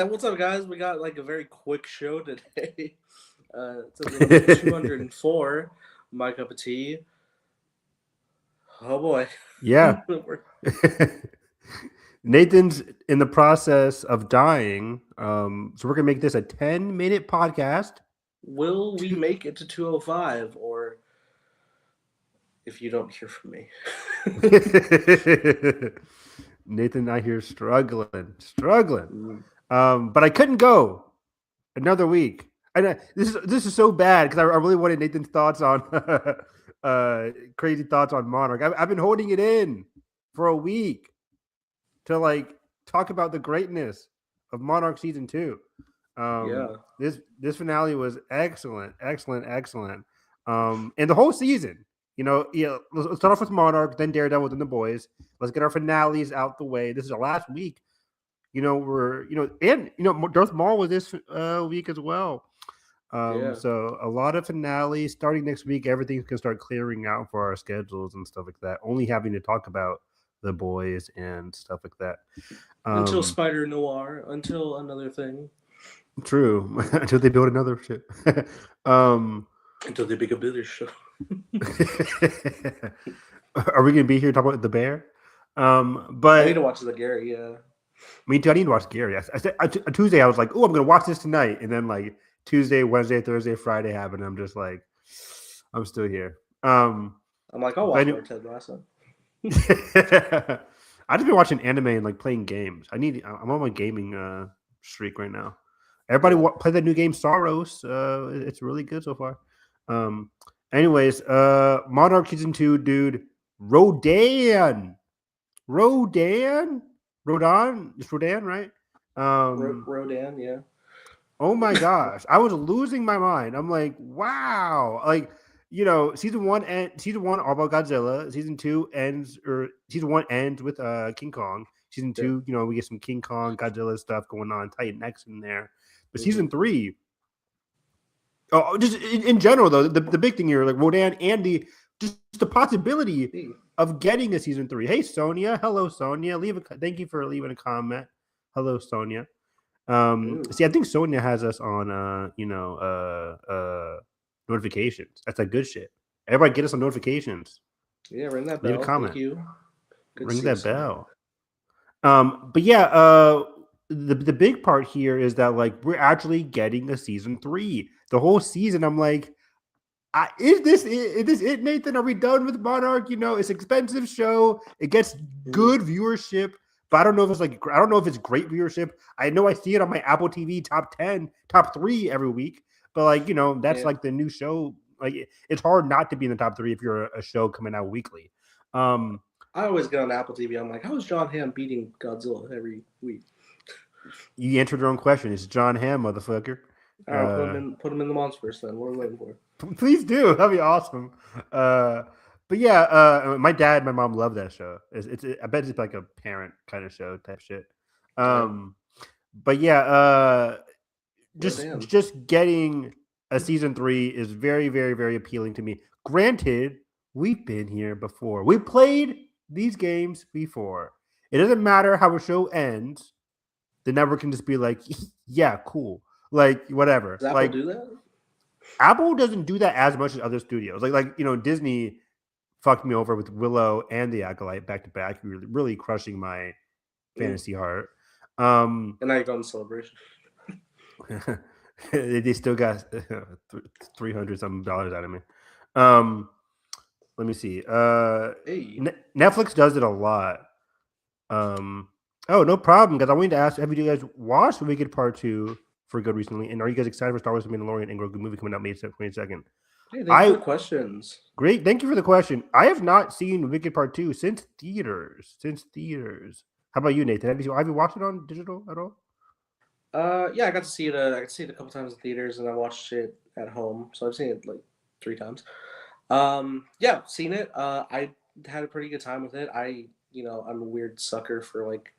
What's up, guys? We got like a very quick show today. It's episode number 204. My cup of tea. Oh boy. Yeah. Nathan's in the process of dying. So we're gonna make this a 10-minute podcast. Will we make it to 205, or if you don't hear from me? Nathan, I hear struggling. Mm. But I couldn't go another week. And this is so bad because I really wanted Nathan's thoughts on crazy thoughts on Monarch. I've been holding it in for a week to like talk about the greatness of Monarch season 2. Yeah. This finale was excellent. And the whole season, let's start off with Monarch, then Daredevil, then the boys. Let's get our finales out the way. This is our last week. Darth Maul was this week as well. Yeah. So a lot of finales starting next week. Everything's gonna start clearing out for our schedules and stuff like that. Only having to talk about the boys and stuff like that. Until Spider Noir, until another thing. True. Until they build another ship. um, Until they make a bigger show. are we gonna be here talking about the bear? I But need to watch the Gary, yeah. me too. I need to watch Gary. Tuesday, I was like, "Oh, I'm gonna watch this tonight," and then like Tuesday, Wednesday, Thursday, Friday happened. I'm just like, I'm still here. I'm like, I'll watch But more Ted Lasso. I just been watching anime and like playing games. I'm on my gaming streak right now. Everybody play that new game Sorrows. It's really good so far. Um, anyways, Monarch season 2, dude. Rodan, Rodan, it's Rodan, right? Rodan, yeah. Oh my gosh, I was losing my mind. I'm like, wow, like season one all about Godzilla. Season 1 ends with King Kong. Season 2, we get some King Kong, Godzilla stuff going on, Titan X in there. But season 3, just in general though, the big thing here, like Rodan and the possibility of getting a season 3. Hey Sonia, hello Sonia, thank you for leaving a comment. Hello Sonia. I think Sonia has us on notifications. That's like good shit. Everybody get us on notifications. Yeah, ring that Leave bell. a comment. Thank you. Good Ring to see you, that Sonia. bell. But yeah, the big part here is that like we're actually getting a season 3. The whole season, I'm like, is this it, Nathan? Are we done with Monarch? It's an expensive show. It gets good viewership, but I don't know if it's great viewership. I know I see it on my Apple TV top 10, top 3 every week, but like that's like the new show. Like it's hard not to be in the top 3 if you're a show coming out weekly. I always get on Apple TV. I'm like, how is John Hamm beating Godzilla every week? You answered your own question. It's John Hamm, motherfucker. All right, put him in the Monsterverse then. What are we waiting for? Please do. That'd be awesome. But yeah, my dad, and my mom love that show. I bet it's like a parent kind of show type shit. But yeah, just getting a season 3 is very, very, very appealing to me. Granted, we've been here before. We played these games before. It doesn't matter how a show ends. The network can just be like, yeah, cool. Like, whatever. Does Apple do that? Apple doesn't do that as much as other studios. Like Disney fucked me over with Willow and The Acolyte back to back, really crushing my fantasy heart. And now you're going to Celebration. They still got $300 something out of me. Let me see. Netflix does it a lot. Oh, no problem, guys. I wanted to ask, have you guys watched Wicked Part 2 for good recently? And are you guys excited for Star Wars: The Mandalorian and Grogu movie coming out May 22nd? Hey, thanks for the questions. Great. Thank you for the question. I have not seen Wicked Part 2 since theaters. How about you, Nathan? Have you watched it on digital at all? Yeah, I got to see it. I got to see it a couple times in theaters, and I watched it at home. So I've seen it like 3 times. Yeah, seen it. I had a pretty good time with it. I'm a weird sucker for like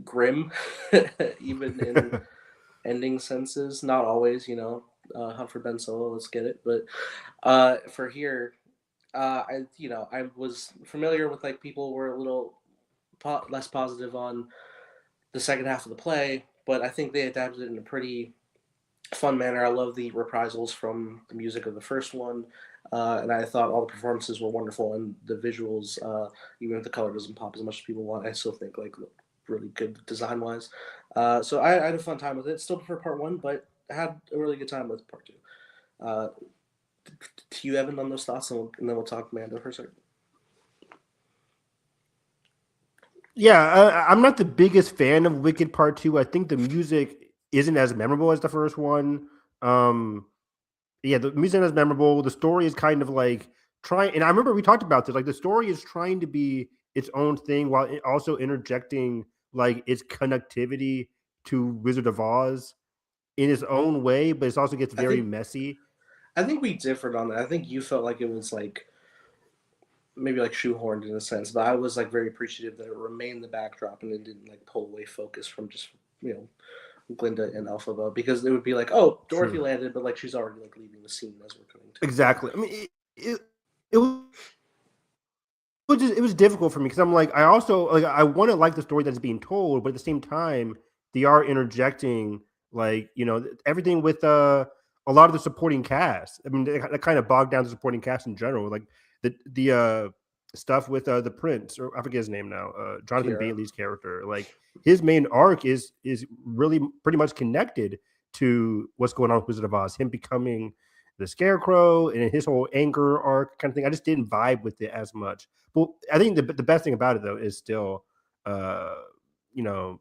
grim, even in ending senses. Not always, Hunt for Ben Solo. Let's get it. But for here, I was familiar with like people were a little less positive on the second half of the play, but I think they adapted it in a pretty fun manner. I love the reprisals from the music of the first one, and I thought all the performances were wonderful, and the visuals, even if the color doesn't pop as much as people want, I still think like look really good design wise. So I had a fun time with it. Still prefer part one, but I had a really good time with part two. Uh, to you, Evan, on those thoughts, and then we'll talk Mando for a second. Yeah, I'm not the biggest fan of Wicked Part Two. I think the music isn't as memorable as the first one. Um, yeah, the music isn't as memorable. The story is kind of like trying, and I remember we talked about this. Like the story is trying to be its own thing while also interjecting like its connectivity to Wizard of Oz in its own way, but it also gets I very think messy. I think we differed on that. I think you felt like it was like maybe like shoehorned in a sense, but I was like very appreciative that it remained the backdrop and it didn't like pull away focus from just you know Glinda and Elphaba because it would be like, oh, Dorothy True. landed, but like she's already like leaving the scene as we're coming to. Exactly. I mean, it was difficult for me because I'm like I also like I want to like the story that's being told, but at the same time they are interjecting like everything with a lot of the supporting cast. I mean, that kind of bogged down the supporting cast in general, like the stuff with the prince, or I forget his name now, Jonathan Kiara. Bailey's character. Like his main arc is really pretty much connected to what's going on with Wizard of Oz, him becoming the Scarecrow and his whole anger arc kind of thing. I just didn't vibe with it as much. Well, I think the best thing about it though is still, uh, you know,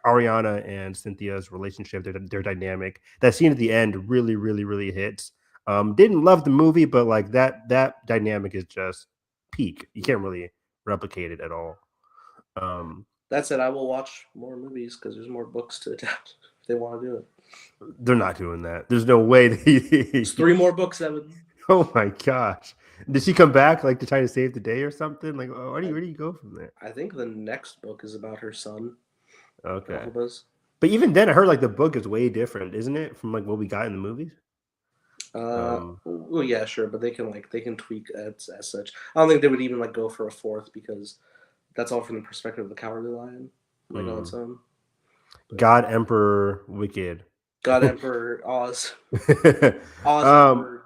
Ariana and Cynthia's relationship, their dynamic. That scene at the end really, really, really hits. Didn't love the movie, but like that dynamic is just peak. You can't really replicate it at all. Um, That said, I will watch more movies because there's more books to adapt if they want to do it. they're not doing that. There's no way. It's three more books, Evan. Oh my gosh! Did she come back like to try to save the day or something? Like, oh, where do you go from there? I think the next book is about her son, Okay. Elphaba's. But even then, I heard like the book is way different, isn't it, from like what we got in the movies? Well, yeah, sure, but they can tweak as such. I don't think they would even like go for a fourth because that's all from the perspective of the Cowardly Lion, like on its own. But God, Emperor, Wicked. God Emperor Oz, Oz um, Emperor.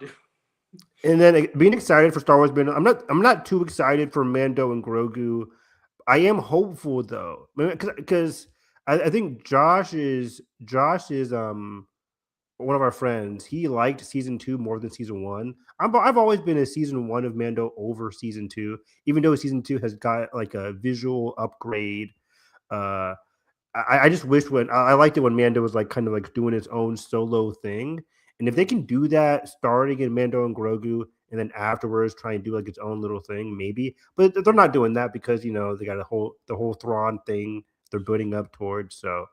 and then being excited for Star Wars, I'm not too excited for Mando and Grogu. I am hopeful though, because I think Josh is one of our friends. He liked season 2 more than season 1. I've always been a season 1 of Mando over season 2, even though season 2 has got like a visual upgrade. Uh, I just wish when I liked it when Mando was like kind of like doing his own solo thing. And if they can do that starting in Mando and Grogu and then afterwards try and do like its own little thing, maybe. But they're not doing that because they got the whole Thrawn thing they're building up towards. So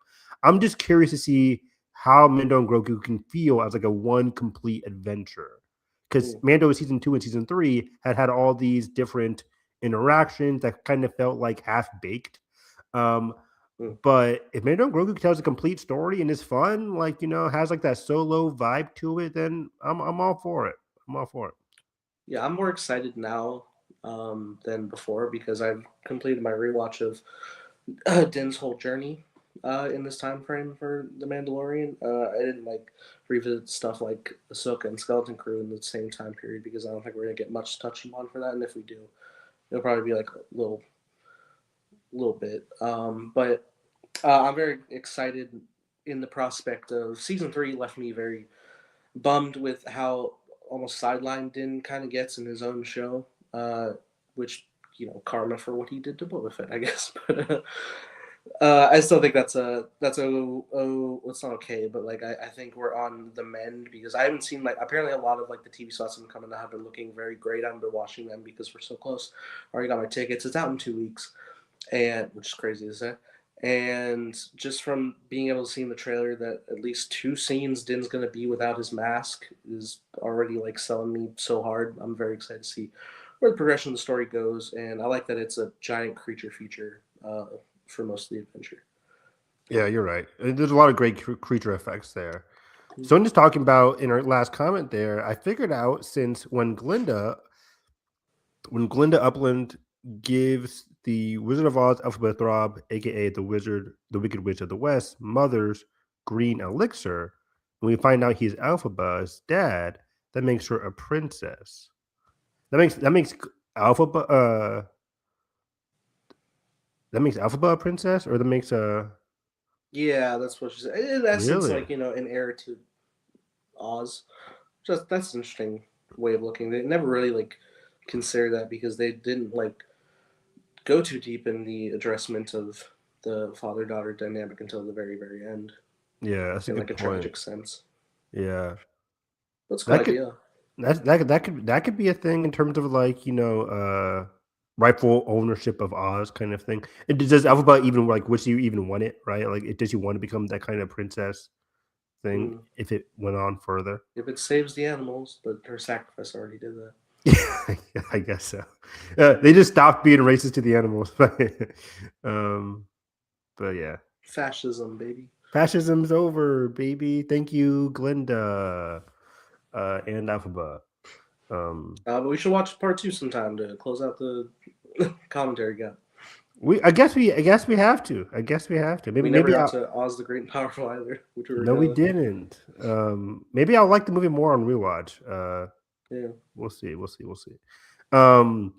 I'm just curious to see how Mando and Grogu can feel as like a one complete adventure. Because Mando season 2 and season 3 had all these different interactions that kind of felt like half baked. Um, but if Mando and Grogu tells a complete story and is fun, like has like that solo vibe to it, then I'm all for it. I'm all for it. Yeah, I'm more excited now than before because I've completed my rewatch of Din's whole journey in this time frame for The Mandalorian. I didn't like revisit stuff like Ahsoka and Skeleton Crew in the same time period because I don't think we're gonna get much touching on for that, and if we do, it'll probably be like a little bit. But I'm very excited in the prospect of season 3. Left me very bummed with how almost sidelined Din kind of gets in his own show, which karma for what he did to Boba Fett, I guess. But I still think that's it's not okay, but like I think we're on the mend because I haven't seen like apparently a lot of like the TV spots that have coming out have been looking very great. I've been watching them because we're so close. I already got my tickets. It's out in 2 weeks, and which is crazy to say. And just from being able to see in the trailer that at least 2 scenes Din's gonna be without his mask is already like selling me so hard. I'm very excited to see where the progression of the story goes, and I like that it's a giant creature feature for most of the adventure. Yeah, you're right. There's a lot of great creature effects there. So I'm just talking about in our last comment there. I figured out since when Glinda Upland gives the Wizard of Oz Alphabet Throb, aka the Wicked Witch of the West, mother's green elixir. When we find out he's Alphaba's dad, that makes her a princess. That makes Alphaba that makes Alphaba a princess, or that makes a Yeah, that's what she said. In essence, really? like an heir to Oz. Just that's an interesting way of looking. They never really like consider that because they didn't like go too deep in the addressment of the father daughter dynamic until the very end Yeah, that's a in like good a point. tragic sense. Yeah, That's a cool that could idea. that could be a thing in terms of like rightful ownership of Oz kind of thing. And does Alphaba even like would she even want it right? Like, does she want to become that kind of princess thing Hmm. if it went on further? If it saves the animals, but her sacrifice already did that. Yeah, I guess so. They just stopped being racist to the animals, um, but yeah, Fascism, baby. fascism's over, baby. Thank you, Glinda, and Alphaba. Um, But we should watch part two sometime to close out the commentary gap. I guess we have to. I guess we have to. Maybe We never maybe got I to Oz the Great and Powerful either, which we were no, we gonna. didn't. Maybe I'll like the movie more on rewatch. Yeah. We'll see. We'll see. We'll see. Um,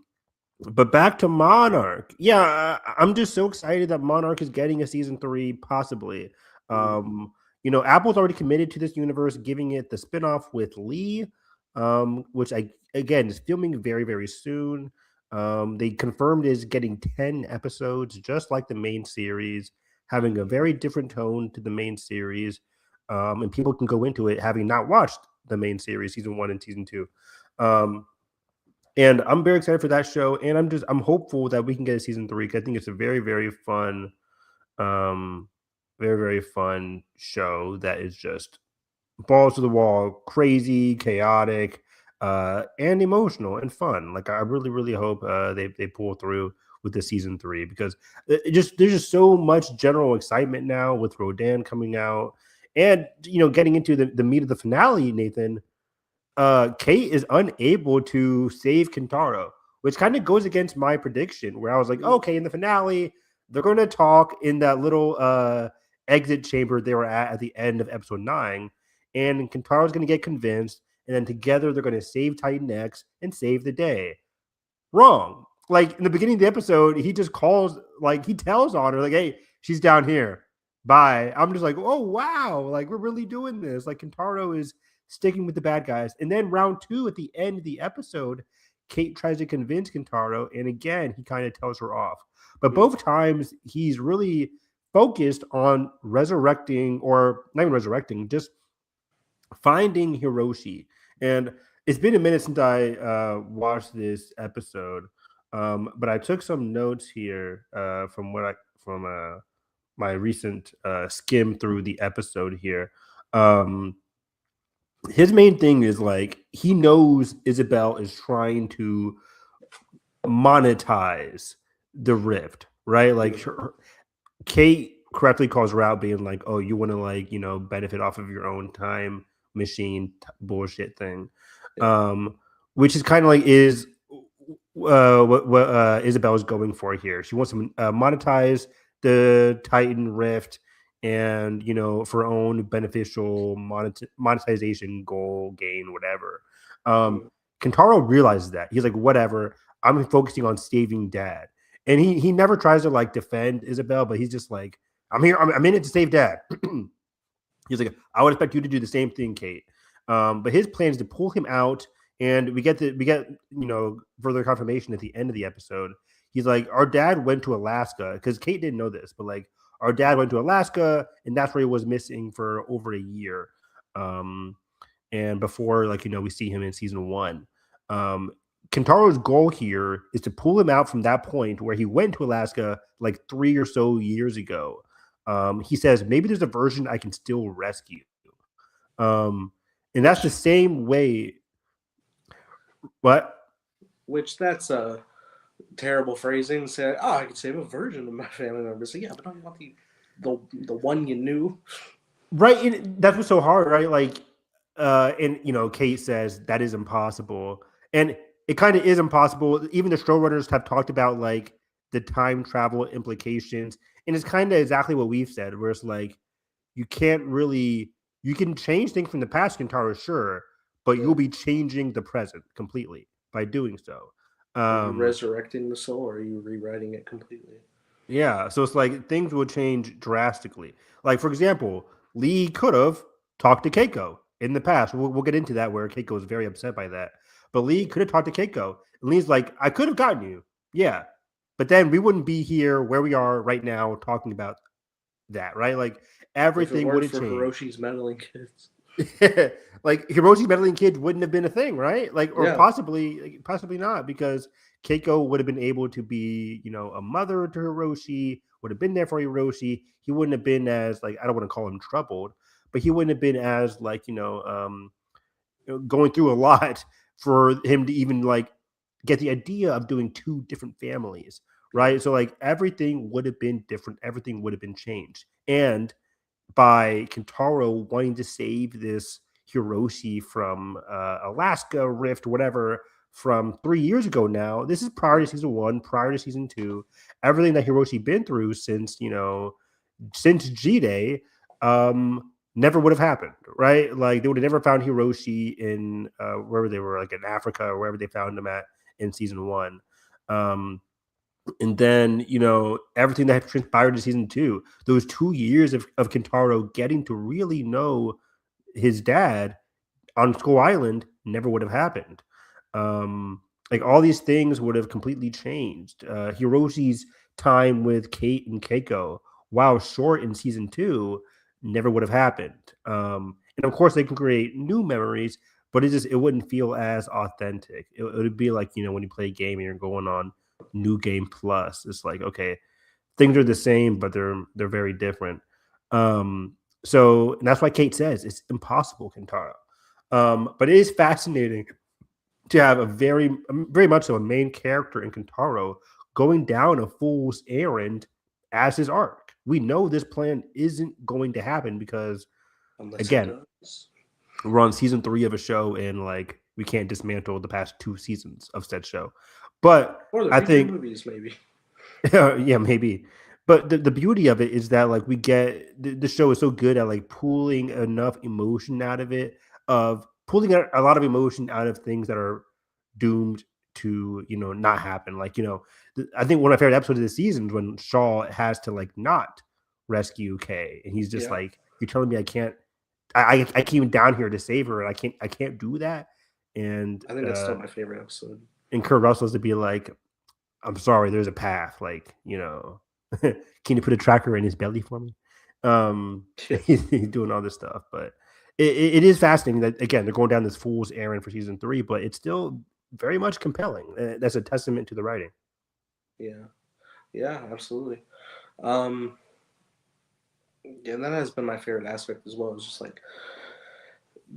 but back to Monarch. Yeah, I'm just so excited that Monarch is getting a season 3, possibly. Mm. Apple's already committed to this universe, giving it the spinoff with Lee, which I again is filming very, very soon. They confirmed is getting 10 episodes, just like the main series, having a very different tone to the main series. And people can go into it having not watched the main series, season 1 and season 2. Um, and I'm very excited for that show, and I'm hopeful that we can get a season 3. 'Cause I think it's a very, very fun, um, very, very fun show that is just balls to the wall, crazy, chaotic, and emotional and fun. Like, I really, really hope they pull through with the season 3, because there's just so much general excitement now with Rodan coming out, and getting into the meat of the finale. Nathan, Kate is unable to save Kintaro, which kind of goes against my prediction, where I was like, Mm. okay, in the finale, they're going to talk in that little exit chamber they were at the end of episode 9, and Kintaro's going to get convinced, and then together they're going to save Titan X and save the day. Wrong. Like, in the beginning of the episode, he just calls, like, he tells on her, like, hey, she's down here. Bye. I'm just like, oh, wow. Like, we're really doing this. Like, Kintaro is sticking with the bad guys. And then round 2, at the end of the episode, Kate tries to convince Kintaro. And again, he kind of tells her off. But Mm. both times, he's really focused on resurrecting, or not even resurrecting, just finding Hiroshi. And it's been a minute since I watched this episode, but I took some notes here from my recent skim through the episode here. Um, his main thing is, like, he knows Isabel is trying to monetize the rift, right? Like, Mm. Kate correctly calls her out, being like, "Oh, you want to, like, benefit off of your own time machine bullshit thing," Yeah. um, which is kind of like is what Isabel's going for here. She wants to monetize the Titan Rift, and for her own beneficial monetization goal, gain, whatever. Um, Mm. Kentaro realizes that. He's like, "Whatever. I'm focusing on saving Dad." And he never tries to, like, defend Isabel, but he's just like, I'm here. I'm in it to save Dad. He's like, I would expect you to do the same thing, Kate. But his plan is to pull him out, and we get further confirmation at the end of the episode. He's like, our dad went to Alaska, because Kate didn't know this, but, like, our dad went to Alaska, and that's where he was missing for over a year. Um, and before, like, we see him in season 1. um Kentaro's goal here is to pull him out from that point where he went to Alaska like 3 or so years ago. He says maybe there's a version I can still rescue. um and that's the Which same way. What? which that's a terrible phrasing. Say, oh, I could save a version of my family member. So yeah, but don't you want the one you knew? Right, and that's what's so hard, right? Like, and Kate says that is impossible, and it kind of is impossible. Even the showrunners have talked about like the time travel implications, and it's kind of exactly what we've said, where it's like you can't really you can change things from the past, Kintaro, sure, but Yeah. you'll be changing the present completely by doing so. Are you Um, resurrecting the soul, or are you rewriting it completely? Yeah, so it's like things will change drastically. Like for example, Lee could have talked to Keiko in the past. We'll get into that where Keiko was very upset by that. But Lee could have talked to Keiko. And Lee's like, I could have gotten you. Yeah. But then we wouldn't be here where we are right now talking about that, right? Like If it everything would weren't have for changed. Hiroshi's meddling kids. Like Hiroshi meddling kid wouldn't have been a thing, right? Like, or Yeah, possibly not, because Keiko would have been able to be, a mother to Hiroshi, would have been there for Hiroshi. He wouldn't have been as like I don't want to call him troubled, but he wouldn't have been as like going through a lot for him to even like get the idea of doing two different families, yeah. right? So like everything would have been different, everything would have been changed, and by Kentaro wanting to save this Hiroshi from Alaska Rift, whatever, from 3 years ago now. This is prior to season one, prior to season two. Everything that Hiroshi been through since G Day, never would have happened, right? Like they would have never found Hiroshi in wherever they were, like in Africa or wherever they found him at in season one. Um, and then everything that transpired in season two, those 2 years of Kentaro getting to really know his dad on Skull Island never would have happened. Like all these things would have completely changed. Hiroshi's time with Kate and Keiko, while short in season two, never would have happened. And of course, they can create new memories, but it wouldn't feel as authentic. It would be like when you play a game and you're going on New Game Plus. It's like okay, things are the same, but they're very different. And that's why Kate says it's impossible, Kentaro. But it is fascinating to have a very much so a main character in Kentaro going down a fool's errand as his arc. We know this plan isn't going to happen because Unless it again, does. we're on season 3 of a show and like we can't dismantle the past 2 seasons of said show. But Or the I future think movies, maybe. yeah, maybe. But the beauty of it is that like we get the show is so good at like pulling enough emotion out of it, of pulling a lot of emotion out of things that are doomed to not happen. Like I think one of my favorite episodes of the season is when Shaw has to like not rescue Kay, and he's just Yeah. like, "You're telling me I can't? I came down here to save her, and I can't do that." And I think that's still my favorite episode. Kurt Russell's to be like, I'm sorry, there's a path. Like, can you put a tracker in his belly for me? Yeah. He's doing all this stuff, but it is fascinating that again they're going down this fool's errand for season 3, but it's still very much compelling. That's a testament to the writing. Yeah. Yeah, absolutely. Um, yeah, and that has been my favorite aspect as well. It's just like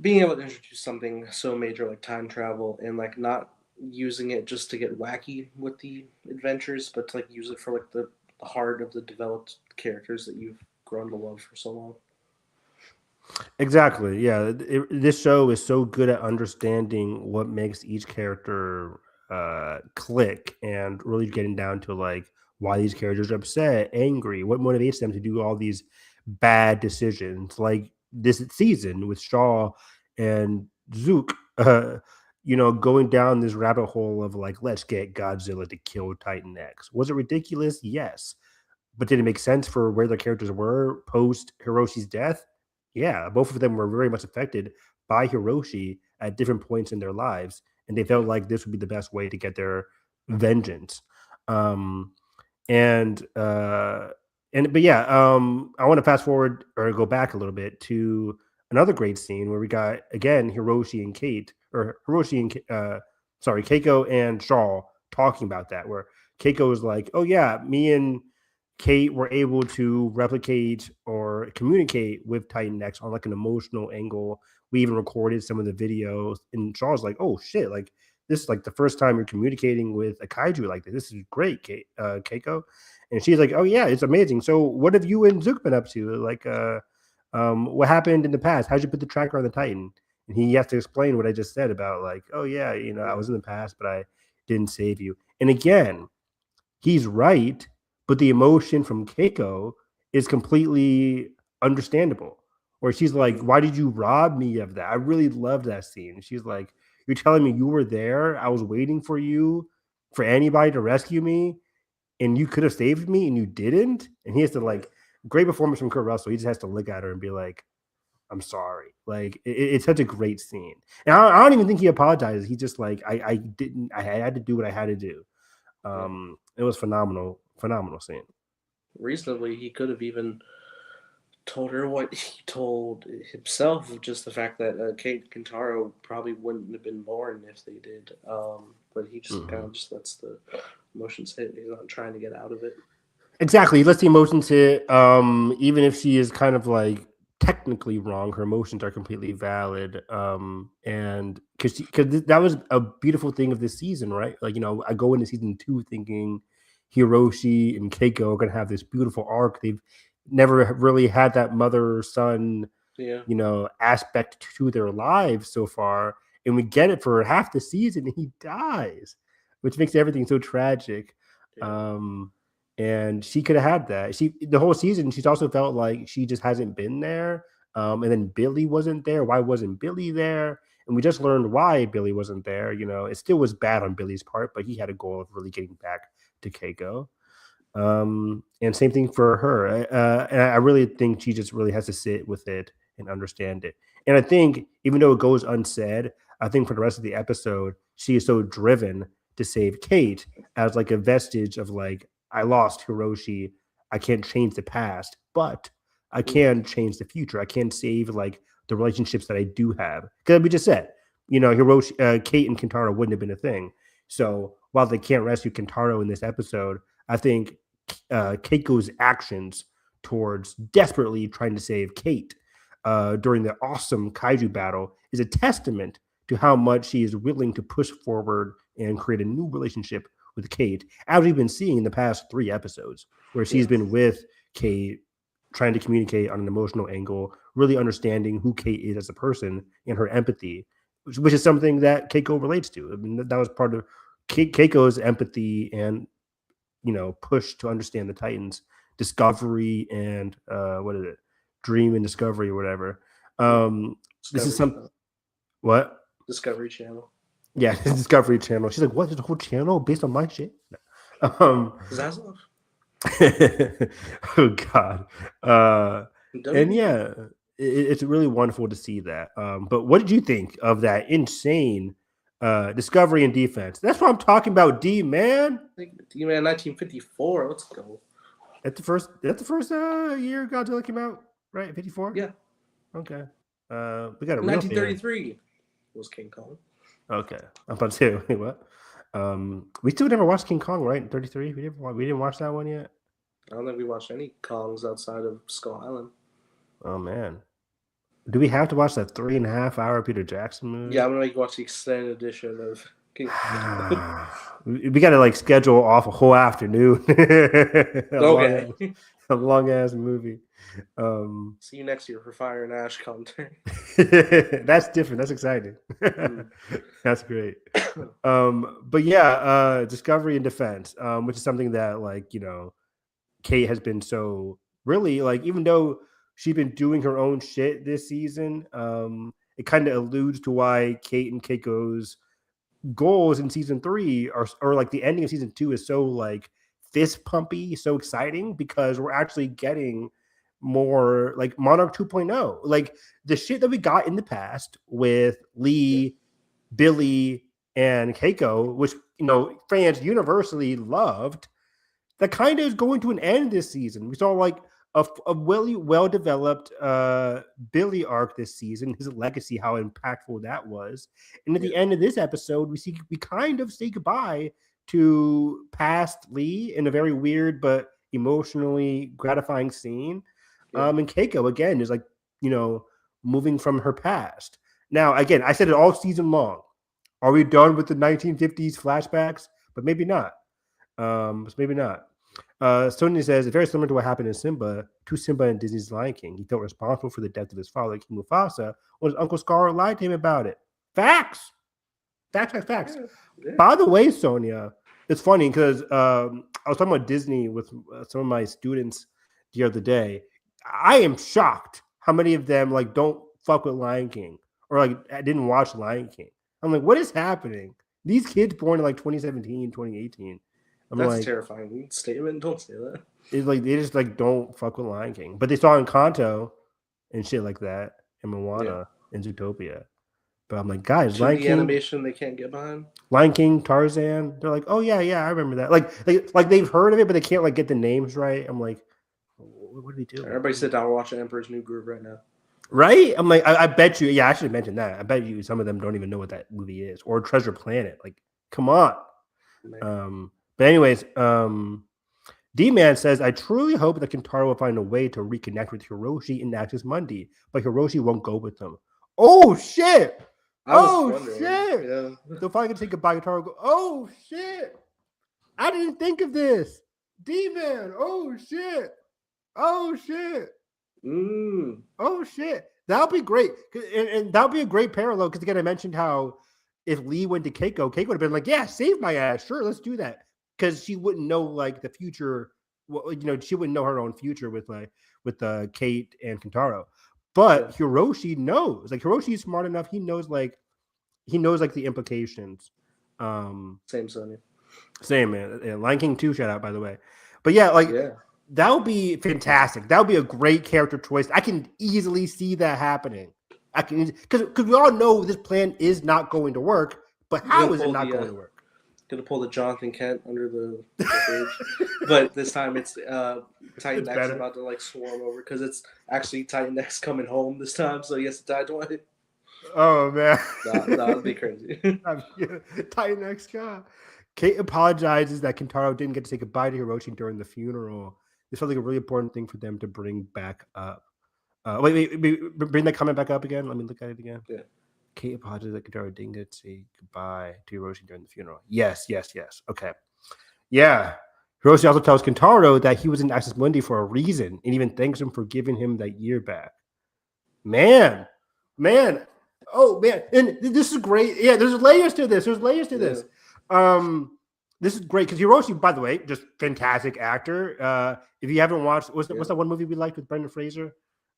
being able to introduce something so major like time travel and like not using it just to get wacky with the adventures, but to like use it for like the heart of the developed characters that you've grown to love for so long. Exactly. Yeah. This show is so good at understanding what makes each character click and really getting down to like why these characters are upset, angry, what motivates them to do all these bad decisions. Like this season with Shaw and Zook, going down this rabbit hole of like, let's get Godzilla to kill Titan X. Was it ridiculous? Yes. But did it make sense for where their characters were post Hiroshi's death? Yeah, both of them were very much affected by Hiroshi at different points in their lives, and they felt Yeah. like this would be the best way to get their vengeance. Um, and but yeah, I want to fast forward or go back a little bit to another great scene where we got again Hiroshi and Kate, or Hiroshi and sorry, Keiko and Shaw talking about that. Where Keiko was like, "Oh yeah, me and Kate were able to replicate or communicate with Titan X on like an emotional angle. We even recorded some of the videos." And Shaw's like, "Oh shit! Like this is like the first time you're communicating with a kaiju like this. This is great, Keiko." And she's like, "Oh yeah, it's amazing. So what have you and Zook been up to? Like, what happened in the past? How'd you put the tracker on the Titan?" and he has to explain what I just said about like, oh yeah, I Yeah. was in the past, but I didn't save you. And again, he's right, but the emotion from Keiko is completely understandable. Where she's like, Mhm. "Why did you rob me of that?" I really loved that scene. She's like, "You're telling me you were there? I was waiting for you, for anybody to rescue me, and you could have saved me, and you didn't." And he has to Yeah. like, great performance from Kurt Russell. He just has to look at her and be like, "I'm sorry." Like it's such a great scene, and I don't even think he apologizes. He just like, I didn't. I had to do what I had to do. Yeah. It was phenomenal, phenomenal scene. Reasonably, he could have even told her what he told himself, just the fact that Kate Kintaro probably wouldn't have been born if they did. But he just kind Mhm. of just lets the emotions hit. He's not trying to get out of it. Exactly. He lets the emotions hit. Even if she is kind of like technically wrong, her emotions are completely valid. And because that was a beautiful thing of this season, right? Like, I go into season 2 thinking Hiroshi and Keiko are gonna have this beautiful arc. They've never really had that mother son, Yeah. aspect to their lives so far. And we get it for half the season, and he dies, which makes everything so tragic. Yeah. Um, and she could have had that. She the whole season, she's also felt like she just hasn't been there. And then Billy wasn't there. Why wasn't Billy there? And we just learned why Billy wasn't there. It still was bad on Billy's part, but he had a goal of really getting back to Keiko. And same thing for her. And I really think she just really has to sit with it and understand it. And I think even though it goes unsaid, I think for the rest of the episode, she is so driven to save Kate as like a vestige of like, I lost Hiroshi. I can't change the past, but I Mm-hmm. can change the future. I can save like the relationships that I do have. Because we just said, Hiroshi, Kate and Kintaro wouldn't have been a thing. So while they can't rescue Kintaro in this episode, I think Keiko's actions towards desperately trying to save Kate during the awesome kaiju battle is a testament to how much she is willing to push forward and create a new relationship with Kate, as we've been seeing in the past 3 episodes, where she's Yeah. been with Kate, trying to communicate on an emotional angle, really understanding who Kate is as a person and her empathy, which is something that Keiko relates to. I mean, that was part of Keiko's empathy and push to understand the Titans, discovery, and what is it, dream and discovery or whatever. Yeah. This is Discovery some Channel. what? Discovery Channel. Yeah, Discovery Channel. She's like, what? There's a whole channel based on my shit. Um, Zaslav. oh God. And WB. yeah, it's really wonderful to see that. But what did you think of that insane discovery and defense? That's what I'm talking about, D man. D-Man 1954. Let's go. That's the first year Godzilla came out, right? 54. Yeah. Okay. We got a real fan. 1933 was King Kong. Okay, I'm about to say, wait, what? We still never watched King Kong, right? In 33. We didn't watch that one yet. I don't think we watched any Kongs outside of Skull Island. Oh man, do we have to watch that 3.5 hour Peter Jackson Yeah, movie? I'm gonna make you watch the extended edition of King Kong. We got to like schedule off a whole afternoon. a long Okay. ass, a long ass movie. Um, See you next year for Fire and Ash commentary. that's different. That's exciting. Mm. That's great. But yeah, discovery and defense, which is something that like Kate has been so really like, even though she's been doing her own shit this season, it kind of alludes to why Kate and Keiko's goals in season 3 are, or like the ending of season 2 is so like fist pumpy, so exciting, because we're actually getting more like Monarch 2.0, like the shit that we got in the past with Yeah. Lee, Billy, and Keiko, which fans universally loved, that kind of is going to an end this season. We saw like a really well developed Billy arc this season, his legacy, how impactful that was. And at Yeah. the end of this episode, we kind of say goodbye to past Lee in a very weird but emotionally gratifying scene. Yeah. And Keiko again is like, moving from her past. Now, again, I said it all season long. Are we done with the 1950s flashbacks? But maybe not. Maybe not. Sonia says it's very similar to what happened to Simba in Disney's Lion King. He felt responsible for the death of his father, King Mufasa, when his uncle Scar lied to him about it. Facts. Facts. Yeah. By the way, Sonia, it's funny because I was talking about Disney with some of my students the other day. I am shocked how many of them like don't fuck with Lion King or like I didn't watch Lion King. I'm like, what is happening? These kids born in like 2017, 2018. That's like, a terrifying statement. Don't say that. It's like they just like don't fuck with Lion King, but they saw Encanto and shit like that, and Moana and Zootopia. But I'm like, guys, Lion King animation they can't get behind. Lion King, Tarzan. They're like, oh yeah, I remember that. Like they've heard of it, but they can't like get the names right. I'm like, what do we do? Everybody sit down and watch Emperor's New Groove right now. Right? I'm like, I bet you. Yeah, I should have mentioned that. I bet you some of them don't even know what that movie is or Treasure Planet. Like, come on. Man. But anyways, D-Man says, I truly hope that Kentaro will find a way to reconnect with Hiroshi in Axis Mundi, but Hiroshi won't go with them. Oh, shit! Shit! Yeah. They'll finally get to say goodbye. Kentaro go, oh, shit! I didn't think of this! D-Man! Oh, shit! Oh, shit! Oh, shit! That'll be great. And that'll be a great parallel, because again, I mentioned how if Lee went to Keiko would have been like, yeah, save my ass. Sure, let's do that. Because she wouldn't know like the future, well, she wouldn't know her own future with Kate and Kentaro. But Hiroshi knows. Like Hiroshi's smart enough. He knows like the implications. Same Sony. Same man. And Lion King 2 shout out by the way. But that would be fantastic. That would be a great character choice. I can easily see that happening. I can because we all know this plan is not going to work. But how is it not going to work? Gonna pull the Jonathan Kent under the bridge, but this time it's Titan X is about to like swarm over because it's actually Titan X coming home this time, so he has to die twice. Oh man, that would be crazy. Titan X guy. Kate apologizes that Kentaro didn't get to say goodbye to Hiroshi during the funeral. This felt like a really important thing for them to bring back up. Wait, bring that comment back up again. Let me look at it again. Yeah. Kate apologized that Kentaro didn't get to say goodbye to Hiroshi during the funeral. Yes. Okay. Yeah. Hiroshi also tells Kentaro that he was in Axis Mundi for a reason and even thanks him for giving him that year back. Man. Oh, man. And this is great. Yeah, there's layers to this. This. This is great because Hiroshi, by the way, just fantastic actor. If you haven't watched, what's that one movie we liked with Brendan Fraser?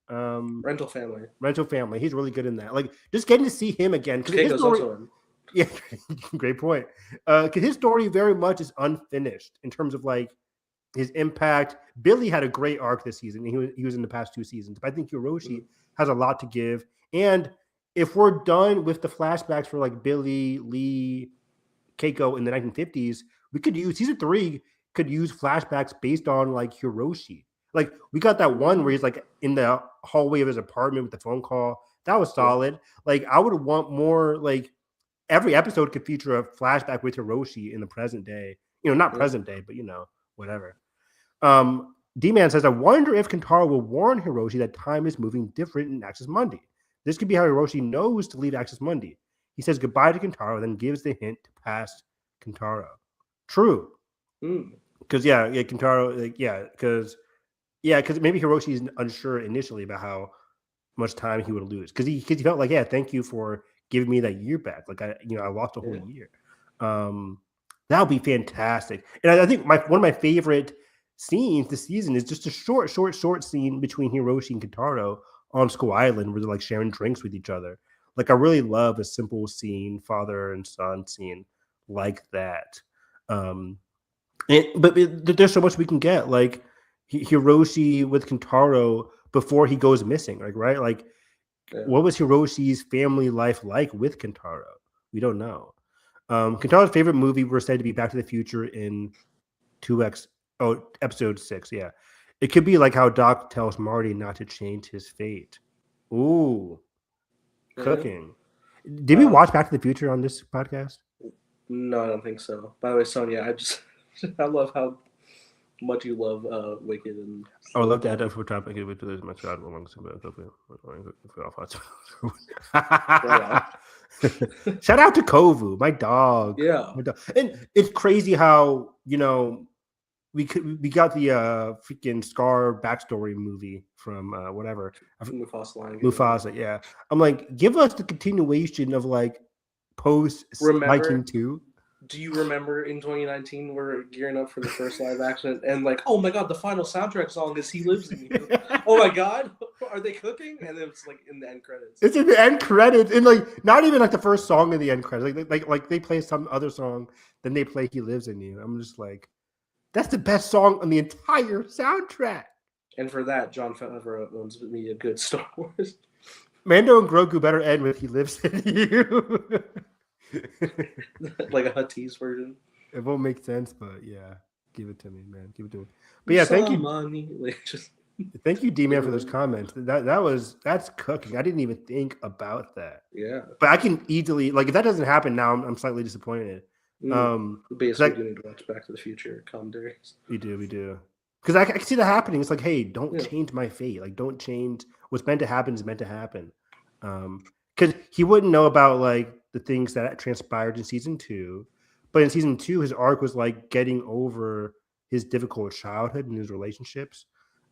Rental Family. He's really good in that. Like just getting to see him again because his story, great point. Because his story very much is unfinished in terms of like his impact. Billy had a great arc this season. He was in the past 2 seasons, but I think Hiroshi has a lot to give. And if we're done with the flashbacks for like Billy, Lee, Keiko in the 1950s, we could use season 3 could use flashbacks based on like Hiroshi. Like we got that one where he's like in the hallway of his apartment with the phone call. That was solid. Like I would want more. Like every episode could feature a flashback with Hiroshi in the present day. Not present day, but whatever. D-Man says, I wonder if Kentaro will warn Hiroshi that time is moving different in Axis Mundi. This could be how Hiroshi knows to leave Axis Mundi. He says goodbye to Kentaro, then gives the hint to past Kentaro. True. Because Kentaro, because maybe Hiroshi is unsure initially about how much time he would lose because he felt like, thank you for giving me that year back. Like I lost a whole year. That would be fantastic. And I think one of my favorite scenes this season is just a short scene between Hiroshi and Kentaro on Skull Island where they're like sharing drinks with each other. Like I really love a simple scene, father and son scene like that. But there's so much we can get. Like Hiroshi with Kentaro before he goes missing, right? Like, what was Hiroshi's family life like with Kentaro? We don't know. Kentaro's favorite movie were said to be Back to the Future in episode 6. Yeah, it could be like how Doc tells Marty not to change his fate. Ooh, cooking. Did we watch Back to the Future on this podcast? No, I don't think so. By the way, Sonia, I love how much you love Wicked and I would love to add that for topic with this much God shout out to Kovu, my dog. Yeah. And it's crazy how, we we got the freaking Scar backstory movie from whatever Mufasa Lion King. Mufasa. Yeah, I'm like, give us the continuation of like post Remember? Liking 2. Do you remember in 2019 we're gearing up for the first live action and like, oh my god, the final soundtrack song is "He Lives in You." Oh my god, are they cooking? And it's like in the end credits. It's in the end credits, and like not even like the first song in the end credits. Like they play some other song, then they play "He Lives in You." I'm just like, that's the best song on the entire soundtrack. And for that, Jon Favreau owns me a good Star Wars. Mando and Grogu better end with "He Lives in You." Like a Huttese version. It won't make sense, but yeah, give it to me, man. Give it to me. But yeah, thank you, money. Like, just... thank you, D-Man, for those comments. That's cooking. I didn't even think about that. Yeah, but I can easily like if that doesn't happen now, I'm slightly disappointed. Basically, we need to watch Back to the Future commentaries. We do. Because I can see that happening. It's like, hey, don't change my fate. Like, don't change what's meant to happen is meant to happen. Because he wouldn't know about like the things that transpired in season 2, but in season 2, his arc was like getting over his difficult childhood and his relationships.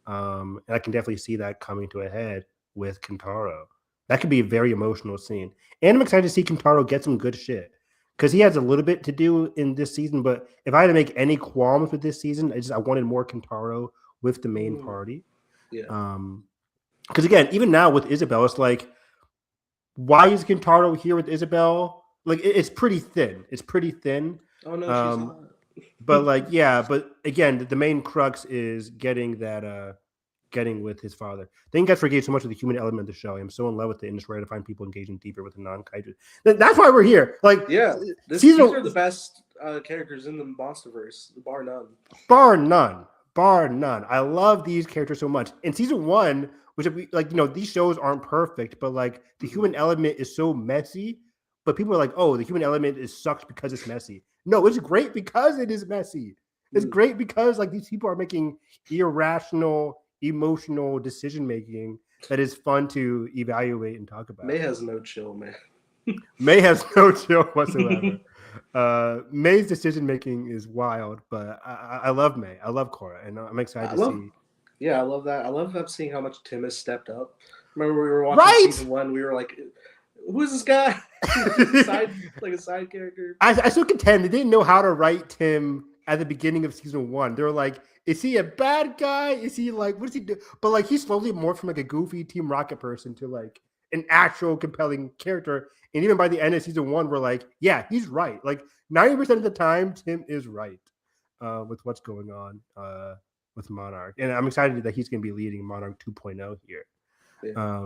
And I can definitely see that coming to a head with Kentaro. That could be a very emotional scene. And I'm excited to see Kentaro get some good shit. Because he has a little bit to do in this season, but if I had to make any qualms with this season, I wanted more Kentaro with the main party. Yeah. Because again, even now with Isabel, it's like, why is Kentaro here with Isabel? Like, it's pretty thin. It's pretty thin. Oh no, she's not. But like, yeah, but again, the main crux is getting that, getting with his father. Thank God forgave so much of the human element of the show. I'm so in love with it and just ready to find people engaging deeper with the non-kaiju. That's why we're here. Like, yeah, these are the best characters in the Monsterverse, bar none. Bar none. I love these characters so much. In season 1, which we like, these shows aren't perfect, but like the human element is so messy. But people are like, oh, the human element sucks because it's messy. No, it's great because it is messy. It's great because like these people are making irrational, emotional decision making that is fun to evaluate and talk about. May has no chill, man. May has no chill whatsoever. May's decision making is wild, but I love May. I love Korra, and I'm excited to see. Yeah, I love that. I love seeing how much Tim has stepped up. Remember, we were watching season 1. We were like, "Who is this guy?" like a side character. I still contend they didn't know how to write Tim at the beginning of season 1. They were like, is he a bad guy? Is he like, what does he do? But like, he slowly morphed from like a goofy Team Rocket person to like an actual compelling character. And even by the end of season 1, we're like, yeah, he's right. Like 90% of the time, Tim is right with what's going on with Monarch. And I'm excited that he's going to be leading Monarch 2.0 here. Yeah.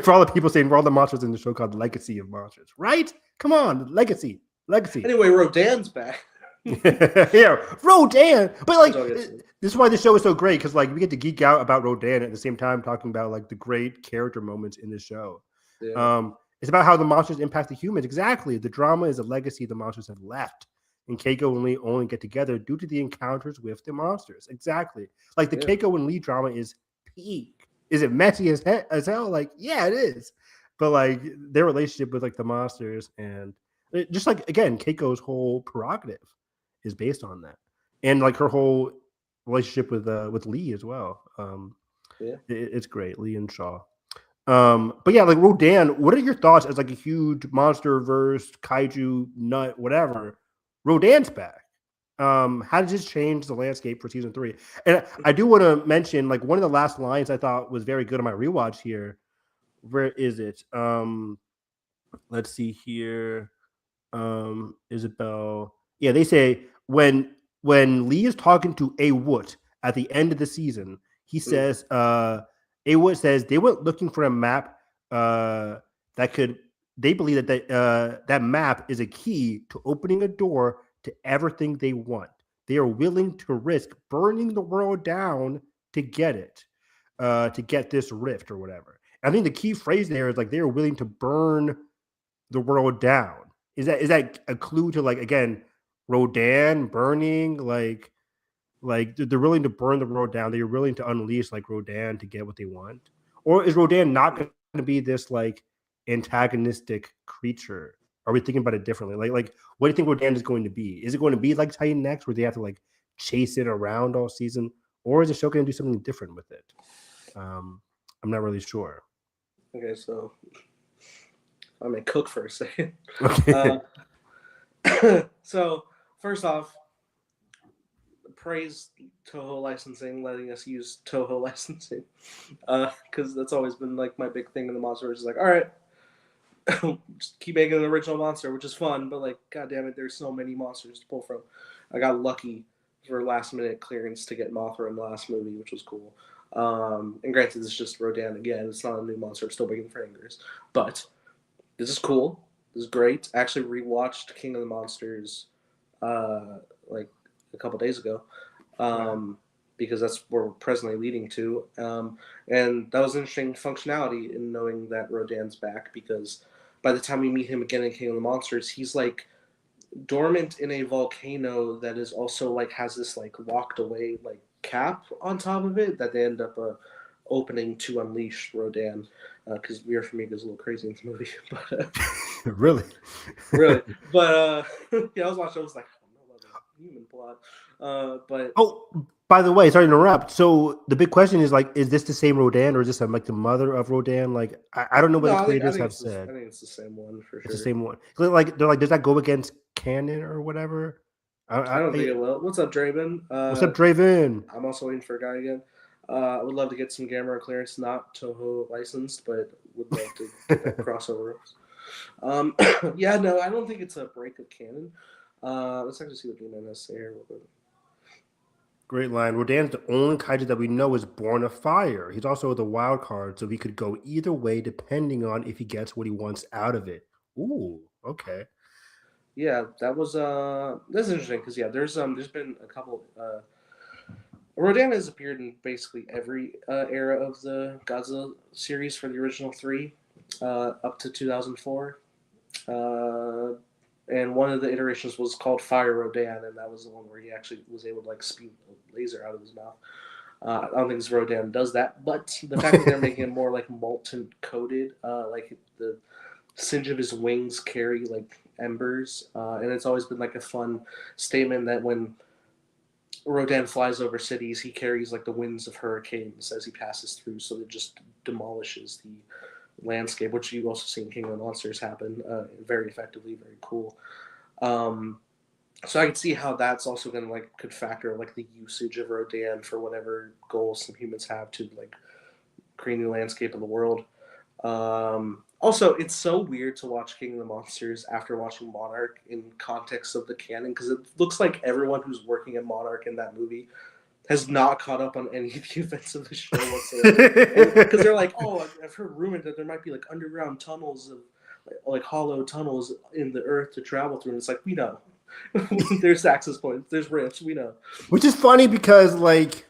For all the people saying, we're all the monsters in the show called Legacy of Monsters, right? Come on, Legacy. Anyway, Rodan's back. Yeah, Rodan. But like, this is why the show is so great, because like we get to geek out about Rodan at the same time talking about like the great character moments in the show. Yeah. It's about how the monsters impact the humans. Exactly. The drama is a legacy the monsters have left, and Keiko and Lee only get together due to the encounters with the monsters. Exactly. Like the Keiko and Lee drama is peak. Is it messy as hell? Like, yeah, it is. But like their relationship with like the monsters and just like, again, Keiko's whole prerogative is based on that, and like her whole relationship with Lee as well. It's great, Lee and Shaw. But yeah, like Rodan, what are your thoughts as like a huge Monsterverse kaiju nut, whatever? Rodan's back. How does this change the landscape for season 3? And I do want to mention like one of the last lines I thought was very good on my rewatch here. Where is it? Let's see here. Isabel. Yeah, they say when Lee is talking to A Wood at the end of the season, he says, A Wood says they went looking for a map that could. They believe that that map is a key to opening a door to everything they want. They are willing to risk burning the world down to get it, to get this rift or whatever. I think the key phrase there is like they are willing to burn the world down. Is that a clue to like, again, Rodan burning, like they're willing to burn the world down. They're willing to unleash like Rodan to get what they want, or is Rodan not going to be this like antagonistic creature are we thinking about it differently? Like what do you think Rodan is going to be? Is it going to be like Titan X, where they have to like chase it around all season, or is the show going to do something different with it? I'm not really sure. Okay, so I may cook for a second. Okay. So first off, praise Toho licensing, letting us use Toho licensing, because that's always been like my big thing in the Monsterverse. Is like, all right, just keep making an original monster, which is fun, but like, god damn it, there's so many monsters to pull from. I got lucky for last minute clearance to get Mothra in the last movie, which was cool. And granted, it's just Rodan again. It's not a new monster. It's still breaking fingers, but this is cool. This is great. I actually rewatched King of the Monsters like a couple days ago, because that's where we're presently leading to. And that was interesting functionality in knowing that Rodan's back, because by the time we meet him again in King of the Monsters, he's like dormant in a volcano that is also like has this like locked away like cap on top of it that they end up opening to unleash Rodan, because Vera Farmiga's a little crazy in the movie, but Really? really, but yeah, I was watching. I was like, I don't know about the human plot, but Oh, by the way, sorry to interrupt. So the big question is like, is this the same Rodan, or is this like the mother of Rodan? Like, I don't know what no, the I creators think have it's I said. think it's the same one for It's the sure. same one. Like they're like, does that go against canon or whatever? I don't think it will. What's up, Draven? What's up, Draven? I'm also waiting for a guy again. I would love to get some Gamera clearance, not Toho licensed, but would love to get that crossover. Yeah, no, I don't think it's a break of canon. Let's actually see what D-Man has to say here real quick. Great line. Rodan's the only kaiju that we know is born of fire. He's also the wild card, so he could go either way depending on if he gets what he wants out of it. Ooh, okay. Yeah, that was that's interesting because yeah, there's been a couple. Rodan has appeared in basically every era of the Godzilla series for the original three, up to 2004. Uh, and one of the iterations was called Fire Rodan, and that was the one where he actually was able to like spew a laser out of his mouth. I don't think this Rodan does that, but the fact that they're making it more like molten coated, like the singe of his wings carry like embers, and it's always been like a fun statement that when Rodan flies over cities, he carries like the winds of hurricanes as he passes through, so it just demolishes the landscape, which you also see in King of the Monsters happen very effectively, very cool. Um, so I can see how that's also going to like could factor like the usage of Rodan for whatever goals some humans have to like create a new landscape of the world. Also, it's so weird to watch King of the Monsters after watching Monarch in context of the canon, because it looks like everyone who's working at Monarch in that movie has not caught up on any of the events of the show whatsoever. Because they're like, oh, I've heard rumored that there might be like underground tunnels of like hollow tunnels in the earth to travel through, and it's like, we know. There's access points, there's rifts, we know. Which is funny because like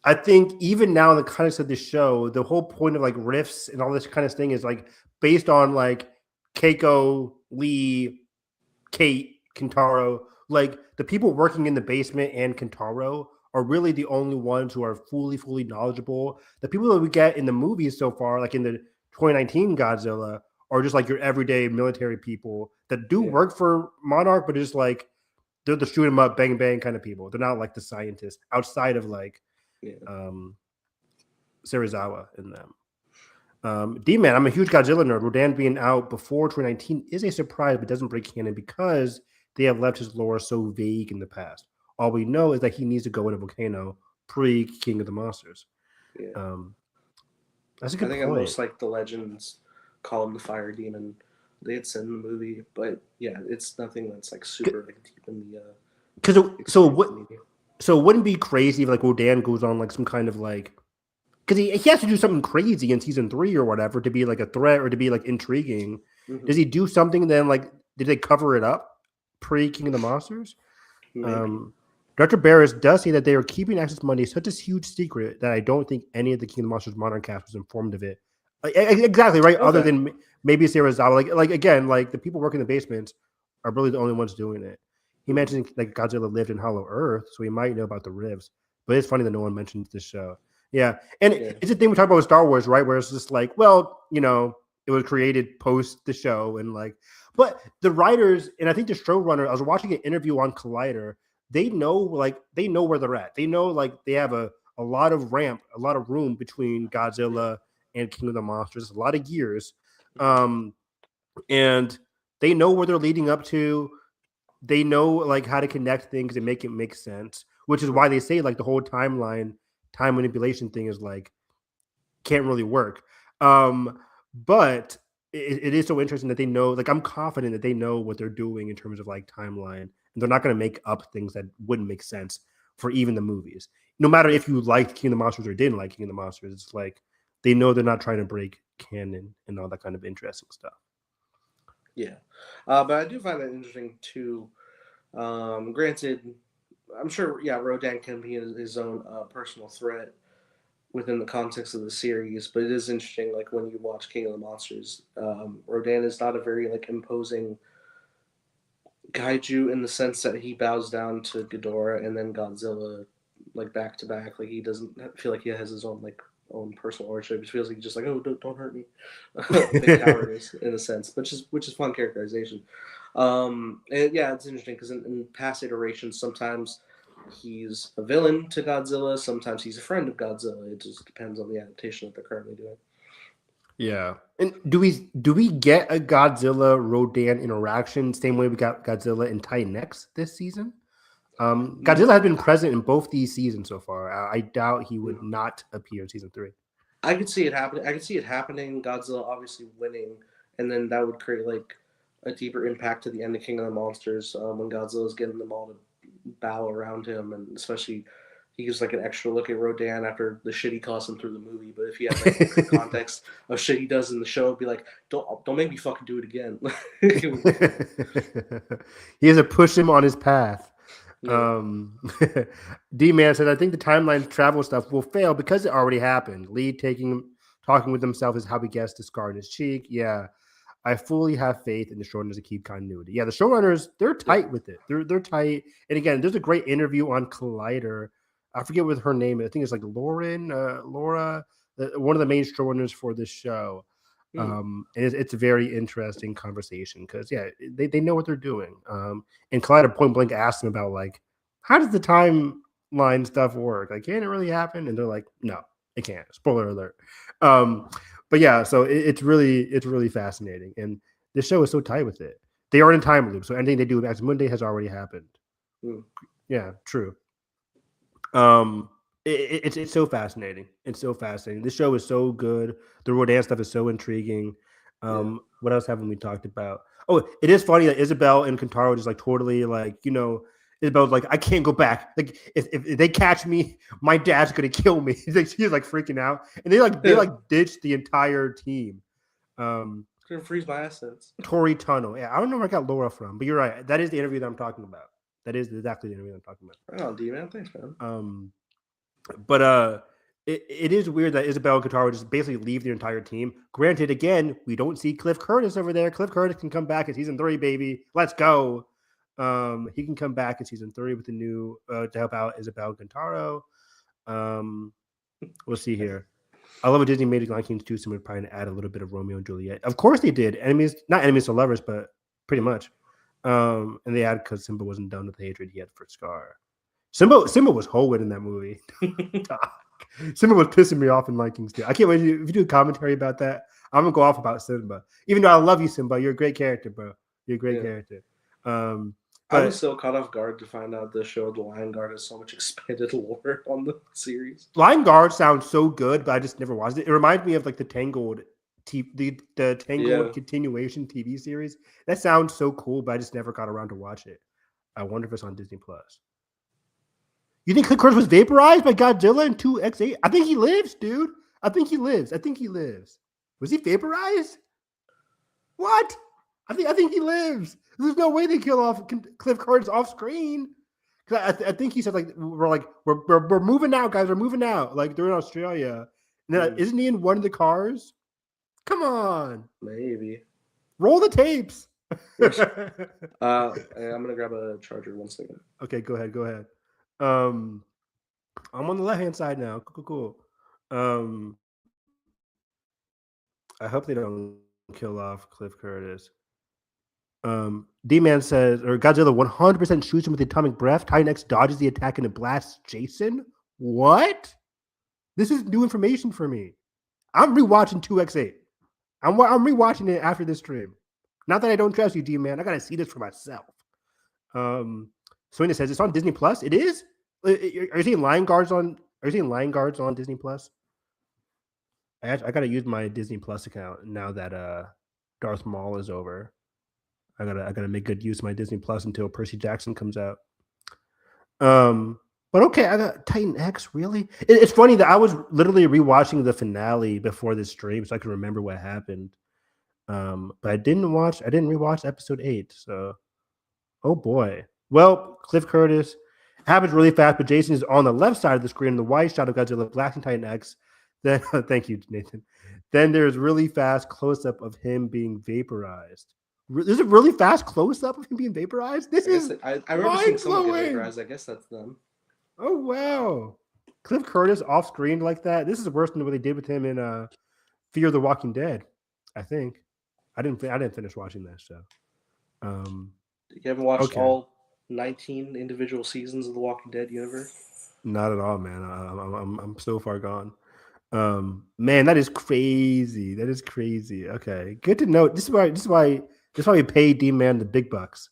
I think even now in the context of the show, the whole point of like riffs and all this kind of thing is like based on like Keiko, Lee, Kate, Kintaro. Like the people working in the basement and Kintaro are really the only ones who are fully knowledgeable. The people that we get in the movies so far, like in the 2019 Godzilla, are just like your everyday military people that do work for Monarch, but just like they're the shoot 'em up, bang bang kind of people. They're not like the scientists outside of like Serizawa in them. D-Man, I'm a huge Godzilla nerd. Rodan being out before 2019 is a surprise, but doesn't break canon because they have left his lore so vague in the past. All we know is that he needs to go in a volcano pre-King of the Monsters. Yeah. That's a good I think point. at most like the legends call him the fire demon. They had said in the movie, but yeah, it's nothing that's like super like deep in the so it wouldn't be crazy if like Rodan goes on like some kind of like, because he has to do something crazy in season 3 or whatever to be like a threat or to be like intriguing. Mm-hmm. Does he do something then? Like, did they cover it up pre King of the Monsters? Dr. Barris does say that they are keeping Access Monday such a huge secret that I don't think any of the King of the Monsters Modern cast was informed of it. Exactly right. Okay. Other than maybe Serizawa, like again, like the people working in the basements are really the only ones doing it. He mentioned like Godzilla lived in Hollow Earth, so he might know about the rifts. But it's funny that no one mentions this show. Yeah, and it's a thing we talk about with Star Wars, right? Where it's just like, well, you know, It was created post the show and like, but the writers and I think the showrunner. I was watching an interview on Collider. They know where they're at. They know like they have a lot of ramp, a lot of room between Godzilla and King of the Monsters, a lot of gears, um, and they know where they're leading up to. They know like how to connect things and make it make sense, which is why they say like the whole time manipulation thing is like can't really work. Um, but it is so interesting that they know, like, I'm confident that they know what they're doing in terms of like timeline, and they're not going to make up things that wouldn't make sense for even the movies. No matter if you liked King of the Monsters or didn't like King of the Monsters, it's like they know they're not trying to break canon and all that kind of interesting stuff. Yeah, but I do find that interesting too. Granted, I'm sure, yeah, Rodan can be his own personal threat within the context of the series, but it is interesting. Like when you watch King of the Monsters, Rodan is not a very like imposing kaiju in the sense that he bows down to Ghidorah and then Godzilla, like back to back. Like he doesn't feel like he has his own like own personal origin. It feels like he's just like, oh, don't hurt me, big cowardice in a sense, which is fun characterization. And yeah, it's interesting because in past iterations, sometimes he's a villain to Godzilla, sometimes he's a friend of Godzilla. It just depends on the adaptation that they're currently doing. Yeah. And do we get a Godzilla Rodan interaction same way we got Godzilla and Titan X this season? Godzilla has been present in both these seasons so far. I doubt he would not appear in season 3. I could see it happening. I could see it happening. Godzilla obviously winning, and then that would create like a deeper impact to the end of King of the Monsters when Godzilla's getting them all to bow around him, and especially he gives like an extra look at Rodan after the shit he cost him through the movie. But if he had like extra context of shit he does in the show, it'd be like, don't make me fucking do it again. He has to push him on his path. Yeah. D-Man said, I think the timeline travel stuff will fail because it already happened. Lee talking with himself is how he gets the scar in his cheek. Yeah, I fully have faith in the showrunners to keep continuity. Yeah, the showrunners, they're tight with it. They're tight. And again, there's a great interview on Collider. I forget what her name is. I think it's like Laura, one of the main showrunners for this show. And it's a very interesting conversation because yeah, they know what they're doing. And Collider point blank asked them about like, how does the timeline stuff work? Like, can it really happen? And they're like, no, it can't. Spoiler alert. But yeah, so it's really fascinating, and this show is so tight with it. They are in time loop, so anything they do as Monday has already happened. Yeah, true. It's so fascinating. It's so fascinating. This show is so good. The Rodan stuff is so intriguing. What else haven't we talked about? Oh, it is funny that Isabel and Kentaro just like totally like, Isabel's like, I can't go back. Like if they catch me, my dad's gonna kill me. She's like freaking out. And they ditched the entire team. Gonna freeze my assets. Tori Tunnel. Yeah, I don't know where I got Laura from, but you're right. That is the interview that I'm talking about. That is exactly the interview I'm talking about. Right on, D-Man. Thanks, man. But it is weird that Isabel and Kentaro just basically leave their entire team. Granted, again, we don't see Cliff Curtis over there. Cliff Curtis can come back in season 3, baby. Let's go. He can come back in season 3 with the new to help out Isabel and Kentaro. We'll see here. I love what Disney made Lion King 2 similar, trying to add a little bit of Romeo and Juliet. Of course they did. Not enemies to lovers, but pretty much. And they added because Simba wasn't done with the hatred he had for Scar. Simba was hoeing in that movie. Simba was pissing me off in Lion King 2. I can't wait if you do a commentary about that. I'm gonna go off about Simba. Even though I love you, Simba, you're a great character, bro. You're a great character. I was so caught off guard to find out the show The Lion Guard has so much expanded lore on the series. Lion Guard sounds so good, but I just never watched it. It reminds me of like the Tangled continuation TV series. That sounds so cool, but I just never got around to watch it. I wonder if it's on Disney Plus. You think Cliff Curtis was vaporized by Godzilla in 2X8? I think he lives, dude. I think he lives. Was he vaporized? What? I think he lives. There's no way they kill off Cliff Curtis off screen. I think he said like we're moving out, guys. We're moving out. Like they're in Australia. And then isn't he in one of the cars? Come on. Maybe. Roll the tapes. I'm gonna grab a charger 1 second. Okay, go ahead. I'm on the left hand side now. Cool. I hope they don't Kill off Cliff Curtis. D-Man says, or Godzilla 100% shoots him with the atomic breath. Titan X dodges the attack and it blasts Jason. What? This is new information for me. I'm rewatching 2X8. I'm rewatching it after this stream. Not that I don't trust you, D-Man. I gotta see this for myself. Serena says it's on Disney Plus. It is. Are you seeing Lion Guards on? Are you seeing Lion Guards on Disney Plus? I gotta use my Disney Plus account now that Darth Maul is over. I gotta make good use of my Disney Plus until Percy Jackson comes out. But okay, I got Titan X. Really, it's funny that I was literally rewatching the finale before this stream, so I can remember what happened. But I didn't rewatch episode 8. So, oh boy. Well, Cliff Curtis happens really fast, but Jason is on the left side of the screen. The wide shot of Godzilla blasting Titan X. Then, thank you, Nathan. Then there's really fast close up of him being vaporized. There's a really fast close up of him being vaporized. I remember seeing someone get vaporized. I guess that's them. Oh wow, Cliff Curtis off screen like that. This is worse than what they did with him in Fear the Walking Dead. I think I didn't finish watching that show. You haven't watched all 19 individual seasons of the Walking Dead universe? Not at all, man. I'm so far gone. Man, that is crazy. That is crazy. Okay, good to know. This is why we pay D-Man the big bucks.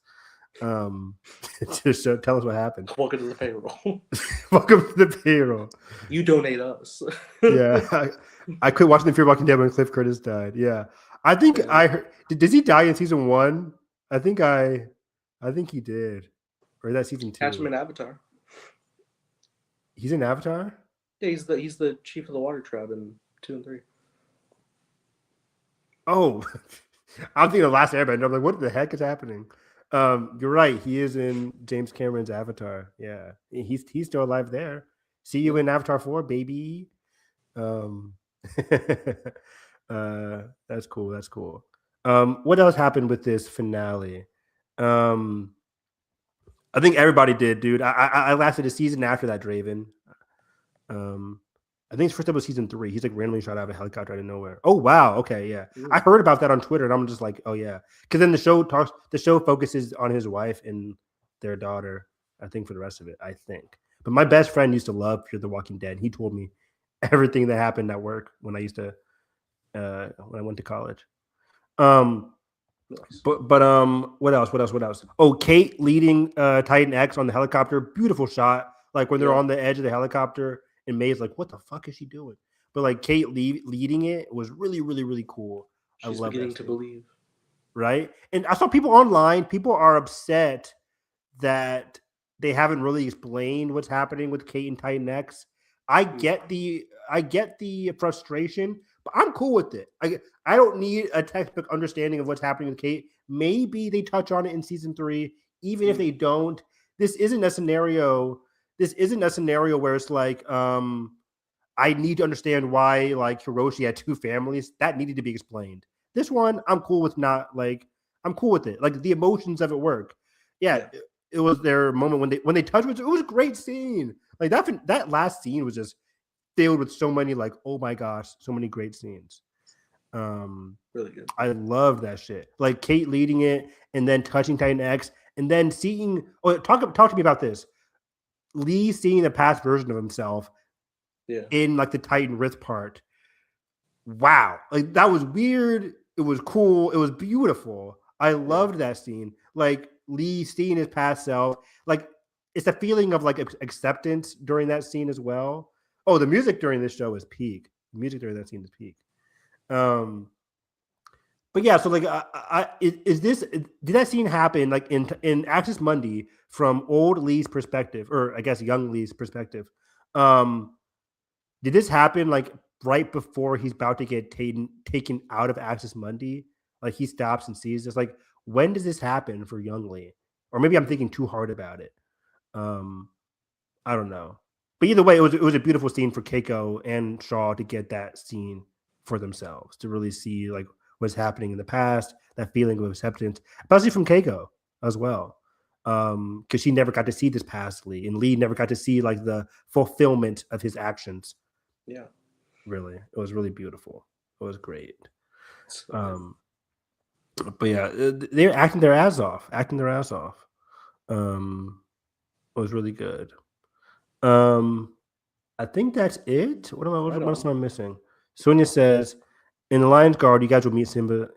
To tell us what happened. Welcome to the payroll. Welcome to the payroll. You donate us. Yeah, I quit watching the Fear Walking Dead when Cliff Curtis died. Yeah, I think I heard. Does he die in season 1? I think he did. Or is that season 2? Catch him in Avatar. He's in Avatar? Yeah, he's the chief of the water tribe in 2 and 3. Oh, I'm thinking of Last Airbender. I'm like, what the heck is happening? You're right. He is in James Cameron's Avatar. Yeah, he's still alive there. See you in Avatar 4, baby. That's cool. That's cool. What else happened with this finale? I think everybody did, dude. I lasted a season after that, Draven. I think his first episode was season 3. He's like randomly shot out of a helicopter out of nowhere. Oh wow, okay, yeah. I heard about that on Twitter, and I'm just like, oh yeah, because then the show focuses on his wife and their daughter. I think for the rest of it, I think. But my best friend used to love Fear the Walking Dead. He told me everything that happened at work when I used to when I went to college. Nice. But what else? Oh, Kate leading Titan X on the helicopter. Beautiful shot. Like when they're on the edge of the helicopter. And May's like, what the fuck is she doing? But like Kate leading it was really, really, really cool. She's beginning to believe. Right? And I saw people online, people are upset that they haven't really explained what's happening with Kate and Titan X. I get the frustration, but I'm cool with it. I don't need a textbook understanding of what's happening with Kate. Maybe they touch on it in season 3. Even if they don't, this isn't a scenario where it's like, I need to understand why like Hiroshi had 2 families. That needed to be explained. This one, I'm cool with I'm cool with it. Like the emotions of it work. Yeah. It was their moment when they touched it. It was a great scene. Like that last scene was just filled with so many like, oh my gosh, so many great scenes. Really good. I love that shit. Like Kate leading it and then touching Titan X and then seeing. Oh, talk to me about this. Lee seeing the past version of himself in like the Titan Rift part. Wow. Like that was weird. It was cool. It was beautiful. I loved that scene. Like Lee seeing his past self. Like it's a feeling of like acceptance during that scene as well. Oh, the music during this show is peak. The music during that scene is peak. But yeah, so like, did that scene happen like in Axis Mundi from old Lee's perspective, or I guess young Lee's perspective? Did this happen like right before he's about to get taken out of Axis Mundi? Like he stops and sees this. Like, when does this happen for young Lee? Or maybe I'm thinking too hard about it. I don't know. But either way, it was a beautiful scene for Keiko and Shaw to get that scene for themselves, to really see like what's happening in the past, that feeling of acceptance, especially from Keiko as well. Because she never got to see this past Lee, and Lee never got to see like the fulfillment of his actions. Yeah. Really. It was really beautiful. It was great. But yeah, they're acting their ass off. Acting their ass off. Um, was really good. Um, I think that's it. Right What else on. am I missing? Sonia says, in the Lions Guard, you guys will meet Simba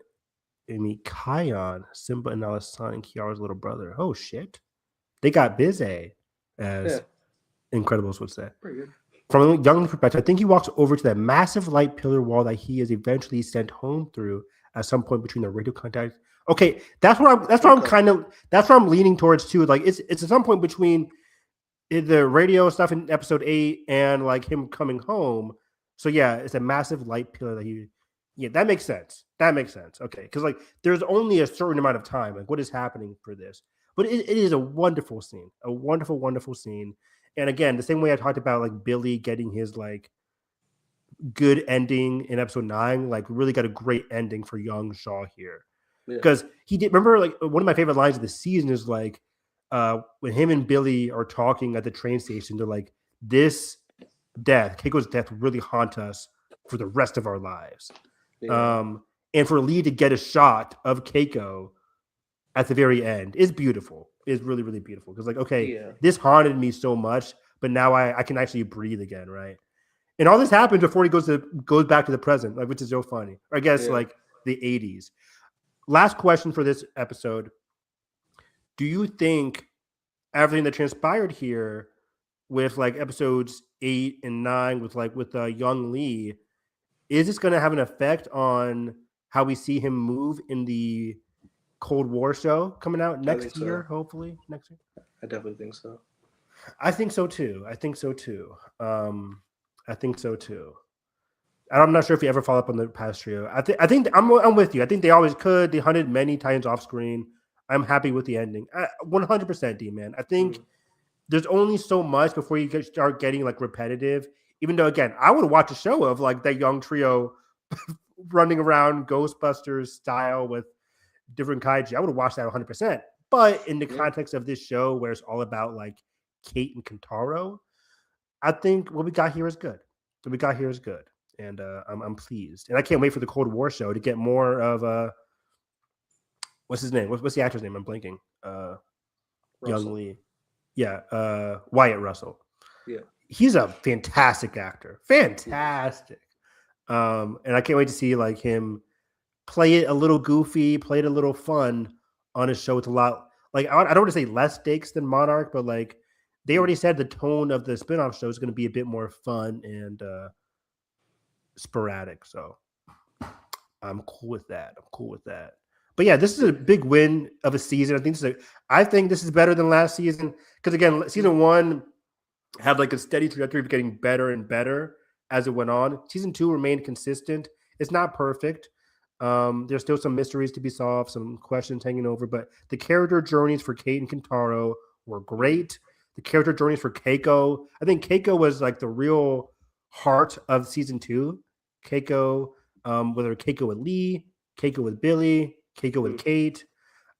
and meet Kion, Simba and Nala's son and Kiara's little brother. Oh shit. They got busy, Yeah, as Incredibles would say. pretty good. From a young perspective, I think he walks over to that massive light pillar wall that he is eventually sent home through at some point between the radio contact. Okay, Okay. that's where I'm leaning towards too. Like it's at some point between the radio stuff in episode 8 and like him coming home. So yeah, it's a massive light pillar that he. Yeah, that makes sense. That makes sense. Okay, because like there's only a certain amount of time. Like what is happening for this? But it is a wonderful scene, a wonderful, wonderful scene. And again, the same way I talked about like Billy getting his like good ending in episode 9, like really got a great ending for young Shaw here. Yeah. Because he did remember like one of my favorite lines of the season is like when him and Billy are talking at the train station, they're like, this death, Keiko's death, will really haunt us for the rest of our lives. Yeah. And for Lee to get a shot of Keiko at the very end is beautiful. Is really, really beautiful. Because like, okay, Yeah. this haunted me so much, but now I can actually breathe again, right? And all this happens before he goes back to the present, like which is so funny. Or I guess Yeah. like the 80s. Last question for this episode. Do you think everything that transpired here with like episodes 8 and 9 with young Lee, is this going to have an effect on how we see him move in the Cold War show coming out I think next year? so. Hopefully next year. I definitely think so. I think so too. I think so too. I think so too. I'm not sure if you ever follow up on the past trio. I think I'm with you. I think they always could. They hunted many Titans off screen. I'm happy with the ending. 100% D man. I think there's only so much before you start getting like repetitive. Even though again, I would watch a show of like that young trio running around Ghostbusters style with different kaiju. I would watch that 100%. But in the Yeah. context of this show, where it's all about like Kate and Kentaro, I think what we got here is good. What we got here is good, and I'm pleased. And I can't wait for the Cold War show to get more of what's his name? What's the actor's name? I'm blanking. Young Russell. Lee. Yeah, Wyatt Russell. Yeah. He's a fantastic actor. Fantastic. And I can't wait to see like him play it a little goofy, play it a little fun on a show with a lot. Like I don't want to say less stakes than Monarch, but like they already said the tone of the spinoff show is going to be a bit more fun and sporadic. So I'm cool with that. I'm cool with that. But yeah, this is a big win of a season. I think this is better than last season because again, season 1 had like a steady trajectory of getting better and better as it went on. Season 2 remained consistent. It's not perfect. There's still some mysteries to be solved, some questions hanging over, but the character journeys for Kate and Kentaro were great. The character journeys for Keiko, I think Keiko was like the real heart of season 2. Keiko, whether Keiko with Lee, Keiko with Billy, Keiko with Kate.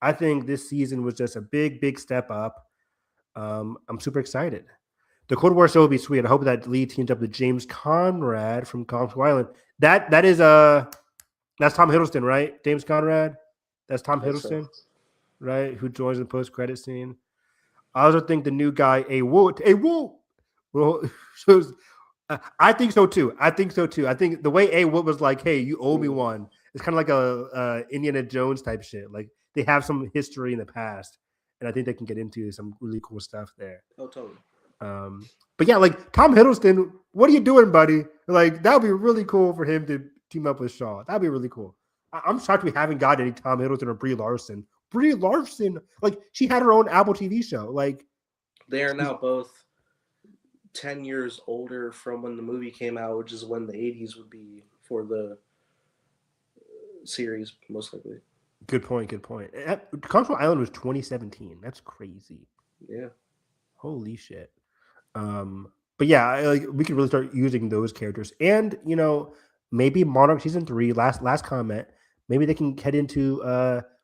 I think this season was just a big, big step up. I'm super excited. The Cold War show will be sweet. I hope that Lee teams up with James Conrad from Conquer Island. That is that's Tom Hiddleston, right? James Conrad. That's Tom Hiddleston, right? Who joins the post-credit scene. I also think the new guy, a Woot. Well, I think so too. I think the way A Woot was like, "Hey, you owe me one." It's kind of like a Indiana Jones type shit. Like they have some history in the past, and I think they can get into some really cool stuff there. Oh, totally. But yeah, like Tom Hiddleston, what are you doing, buddy? Like that would be really cool for him to team up with Shaw. That'd be really cool. I'm shocked we haven't got any Tom Hiddleston or Brie Larson. Brie Larson, like she had her own Apple TV show. Like they are now both 10 years older from when the movie came out, which is when the 80s would be for the series, most likely. Good point. Control Island was 2017. That's crazy. Yeah. Holy shit. But yeah, like we could really start using those characters, and maybe Monarch season 3. Last comment. Maybe they can head into.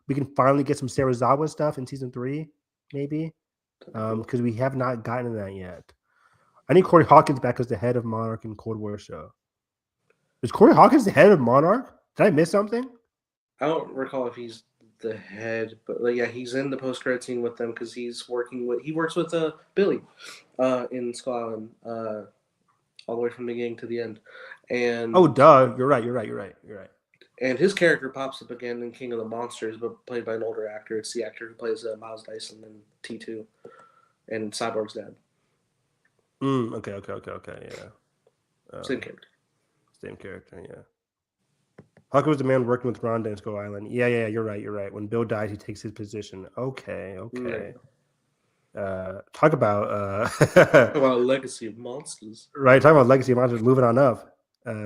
We can finally get some Serizawa stuff in season 3. Maybe, because we have not gotten that yet. I need Corey Hawkins back as the head of Monarch and Cold War show. Is Corey Hawkins the head of Monarch? Did I miss something? I don't recall if he's the head, but like, yeah, he's in the post credit scene with them because he works with Billy, in Skull Island, all the way from the beginning to the end, Oh, and duh. You're right. You're right. You're right. You're right. his character pops up again in King of the Monsters, but played by an older actor. It's the actor who plays Miles Dyson in T2 and Cyborg's dad. Okay. Okay. Okay. Okay. Yeah. Same character. Same character. Yeah. Huck was the man working with Rhonda in Skull Island. Yeah. Yeah. You're right. You're right. When Bill dies, he takes his position. Okay. Okay. Talk about About a legacy of monsters. right. Talk about legacy of monsters. Moving on up.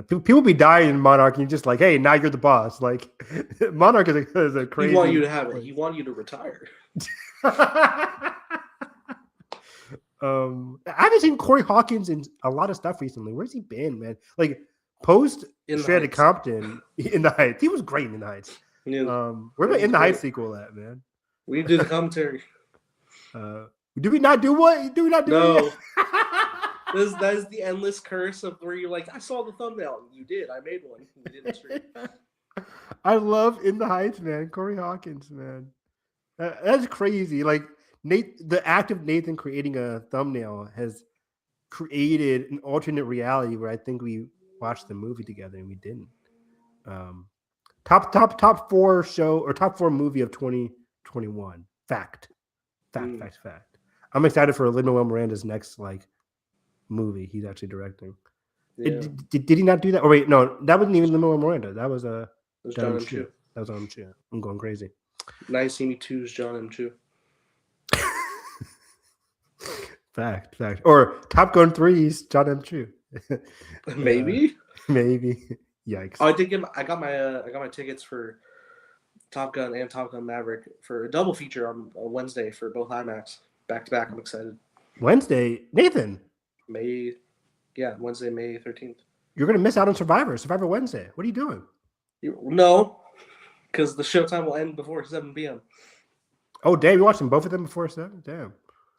People be dying in Monarch, and you're just like, hey, now you're the boss. Like Monarch is a crazy. He want you to have it. He want you to retire. I haven't seen Corey Hawkins in a lot of stuff recently. Where's he been, man? Like post Straight Outta Compton in the Heights. He was great in the Heights. Yeah, where about in the Heights sequel at, man? We do the commentary. Do we not do what? Do we not do no? That is the endless curse of where you're like, I saw the thumbnail. You did. I made one. You didn't stream. I love In the Heights, man. Corey Hawkins, man. That's crazy. Like the act of Nathan creating a thumbnail has created an alternate reality where I think we watched the movie together and we didn't. Top 4 show or top 4 movie of 2021. Fact. I'm excited for Lin-Manuel Miranda's next movie he's actually directing. Yeah. Did he not do that? Oh wait, no, that wasn't even Lin-Manuel Miranda. That was John M. Chu. That was on Chu. I'm going crazy. Nice See Me 2's John M. Chu. Fact. Or Top Gun 3's John M. Chu. Maybe. Yikes. Oh, I got my tickets for Top Gun and Top Gun Maverick for a double feature on Wednesday for both IMAX. Back to back. I'm excited. Wednesday, Nathan. Wednesday, May 13th. You're gonna miss out on Survivor Wednesday. What are you doing? No, because the showtime will end before 7 p.m. Oh, damn! You watching both of them before 7? Damn.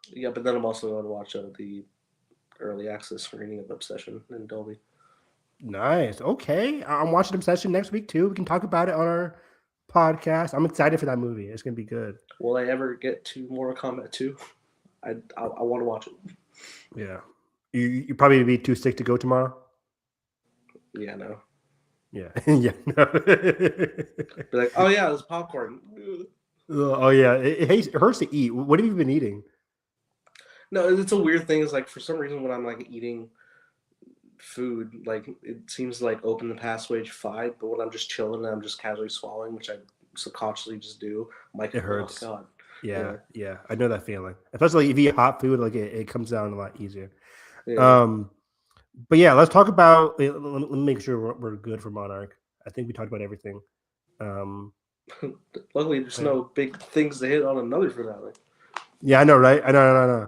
Yeah, but then I'm also going to watch the early access screening of Obsession in Dolby. Nice. Okay, I'm watching Obsession next week too. We can talk about it on our podcast. I'm excited for that movie. It's gonna be good. Will I ever get to Mortal Kombat 2? I want to watch it. Yeah. You probably be too sick to go tomorrow. Yeah, no. Yeah, yeah. No. Be like, oh yeah, there's popcorn. Oh yeah, it hurts to eat. What have you been eating? No, it's a weird thing. Is like for some reason when I'm like eating food, like it seems to like open the passageway fine, but when I'm just chilling and I'm just casually swallowing, which I subconsciously just do, I'm like, it hurts. Oh god. Yeah, I know that feeling. Especially if you eat hot food, like it comes down a lot easier. Yeah. But yeah, let's talk about. Let me make sure we're good for Monarch. I think we talked about everything. Luckily, there's no big things to hit on another finale. Yeah, I know, right? I know.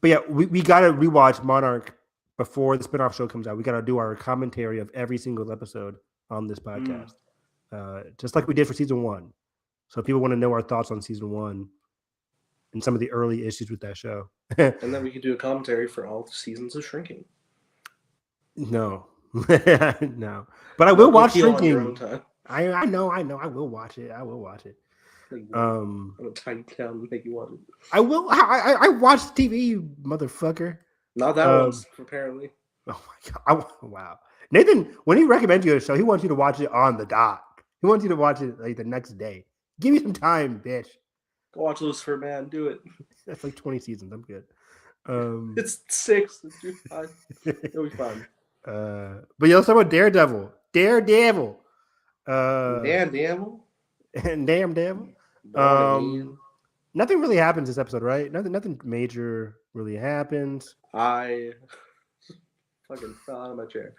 But yeah, we gotta rewatch Monarch before the spinoff show comes out. We gotta do our commentary of every single episode on this podcast, just like we did for season 1. So if people want to know our thoughts on season 1 and some of the early issues with that show. And then we could do a commentary for all the seasons of Shrinking. No. No. But I will watch Shrinking. I know. I will watch it. I'm gonna time down and make you watch it. I will. I watch TV, you motherfucker. Not that one, apparently. Oh my god! Wow, Nathan. When he recommends you a show, he wants you to watch it on the dot. He wants you to watch it like the next day. Give me some time, bitch. Go watch Lucifer, man. Do it. That's like 20 seasons. I'm good. It's 6. It's fine. It'll be fine. But yeah, let's talk about Daredevil. Daredevil. Daredevil. And Daredevil. Nothing really happens this episode, right? Nothing major really happens. I fucking fell out of my chair.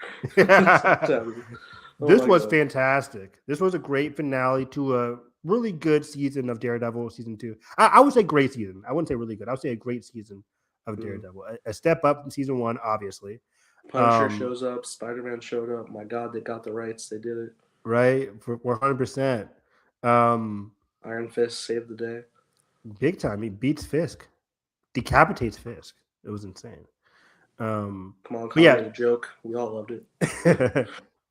This was fantastic. This was a great finale to a really good season of Daredevil season 2. I would say great season. I wouldn't say really good. I would say a great season of Daredevil. A step up from season 1, obviously. Punisher shows up. Spider-Man showed up. My God, they got the rights. They did it. Right, for 100%. Iron Fist saved the day. Big time. He beats Fisk. Decapitates Fisk. It was insane. Come on, a joke. We all loved it.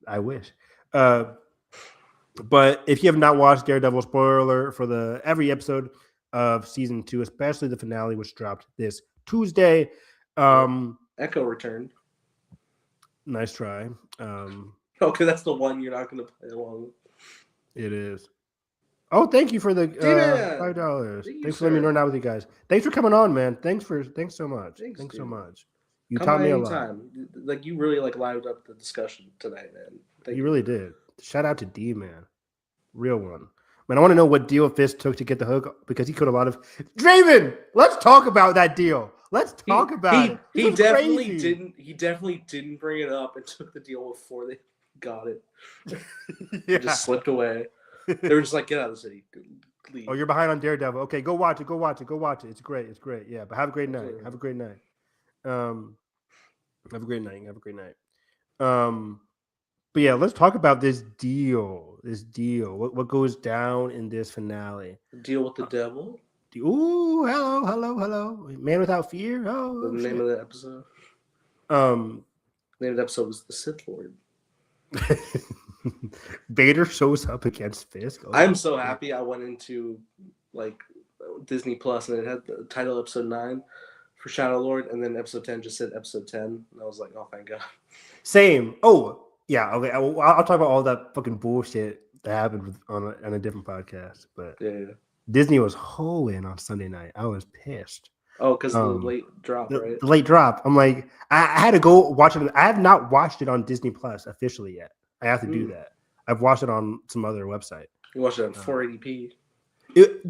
I wish. But if you have not watched Daredevil, spoiler alert for every episode of season 2, especially the finale, which dropped this Tuesday. Echo returned. Nice try. Okay, that's the one you're not going to play along with. It is. Oh, thank you for the $5. Thanks for letting me learn out with you guys. Thanks for coming on, man. Thanks so much. Thanks so much. You Come taught me a lot. Like you really lived up the discussion tonight, man. You really did. Shout out to D, man. Real one. Man, I want to know what deal Fisk took to get the hook because he could have a lot of Draven. Let's talk about that deal. Let's talk about it. He definitely didn't. He definitely didn't bring it up and took the deal before they got it. Yeah. Just slipped away. They were just like, get out of the city. Leave. Oh, you're behind on Daredevil. Okay, go watch it. It's great. Yeah, but have a great night. Have a great night. But yeah, let's talk about this deal. What goes down in this finale? Deal with the devil. Ooh, hello. Man Without Fear. Oh, the name of the episode. The name of the episode was The Sith Lord. Vader shows up against Fisk. Oh, I'm so happy I went into Disney Plus and it had the title episode 9 for Shadow Lord, and then episode 10 just said episode 10, and I was like, oh, thank God. Same. Oh, yeah. Okay, I'll talk about all that fucking bullshit that happened on a different podcast. But yeah. Disney was hoeing on Sunday night. I was pissed. Oh, because the late drop, right? The late drop. I'm like, I had to go watch it. I have not watched it on Disney Plus officially yet. I have to do that. I've watched it on some other website. You watched it on 480p?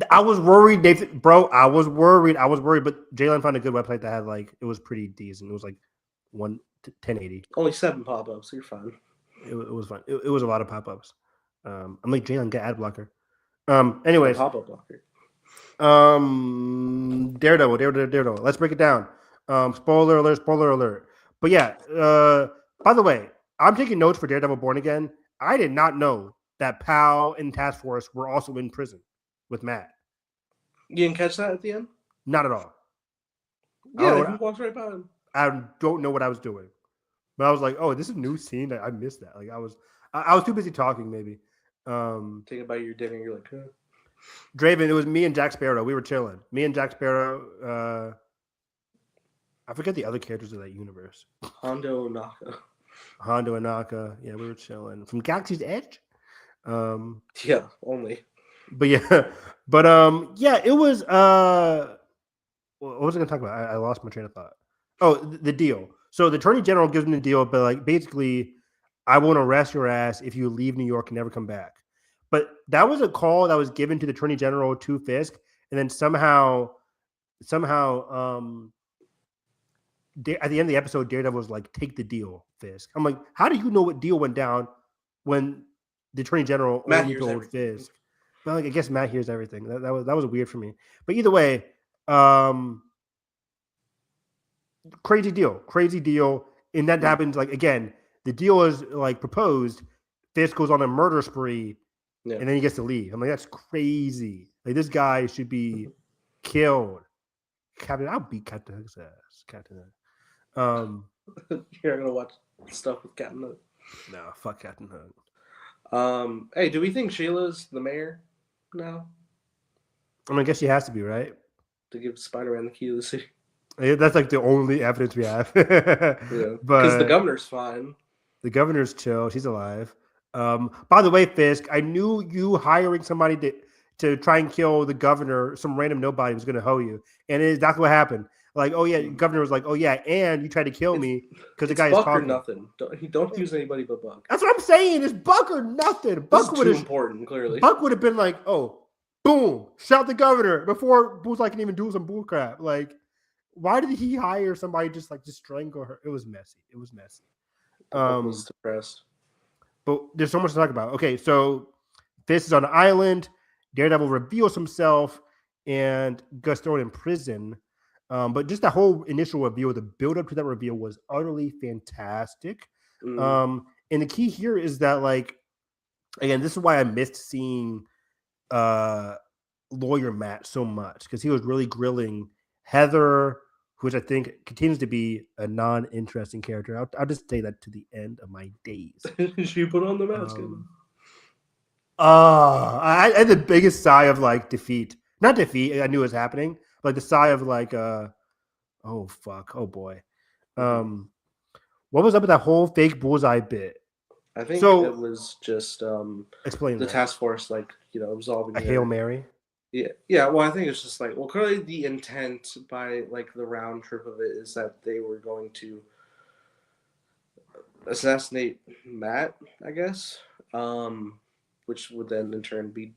I was worried, Nathan, bro. I was worried, but Jalen found a good website that had it was pretty decent. It was 1080. Only 7 pop-ups, so you're fine. It was fun. It was a lot of pop-ups. I'm like, Jalen, get ad blocker. Anyways, pop-up blocker. Daredevil. Let's break it down. Spoiler alert. But yeah, by the way, I'm taking notes for Daredevil Born Again. I did not know that Pal and Task Force were also in prison with Matt. You didn't catch that at the end? Not at all. Yeah, he walks right by him. I don't know what I was doing. But I was like, oh, this is a new scene. I missed that. I was too busy talking, maybe. Taking a bite of your dinner, you're like, huh? Draven, it was me and Jack Sparrow. We were chilling. Me and Jack Sparrow. I forget the other characters of that universe. Hondo and Naka. Yeah, we were chilling. From Galaxy's Edge? Yeah, only. But yeah. But it was what was I gonna talk about? I lost my train of thought. Oh, the deal. So the Attorney General gives him the deal, but basically, I won't arrest your ass if you leave New York and never come back. But that was a call that was given to the Attorney General to Fisk, and then somehow at the end of the episode, Daredevil was like, "Take the deal, Fisk." I'm like, how do you know what deal went down when the Attorney General only told Fisk? Well, I guess Matt hears everything. That was weird for me. But either way, crazy deal. And that happens again. The deal is proposed. Fisk goes on a murder spree, and then he gets to leave. I'm like, that's crazy. This guy should be killed. Captain, I'll beat Captain Hook's ass. Captain Hook. You're gonna watch stuff with Captain Hook. No, fuck Captain Hook. Hey, do we think Sheila's the mayor now? I guess she has to be, right? To give Spider-Man the key to the city. That's the only evidence we have. Yeah, because the governor's fine. The governor's chill. She's alive. By the way, Fisk, I knew you hiring somebody to try and kill the governor, some random nobody was going to hoe you. And that's what happened. The governor was like, oh, yeah, and you tried to kill me because the guy is talking. Buck or nothing. Don't use anybody but Buck. That's what I'm saying. It's Buck or nothing. Buck would have important, clearly. Buck would have been like, oh, boom, shout the governor before Bullseye can even do some bullcrap. Why did he hire somebody just strangle her? It was messy. I was depressed. But there's so much to talk about. Okay, so Fisk is on an island. Daredevil reveals himself and gets thrown in prison. But just that whole initial reveal, the build-up to that reveal was utterly fantastic. And the key here is that, again, this is why I missed seeing Lawyer Matt so much, because he was really grilling Heather, which I think continues to be a non-interesting character. I'll just say that to the end of my days. She put on the mask. I had the biggest sigh of like defeat. Not defeat. I knew it was happening. Like the sigh of like, oh fuck, oh boy. Mhm. Um, what was up with that whole fake bullseye bit? I think it So was just explain the that. task force, like, A resolving Hail their. Mary. Yeah, yeah. Well, I think it's just like, well, clearly the intent by like the round trip of it is that they were going to assassinate Matt, I guess, which would then in turn be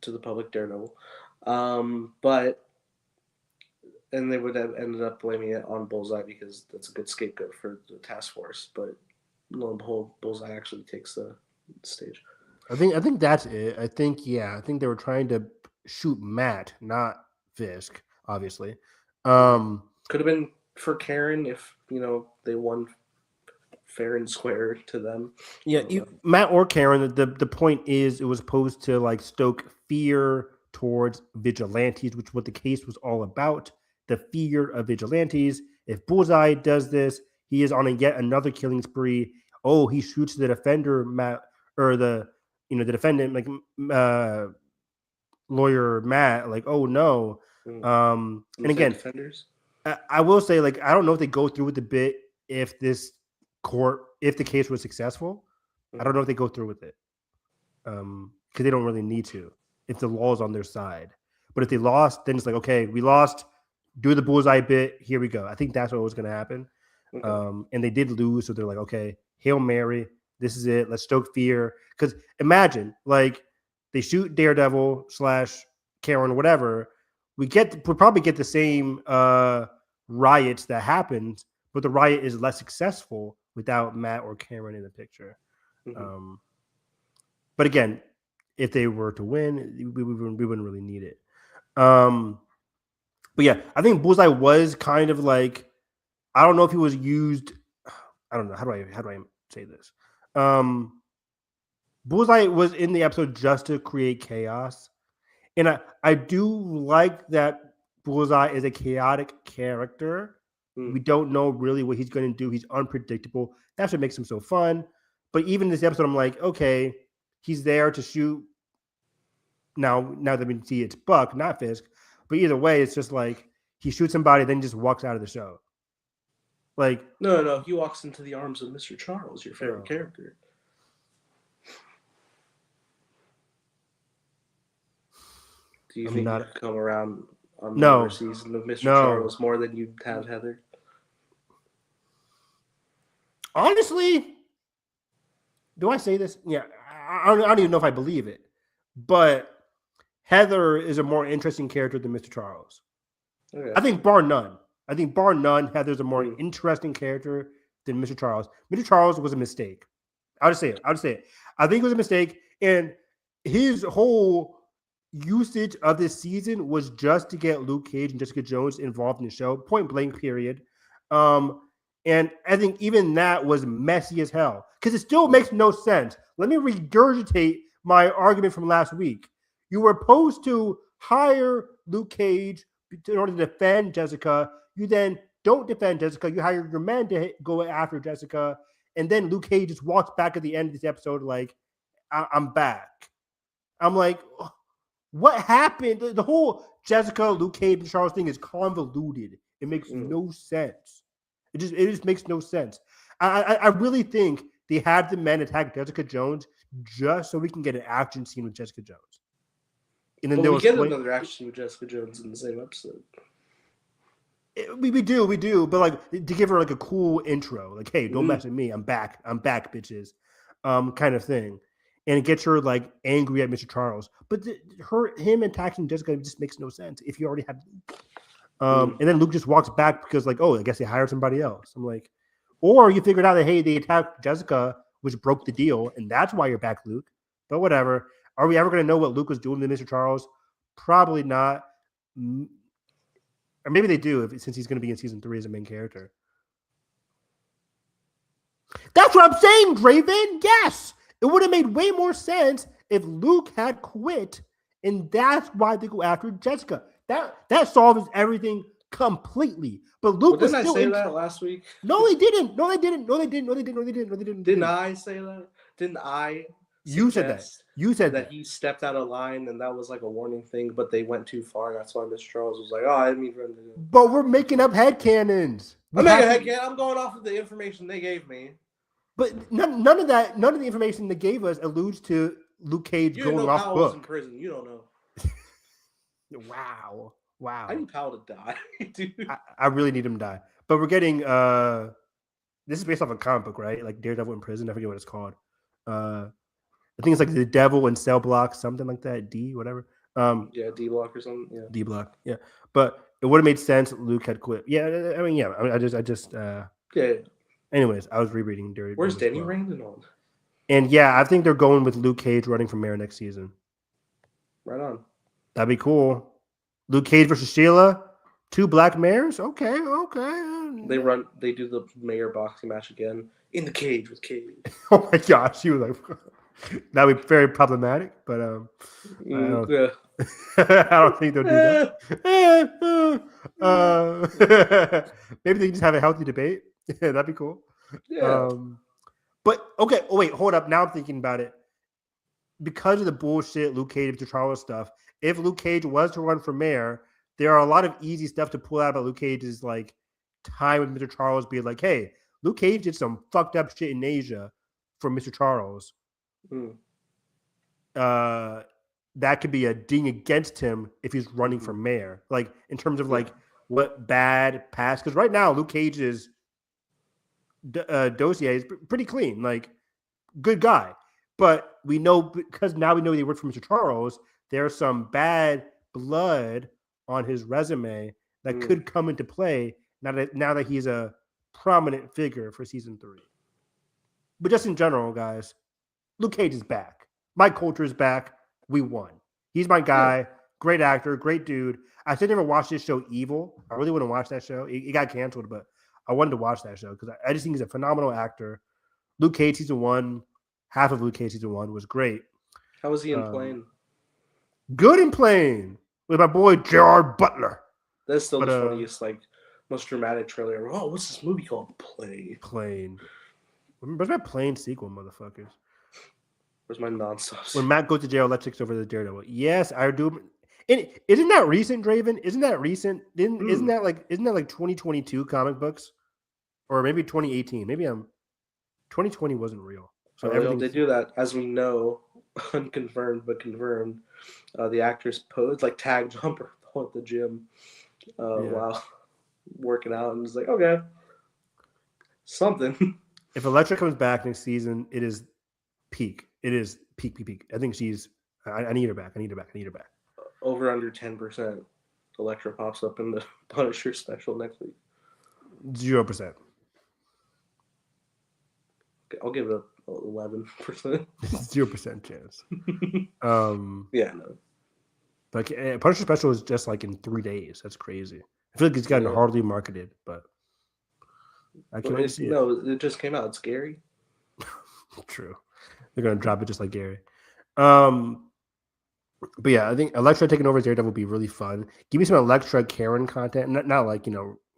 to the public Daredevil. But and they would have ended up blaming it on Bullseye because that's a good scapegoat for the task force. But lo and behold, Bullseye actually takes the stage. I think that's it. I think they were trying to shoot Matt, not Fisk, obviously. Mm-hmm. Um, Could have been for Karen if they won fair and square to them. I yeah, don't know. Matt or Karen. The point is, it was supposed to like stoke fear towards vigilantes, which is what the case was all about. The fear of vigilantes. If Bullseye does this, he is on a yet another killing spree. Oh, he shoots the defender, Matt, or the defendant, like uh, lawyer Matt. Like, oh no. Mm. And Unfair again, defenders. I will say, like, I don't know if they go through with the bit if the case was successful. I don't Mm-hmm. know if they go through with it because they don't really need to if the law is on their side. But if they lost, then it's like, okay, we lost. Do the bullseye bit. Here we go. I think that's what was going to happen. Okay. And they did lose, so they're like, okay, Hail Mary. This is it. Let's stoke fear. Because imagine, like, they shoot Daredevil / Karen, whatever. We probably get the same riots that happened, but the riot is less successful without Matt or Cameron in the picture. Mm-hmm. Um, but again, if they were to win, we wouldn't really need it. Um, but yeah, I think Bullseye was kind of like, I don't know if he was used. I don't know how do I say this. Um, Bullseye was in the episode just to create chaos, and I do like that Bullseye is a chaotic character. Mm. We don't know really what he's going to do. He's unpredictable. That's what makes him so fun. But even in this episode, I'm like, okay, he's there to shoot. Now that we see it's Buck, not Fisk. But either way, it's just like he shoots somebody, then just walks out of the show. Like, No, no, he walks into the arms of Mr. Charles, your favorite oh, character. Do you I'm think you not. could come around on another No, season of Mr. no. Charles more than you'd have Heather? Honestly, do I say this? Yeah, I don't even know if I believe it. But Heather is a more interesting character than Mr. Charles. Okay. I think bar none. Heather's a more Mm. interesting character than Mr. Charles. Mr. Charles was a mistake. I'll just say it. I think it was a mistake. And his whole usage of this season was just to get Luke Cage and Jessica Jones involved in the show, point blank, period. And I think even that was messy as hell because it still makes no sense. Let me regurgitate my argument from last week. You were supposed to hire Luke Cage in order to defend Jessica. You then don't defend Jessica. You hire your men to go after Jessica. And then Luke Cage just walks back at the end of this episode like, I'm back. I'm like, what happened? The whole Jessica, Luke Cage, and Charles thing is convoluted. It makes Mm. no sense. It just makes no sense. I really think they had the men attack Jessica Jones just so we can get an action scene with Jessica Jones. And then But there we was get another action with Jessica Jones in the same episode. we do, but like to give her like a cool intro, like, hey, don't mess with me. I'm back, bitches, kind of thing. And it gets her like angry at Mr. Charles. But him attacking Jessica just makes no sense if you already had Luke. And then Luke just walks back because like, oh, I guess they hired somebody else. I'm like, or you figured out that hey, they attacked Jessica, which broke the deal, and that's why you're back, Luke. But whatever. Are we ever going to know what Luke was doing to Mr. Charles? Probably not. Or maybe they do, since he's going to be in season 3 as a main character. That's what I'm saying, Draven. Yes, it would have made way more sense if Luke had quit, and that's why they go after Jessica. That solves everything completely. But Luke was didn't still I say that last week? No, they didn't. No, they didn't. No, they didn't. No, they didn't. No, they didn't. No, they didn't. No, they didn't. Didn't I say that? Didn't I You said that. suggest You said that that. he stepped out of line and that was like a warning thing, but they went too far. And that's why Mr. Charles was like, "Oh, I didn't mean for him to do." But we're making up headcanons. I'm making a headcanon. I'm going off of the information they gave me. But none of the information they gave us alludes to Luke Cage You going didn't know off Powell book. was in prison. You don't know. Wow. I need Powell to die, dude. I really need him to die. But we're getting this is based off a comic book, right? Like Daredevil in prison. I forget what it's called. I think it's like the Devil in Cell Block, something like that. D, whatever. Yeah, D Block or something. Yeah, D Block. Yeah, but it would have made sense. Luke had quit. Yeah, I mean, yeah. I just. yeah. Anyways, I was rereading Daredevil. Where's Danny Randon on? And yeah, I think they're going with Luke Cage running for mayor next season. Right on. That'd be cool. Luke Cage versus Sheila. 2 black mayors. Okay. They do the mayor boxing match again in the cage with Cage. Oh my gosh, she was like, that'd be very problematic. But I don't think they'll do that. Maybe they just have a healthy debate. Yeah, that'd be cool. Yeah. But okay. Oh wait, hold up. Now I'm thinking about it. Because of the bullshit Luke Cage to Charles stuff, if Luke Cage was to run for mayor, there are a lot of easy stuff to pull out about Luke Cage's like time with Mr. Charles being like, hey, Luke Cage did some fucked up shit in Asia for Mr. Charles. That could be a ding against him if he's running for mayor. Like in terms of like what bad past, because right now Luke Cage's dossier is pretty clean, like good guy. But we know because now we know he worked for Mr. Charles, there's some bad blood on his resume that could come into play now that he's a prominent figure for season 3. But just in general, guys, Luke Cage is back. My culture is back. We won. He's my guy. Yeah. Great actor. Great dude. I still never watched this show, Evil. I really want to watch that show. It got canceled, but I wanted to watch that show because I just think he's a phenomenal actor. Luke Cage season 1, half of Luke Cage season 1 was great. How was he in Plane? Good in Plane with my boy Gerard Butler. That's still the funniest, like most dramatic trailer ever. Oh, what's this movie called? Plane. Where's my Plane sequel, motherfuckers? Where's my nonsense? When Matt goes to jail, let's takes over the Daredevil. Yes, I do. And isn't that recent, Draven? Isn't that recent? Isn't that like 2022 comic books, or maybe 2018? Maybe 2020 wasn't real. So they do that, as we know, unconfirmed but confirmed. The actors pose like tag jumper at the gym while working out, and it's like, okay, something. If Elektra comes back next season, it is peak. It is peak. I think she's. I need her back. I need her back. Over under 10%. Elektra pops up in the Punisher special next week. 0%. Okay, I'll give it 11%. 0% chance. Yeah, no. Like Punisher special is just like in 3 days. That's crazy. I feel like it's gotten hardly marketed, but I can't wait to see it. No, it just came out. It's scary. True. They're gonna drop it just like Gary. But yeah, I think Elektra taking over as Daredevil will be really fun. Give me some Elektra Karen content, not like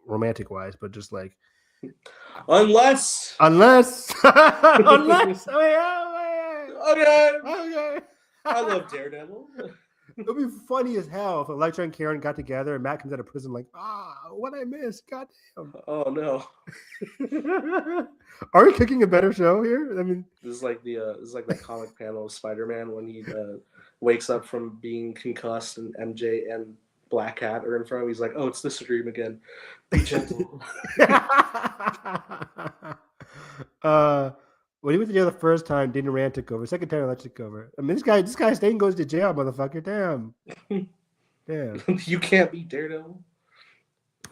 romantic wise, but just like unless. Okay. I love Daredevil. It'll be funny as hell if Elektra and Karen got together and Matt comes out of prison like, what I missed, goddamn. Oh no. Are we cooking a better show here? I mean, this is like that comic panel of Spider-Man when he wakes up from being concussed and MJ and Black Cat are in front of him. He's like, oh, it's this dream again. Be gentle. When he went to jail the first time, Danny Rand took over. Second time, I took over. I mean, this guy staying goes to jail, motherfucker. Damn. You can't beat Daredevil.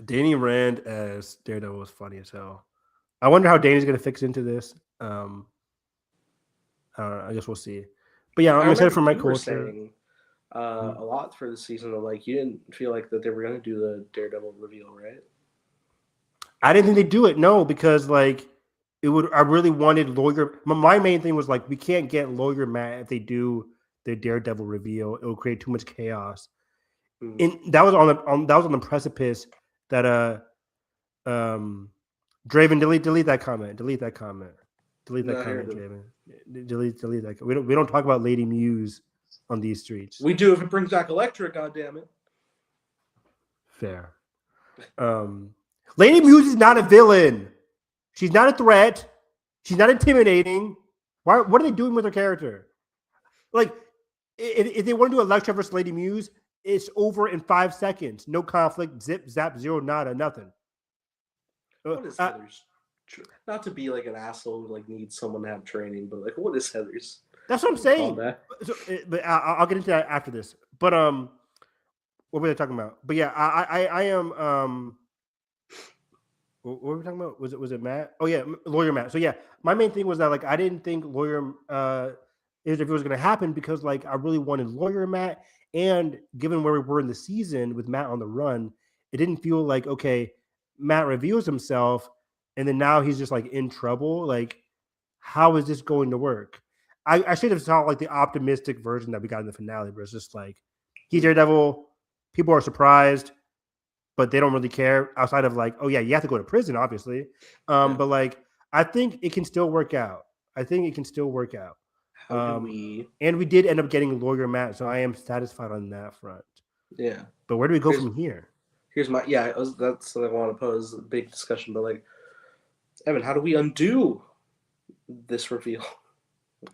Danny Rand as Daredevil was funny as hell. I wonder how Danny's going to fix into this. I guess we'll see. But yeah, I'm excited for my culture. A lot for the season. Like, you didn't feel like that they were going to do the Daredevil reveal, right? I didn't think they'd do it. No, because like. I really wanted lawyer. My main thing was like, we can't get lawyer Matt if they do their Daredevil reveal. It will create too much chaos. And that was on the precipice that Draven delete that comment. Delete that comment. Delete that Not here comment, to. Jamin. Delete that. We don't talk about Lady Muse on these streets. We do if it brings back Electric. God damn it. Fair. Lady Muse is not a villain. She's not a threat. She's not intimidating. Why? What are they doing with her character? Like, if they want to do Electra versus Lady Muse, it's over in 5 seconds. No conflict. Zip, zap, zero, nada, nothing. What is Heather's? Not to be like an asshole who like needs someone to have training, but like, what is Heather's? That's what I'm saying. So, but I'll get into that after this. But what were they talking about? But yeah, I am what were we talking about? Was it Matt? Oh yeah, lawyer Matt. So yeah, my main thing was that like I didn't think lawyer if it was going to happen because like I really wanted lawyer Matt, and given where we were in the season with Matt on the run, it didn't feel like okay, Matt reveals himself, and then now he's just like in trouble. Like, how is this going to work? I should have saw like the optimistic version that we got in the finale, where it's just like he's Daredevil. People are surprised, but they don't really care outside of like, oh yeah, you have to go to prison, obviously. But like, I think it can still work out. How do we? And we did end up getting lawyer Matt, so I am satisfied on that front. Yeah. But where do we go from here? Here's my that's what I want to pose a big discussion. But like, Evan, how do we undo this reveal?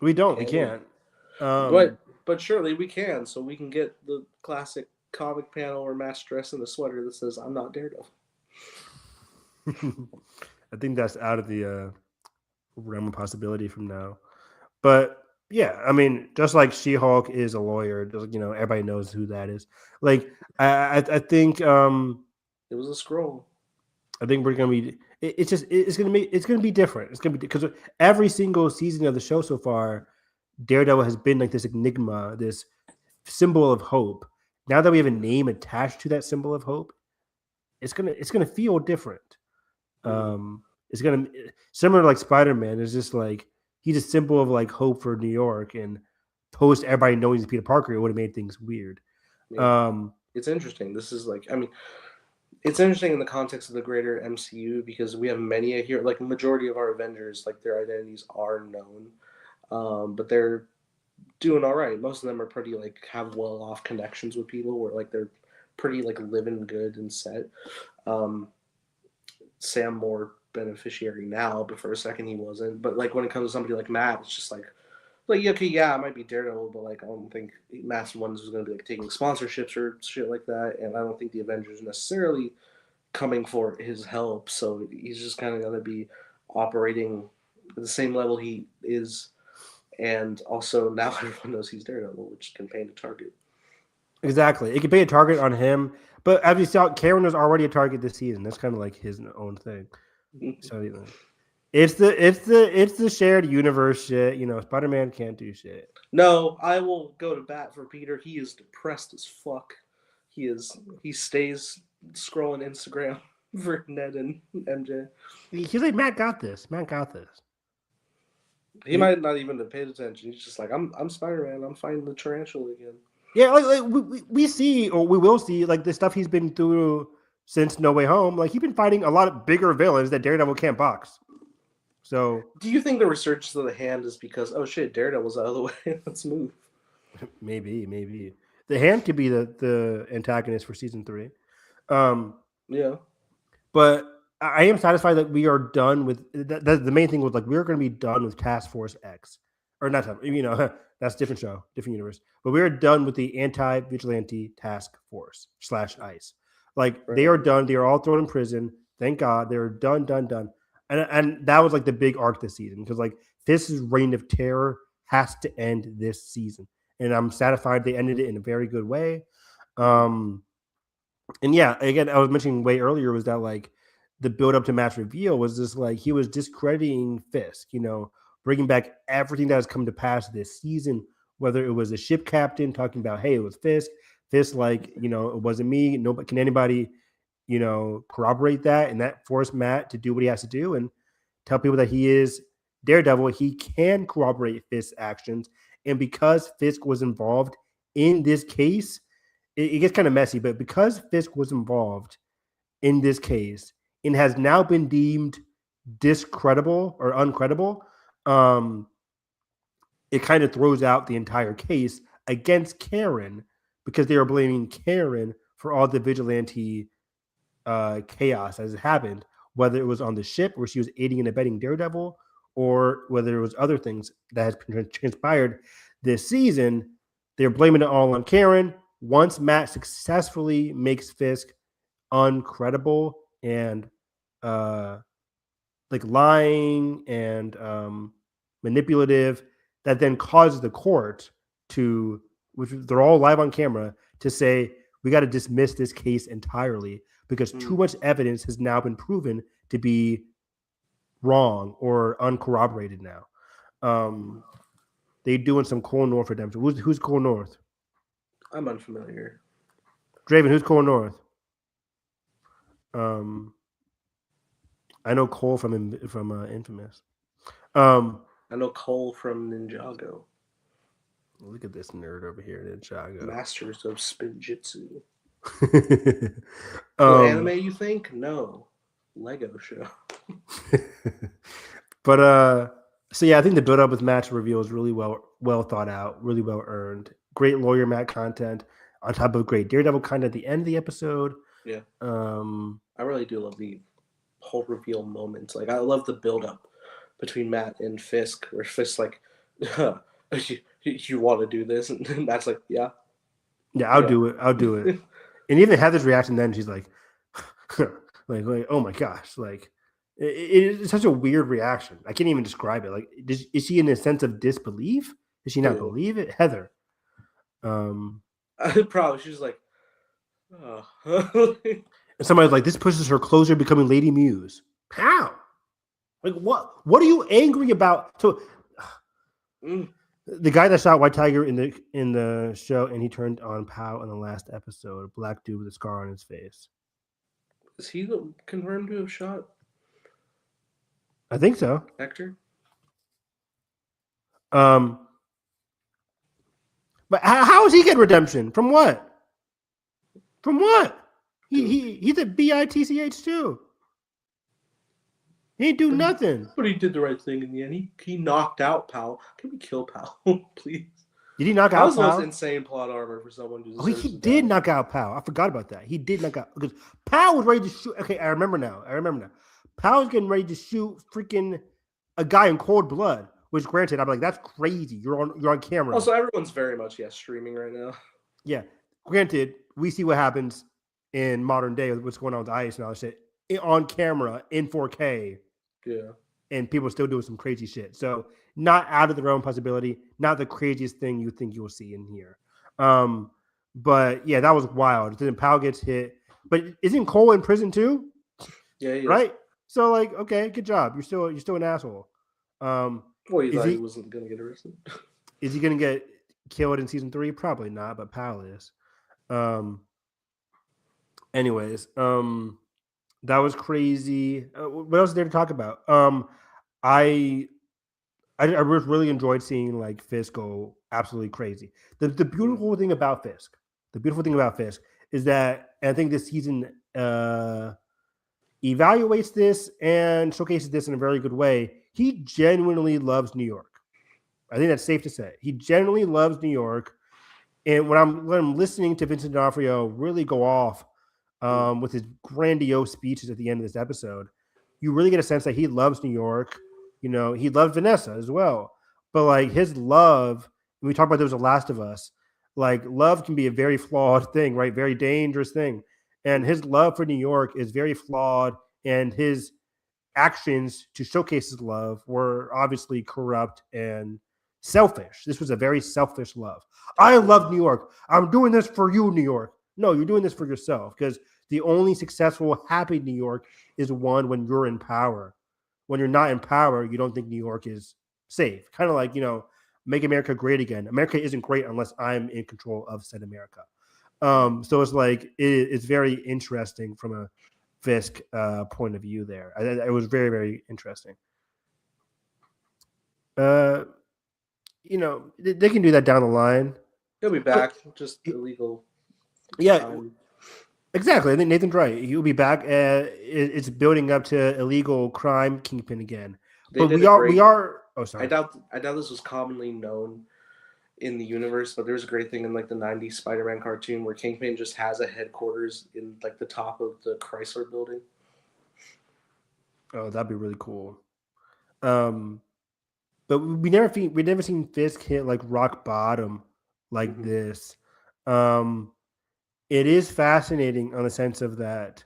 We don't. We can't. But surely we can, so we can get the classic comic panel where Matt's dressed in a sweater that says "I'm not Daredevil." I think that's out of the realm of possibility from now. But yeah, I mean, just like She-Hulk is a lawyer, just, everybody knows who that is. Like, I think it was a scroll. I think we're gonna be. It's gonna be different. It's gonna be because every single season of the show so far, Daredevil has been like this enigma, this symbol of hope. Now that we have a name attached to that symbol of hope, it's gonna feel different. It's gonna similar to like Spider-Man. It's just like he's a symbol of like hope for New York, and post everybody knowing he's Peter Parker, it would have made things weird. Yeah. It's interesting. This is like, I mean, it's interesting in the context of the greater MCU because we have many here, like majority of our Avengers, like their identities are known, but they're doing all right. Most of them are pretty like have well off connections with people where like they're pretty like living good and set. Sam more beneficiary now, but for a second he wasn't. But like when it comes to somebody like Matt, it's just like okay, yeah, it might be Daredevil, but like I don't think Matt's ones was going to be like taking sponsorships or shit like that, and I don't think the Avengers are necessarily coming for his help. So he's just kind of going to be operating at the same level he is, and also now everyone knows he's Daredevil, which can paint a target. Exactly, it can paint a target on him. But as we saw, Karen was already a target this season. That's kind of like his own thing. So it's the shared universe shit. Spider-Man can't do shit. No, I will go to bat for Peter. He is depressed as fuck. He stays scrolling Instagram for Ned and MJ. He's like, Matt got this. He might not even have paid attention. He's just like, I'm Spider-Man. I'm fighting the tarantula again. Yeah, like we see, or we will see, like the stuff he's been through since No Way Home. Like he's been fighting a lot of bigger villains that Daredevil can't box. So, do you think the resurgence of the Hand is because oh shit, Daredevil's out of the way? Let's move. Maybe the Hand could be the antagonist for season 3. Yeah, but I am satisfied that we are done with that. The main thing was like we're going to be done with Task Force X, or not. That's a different show, different universe. But we are done with the anti-vigilante task force / ICE. Like right. They are done. They are all thrown in prison. Thank God they're done. And that was like the big arc this season because like this reign of terror has to end this season, and I'm satisfied they ended it in a very good way. And yeah, again, I was mentioning way earlier was that like the build up to Matt's reveal was just like he was discrediting Fisk, bringing back everything that has come to pass this season, whether it was a ship captain talking about, hey, it was Fisk, like, it wasn't me. Nobody can anybody, corroborate that. And that forced Matt to do what he has to do and tell people that he is Daredevil. He can corroborate Fisk's actions. And because Fisk was involved in this case, it gets kind of messy, but because Fisk was involved in this case and has now been deemed discredible or uncredible, um, it kind of throws out the entire case against Karen because they were blaming Karen for all the vigilante chaos as it happened, whether it was on the ship where she was aiding and abetting Daredevil, or whether it was other things that has transpired this season. They're blaming it all on Karen. Once Matt successfully makes Fisk uncredible and uh, like lying and manipulative, that then causes the court to, which they're all live on camera, to say we got to dismiss this case entirely because too much evidence has now been proven to be wrong or uncorroborated now. They doing some Cole North redemption. Who's Cole North? I'm unfamiliar. Draven, who's Cole North? I know Cole from Infamous. I know Cole from Ninjago. Look at this nerd over here in Ninjago. Masters of Spinjitzu. What anime you think? No. Lego show. But so yeah, I think the build up with match reveal is really well thought out, really well earned. Great lawyer Matt content on top of great Daredevil content at the end of the episode. Yeah. I really do love the whole reveal moment. Like I love the build up between Matt and Fisk, where Fisk's like, you want to do this? And Matt's like, yeah. Yeah, I'll do it. And even Heather's reaction then, she's like, like, oh my gosh, like it's such a weird reaction. I can't even describe it. Like, is she in a sense of disbelief? Does she not believe it? Heather. Probably. She's like, oh. And somebody's like, this pushes her closer to becoming Lady Muse. How? Like, what are you angry about? So the guy that shot White Tiger in the show, and he turned on Pow in the last episode, a black dude with a scar on his face. Is he confirmed to have shot? I think so. Hector? But how is he getting redemption? From what? From what? He's a bitch too. He ain't do nothing. But he did the right thing in the end. He knocked out Pal. Can we kill Pal, please? Did he knock out Pal? That was the most insane plot armor for someone who he did knock out Pal. I forgot about that. He did knock out because Pal was ready to shoot. Okay, I remember now. Pal was getting ready to shoot freaking a guy in cold blood. Which, granted, I'm like, that's crazy. You're on camera. Also, everyone's very much streaming right now. Yeah, granted, we see what happens in modern day with what's going on with ICE and all that shit on camera in 4K. Yeah. And people still doing some crazy shit. So not out of the realm possibility, not the craziest thing you think you'll see in here. But yeah, that was wild. Then Powell gets hit. But isn't Cole in prison too? Yeah, he right? Is. So like, okay, good job. You're still an asshole. Well, you thought he wasn't gonna get arrested. Is he gonna get killed in season 3? Probably not, but Powell is. Anyways, that was crazy. What else is there to talk about? I really enjoyed seeing like Fisk go absolutely crazy. The beautiful thing about Fisk, is that, and I think this season evaluates this and showcases this in a very good way. He genuinely loves New York. I think that's safe to say. He genuinely loves New York. And when I'm listening to Vincent D'Onofrio really go off with his grandiose speeches at the end of this episode, you really get a sense that he loves New York. You know, he loved Vanessa as well. But like his love, when we talk about those The Last of Us, like love can be a very flawed thing, right? Very dangerous thing. And his love for New York is very flawed, and his actions to showcase his love were obviously corrupt and selfish. This was a very selfish love. I love New York. I'm doing this for you, New York. No, you're doing this for yourself, because the only successful, happy New York is one when you're in power. When you're not in power, you don't think New York is safe. Kind of like, make America great again. America isn't great unless I'm in control of said America. So it's like, it's very interesting from a Fisk point of view there. It was very, very interesting. They can do that down the line. He'll be back, just illegal. Yeah, exactly. I think Nathan's right. He'll be back. It's building up to illegal crime kingpin again. But we are Oh, I sorry. doubt this was commonly known in the universe, but there's a great thing in like the '90s Spider-Man cartoon where Kingpin just has a headquarters in like the top of the Chrysler Building. Oh, that'd be really cool. Um, but we never seen Fisk hit like rock bottom like Mm-hmm. this. Um, it is fascinating on the sense of that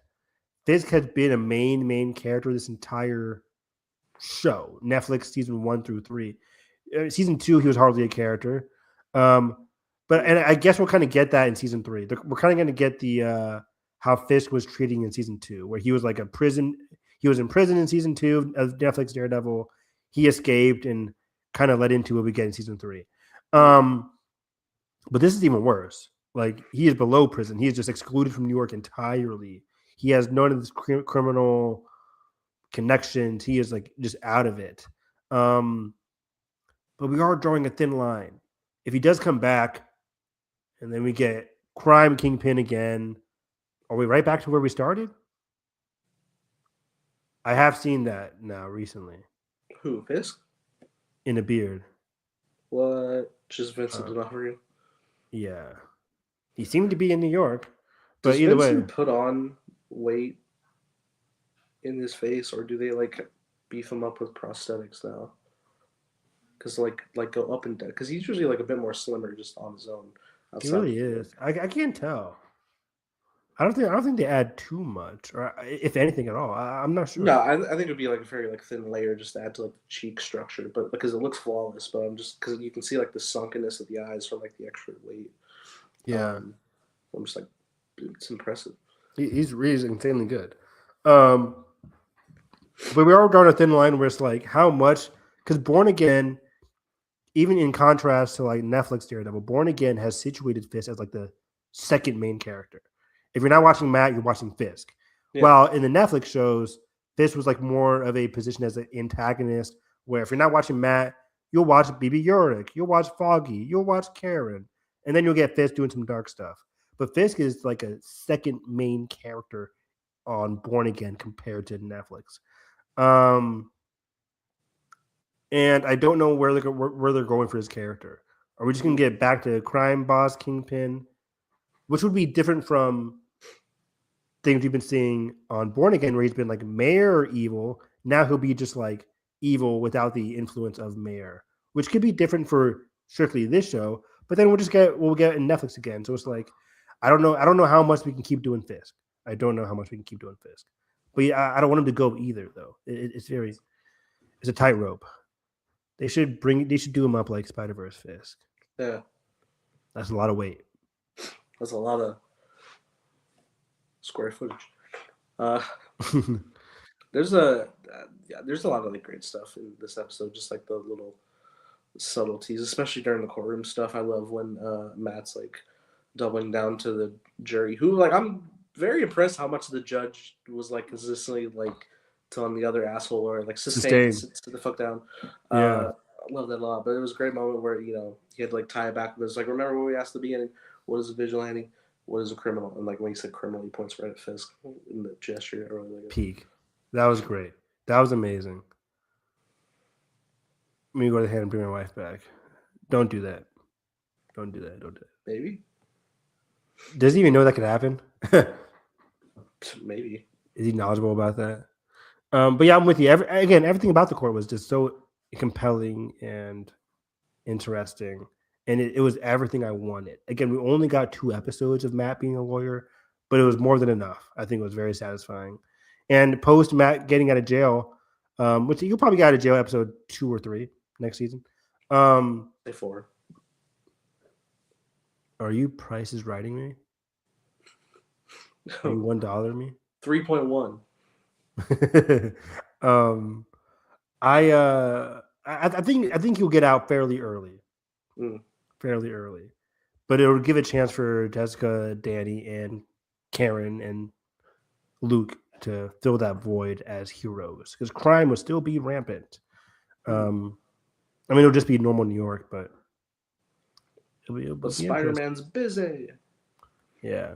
Fisk has been a main character this entire show. Netflix season 1 through 3. Season 2, he was hardly a character. Um, but and I guess we'll kind of get that in season 3. We're kind of going to get the how Fisk was treating in season 2, where he was like a prison. He was in prison in season 2 of Netflix Daredevil. He escaped and kind of led into what we get in season 3. But this is even worse. Like he is below prison. He is just excluded from New York entirely. He has none of this criminal connections. He is like just out of it. But we are drawing a thin line. If he does come back, and then we get crime kingpin again, are we right back to where we started? I have seen that now recently Who, Fisk? in a beard. What? Just Vincent Uh, D'Onofrio? yeah, he seemed to be in New York, but Does either way, Vincent put on weight in his face, or do they like beef him up with prosthetics now? Because like go up and down. Because he's usually like a bit more slimmer just on his own he outside of really New York. is. I can't tell. I don't think they add too much, or if anything at all. I'm not No, sure. I think it'd be like a very like thin layer just to add to like the cheek structure, but because it looks flawless. But I'm just because you can see like the sunkenness of the eyes from like the extra weight. Yeah, Um, I'm just like it's impressive. he's insanely good. Um, but we are drawing a thin line where it's like how much because Born Again, even in contrast to like Netflix Daredevil, Born Again has situated Fisk as like the second main character. If you're not watching Matt, you're watching Fisk. Yeah. While in the Netflix shows, Fisk was like more of a position as an antagonist, where if you're not watching Matt, you'll watch BB Urick, you'll watch Foggy, you'll watch Karen, and then you'll get Fisk doing some dark stuff. But Fisk is like a second main character on Born Again compared to Netflix. Um, and I don't know where they're going for his character. Are we just gonna get back to crime boss kingpin, which would be different from things we've been seeing on Born Again, where he's been like mayor or evil. Now he'll be just like evil without the influence of mayor, which could be different for strictly this show. But then we'll get in Netflix again. So it's like I don't know how much we can keep doing Fisk. I don't know how much we can keep doing Fisk. But yeah, I don't want him to go either though. It's a tightrope. They should do him up like Spider-Verse Fisk. Yeah, That's a lot of weight. that's a lot of square footage. Uh, there's a yeah, there's a lot of like great stuff in this episode. Just like the little subtleties, especially during the courtroom stuff. I love when Matt's like doubling down to the jury, who like I'm very impressed how much the judge was like consistently like telling the other asshole or like sustain, Sustained. sit the fuck down. Yeah. I love that a lot. But it was a great moment where he had to like tie it back. But it's like remember what we asked at the beginning: what is a vigilante? What is a criminal? And like when he said criminal, he points right at Fisk in the gesture. I really like it. Peak. That was great. That was amazing. Let me go ahead and bring my wife back. Don't do that. Don't do that. Don't do that. Maybe, Does he even know that could happen? maybe. Is he knowledgeable about that? But yeah, I'm with you. Everything about the court was just so compelling and interesting, and it was everything I wanted. Again, we only got 2 episodes of Matt being a lawyer, but it was more than enough. I think it was very satisfying. And post Matt getting out of jail, which you'll probably get out of jail episode 2 or 3 next season. Say 4. Are you Price is writing me? Are you $1 me? 3.1. um, I think he'll get out fairly early, fairly early, but it will give a chance for Jessica, Danny, and Karen and Luke to fill that void as heroes because crime will still be rampant. I mean, it'll just be normal New York, but it'll But be Spider-Man's busy. Yeah.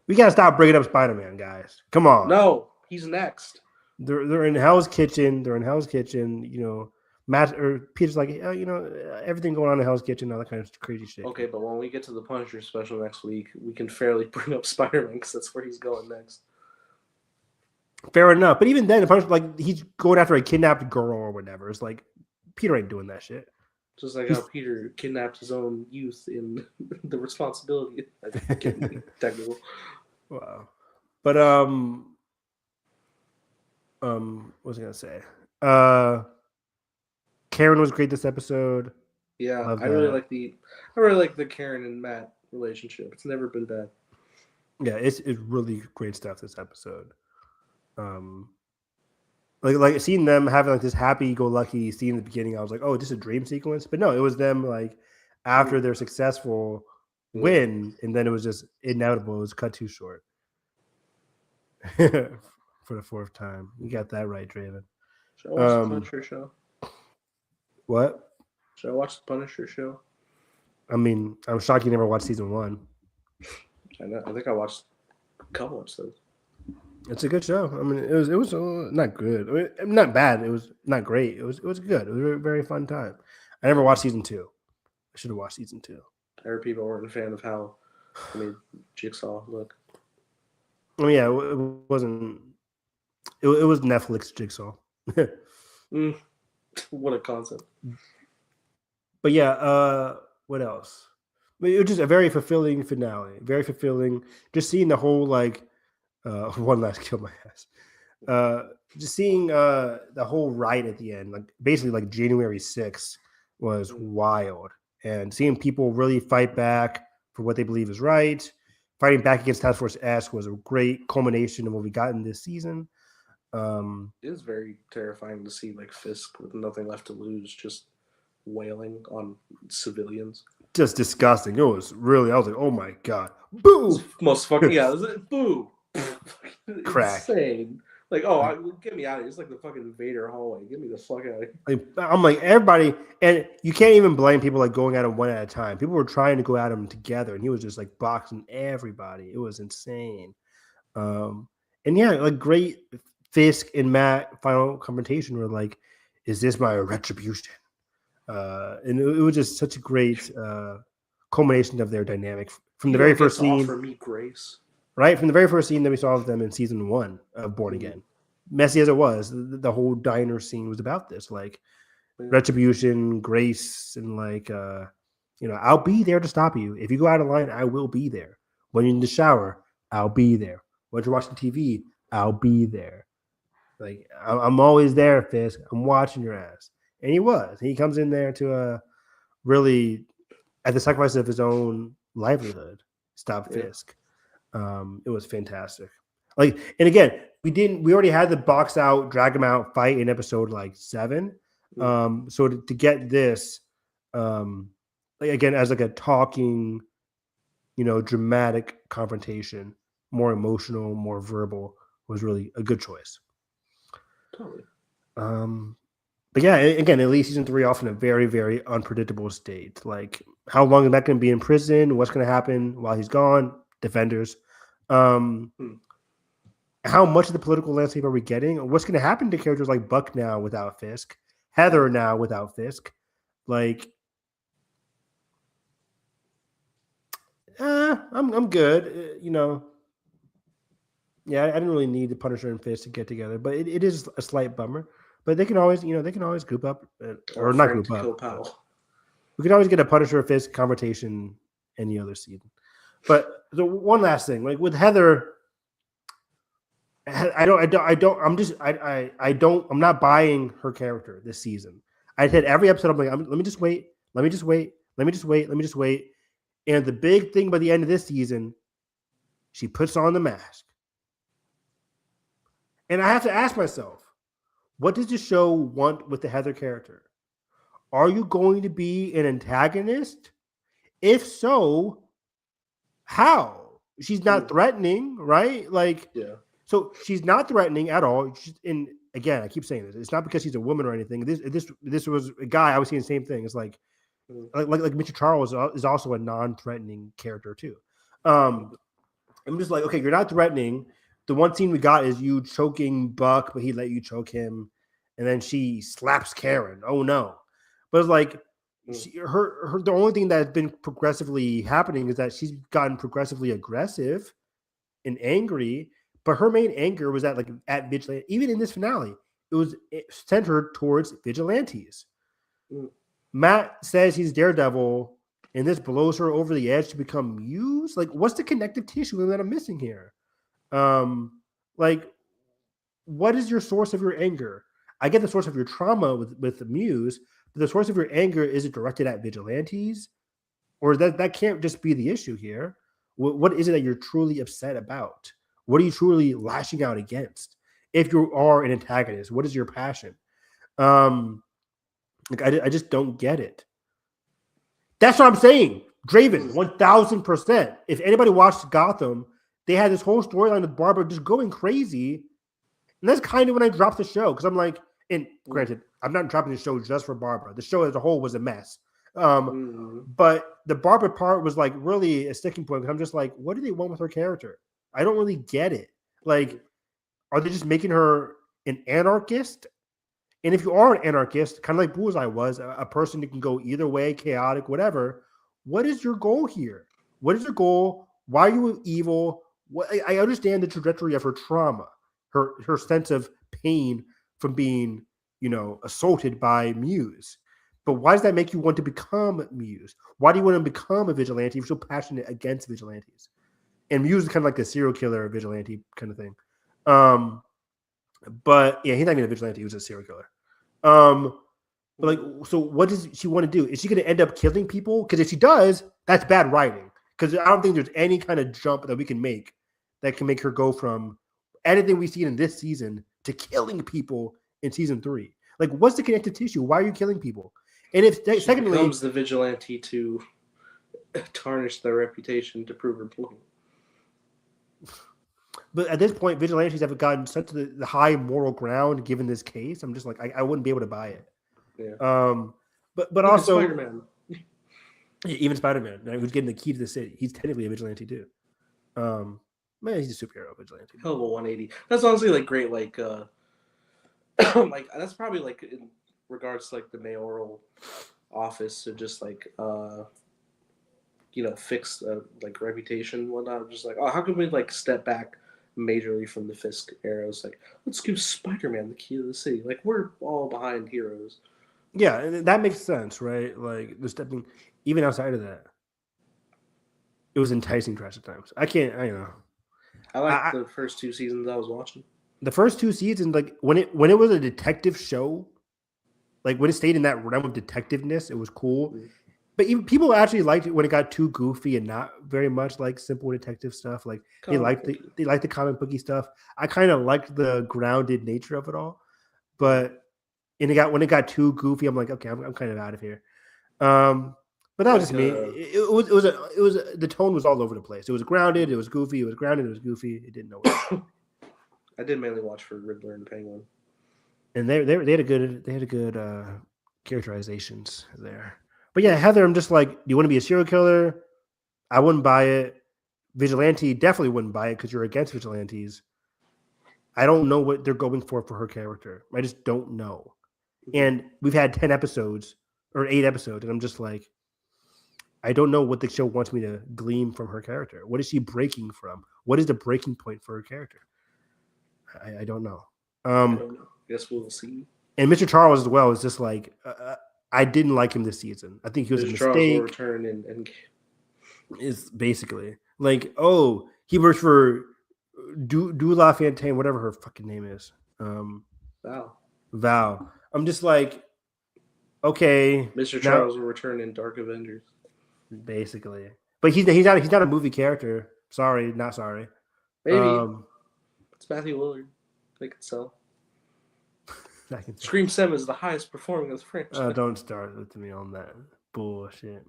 We gotta stop bringing up Spider-Man, guys. Come on. No, he's next. They're in Hell's Kitchen. They're in Hell's Kitchen. You know, Matt or Peter's like, everything going on in Hell's Kitchen, all that kind of crazy shit. Okay, but when we get to the Punisher special next week, we can fairly bring up Spider-Man because that's where he's going next. Fair enough, but even then, the Punisher, like he's going after a kidnapped girl or whatever. It's like Peter ain't doing that shit. Just like how Peter kidnapped his own youth in The Responsibility. Technical. Wow. But what was I gonna say? Karen was great this episode. Yeah, I really like the Karen and Matt relationship. It's never been bad. Yeah, it's really great stuff this episode. Like seeing them having like this happy-go-lucky scene in the beginning, I was like, oh, this is a dream sequence. But no, it was them like after their successful win, and then it was just inevitable. It was cut too short. For the fourth time. You got that right, Draven. Should I watch the Punisher show? What? Should I watch the Punisher show? I mean, I'm shocked you never watched season 1. I think I watched a couple episodes. It's a good show. I mean, it was not good. I mean, not bad. It was not great. It was good. It was a very fun time. I never watched season 2. I should have watched season 2. I heard people weren't a fan of how I made Jigsaw look. Oh yeah, it wasn't. It was Netflix Jigsaw. What a concept. But yeah, what else? I mean, it was just a very fulfilling finale. Very fulfilling. Just seeing the whole like one last kill my ass. Just seeing the whole riot at the end, like basically like January 6th was wild. And seeing people really fight back for what they believe is right. Fighting back against Task Force S was a great culmination of what we got in this season. It is very terrifying to see like Fisk with nothing left to lose, just wailing on civilians. Just disgusting. It was really. I was like, oh my god, boo! Most fucking boo. Crack. Insane. Like, get me out of here. It's like the fucking Vader hallway. Get me the fuck out of here. Like, I'm like, everybody, and you can't even blame people like going at him one at a time. People were trying to go at him together, and he was just like boxing everybody. It was insane. And yeah, like great Fisk and Matt final confrontation were like, is this my retribution? And it was just such a great culmination of their dynamic from the very first scene. Offer me grace. Right? From the very first scene that we saw of them in season 1 of Born Again. Messy as it was, the whole diner scene was about this, like retribution, grace, and like, I'll be there to stop you. If you go out of line, I will be there. When you're in the shower, I'll be there. When you're watching TV, I'll be there. Like, I'm always there, Fisk. I'm watching your ass. And he was. He comes in there to really, at the sacrifice of his own livelihood, stop Fisk. It was fantastic. Like, and again, we already had the box out, drag him out fight in episode like 7. So to get this, like again, as like a talking, dramatic confrontation, more emotional, more verbal, was really a good choice. Totally. But yeah, again, at least season 3 off in a very, very unpredictable state. Like, how long is Matt going to be in prison? What's going to happen while he's gone? Defenders. How much of the political landscape are we getting? What's going to happen to characters like Buck now without Fisk? Heather now without Fisk? Like, I'm good. Yeah, I didn't really need the Punisher and Fisk to get together, but it is a slight bummer. But they can always, group up or not group up. We could always get a Punisher Fisk confrontation any other season. But the one last thing, like with Heather, I'm not buying her character this season. I said every episode, I'm like, let me just wait. And the big thing by the end of this season, she puts on the mask. And I have to ask myself, what does the show want with the Heather character? Are you going to be an antagonist? If so, how? She's not threatening, right? Like, yeah. So she's not threatening at all. And again, I keep saying this. It's not because she's a woman or anything. This was a guy. I was seeing the same thing. It's like Mr. Charles is also a non-threatening character too. I'm just like, okay, you're not threatening. The one scene we got is you choking Buck, but he let you choke him. and then she slaps Karen. Oh no! But it's like her the only thing that's been progressively happening is that she's gotten progressively aggressive and angry. But her main anger was at vigilante. Even in this finale, it centered towards vigilantes. Mm. Matt says he's Daredevil, and this blows her over the edge to become Muse. Like, what's the connective tissue that I'm missing here? Like, what is your source of your anger? I get the source of your trauma with the Muse, but the source of your anger, is it directed at vigilantes, or that can't just be the issue here? What is it that you're truly upset about? What are you truly lashing out against? If you are an antagonist, what is your passion? Like I just don't get it. That's what I'm saying. Draven, 1000%. If anybody watched Gotham, they had this whole storyline with Barbara just going crazy. And that's kind of when I dropped the show, because I'm like, and granted, I'm not dropping the show just for Barbara. The show as a whole was a mess. But the Barbara part was like really a sticking point. I'm just like, what do they want with her character? I don't really get it. Like, are they just making her an anarchist? And if you are an anarchist, kind of like Bullseye was, a person that can go either way, chaotic, whatever, what is your goal here? What is your goal? Why are you evil? I understand the trajectory of her trauma, her sense of pain from being, assaulted by Muse. But why does that make you want to become Muse? Why do you want to become a vigilante if you're so passionate against vigilantes? And Muse is kind of like a serial killer vigilante kind of thing. But yeah, he's not even a vigilante. He was a serial killer. But like, so what does she want to do? Is she going to end up killing people? Because if she does, that's bad writing. Because I don't think there's any kind of jump that we can make that can make her go from anything we've seen in this season to killing people in season 3. Like, what's the connective tissue? Why are you killing people? And if she secondly, becomes the vigilante to tarnish their reputation to prove her point. But at this point, vigilantes have gotten such the high moral ground given this case. I'm just like, I wouldn't be able to buy it. Yeah. But Look also, Spider-Man. Even Spider-Man, who's getting the key to the city, he's technically a vigilante too. Man, he's a superhero vigilante. Hell of a 180. That's honestly like great. Like, like that's probably like in regards to like the mayoral office to just like fix like reputation and whatnot. I'm just like, oh, how can we like step back majorly from the Fisk era? It's like, let's give Spider-Man the key to the city. Like, we're all behind heroes. Yeah, and that makes sense, right? Like the stepping, even outside of that, it was enticing trash at times. I like the first 2 seasons I was watching. The first 2 seasons, like when it was a detective show, like when it stayed in that realm of detectiveness, it was cool. Mm-hmm. But even people actually liked it when it got too goofy and not very much like simple detective stuff. Like they liked the comic booky stuff. I kind of liked the grounded nature of it all. But when it got too goofy, I'm like, okay, I'm kind of out of here. But that was just me. It was the tone was all over the place. It was grounded. It was goofy. It was grounded. It was goofy. It didn't know what. I did mainly watch for Riddler and Penguin. And they had a good characterizations there. But yeah, Heather, I'm just like, do you want to be a serial killer? I wouldn't buy it. Vigilante, definitely wouldn't buy it because you're against vigilantes. I don't know what they're going for her character. I just don't know. And we've had 10 episodes or 8 episodes, and I'm just like, I don't know what the show wants me to glean from her character. What is she breaking from? What is the breaking point for her character? I don't know. I don't know. Guess we'll see. And Mr. Charles as well is just like, I didn't like him this season. I think he was a mistake. Charles will return and is basically like, oh, he works for Dula Fontaine, whatever her fucking name is. Val. I'm just like, okay. Mr. Charles will return in Dark Avengers. Basically, but he's not a movie character. Sorry, not sorry. Maybe it's Matthew Lillard. They can sell. Scream 7 is the highest performing of the franchise. Don't start with me on that bullshit.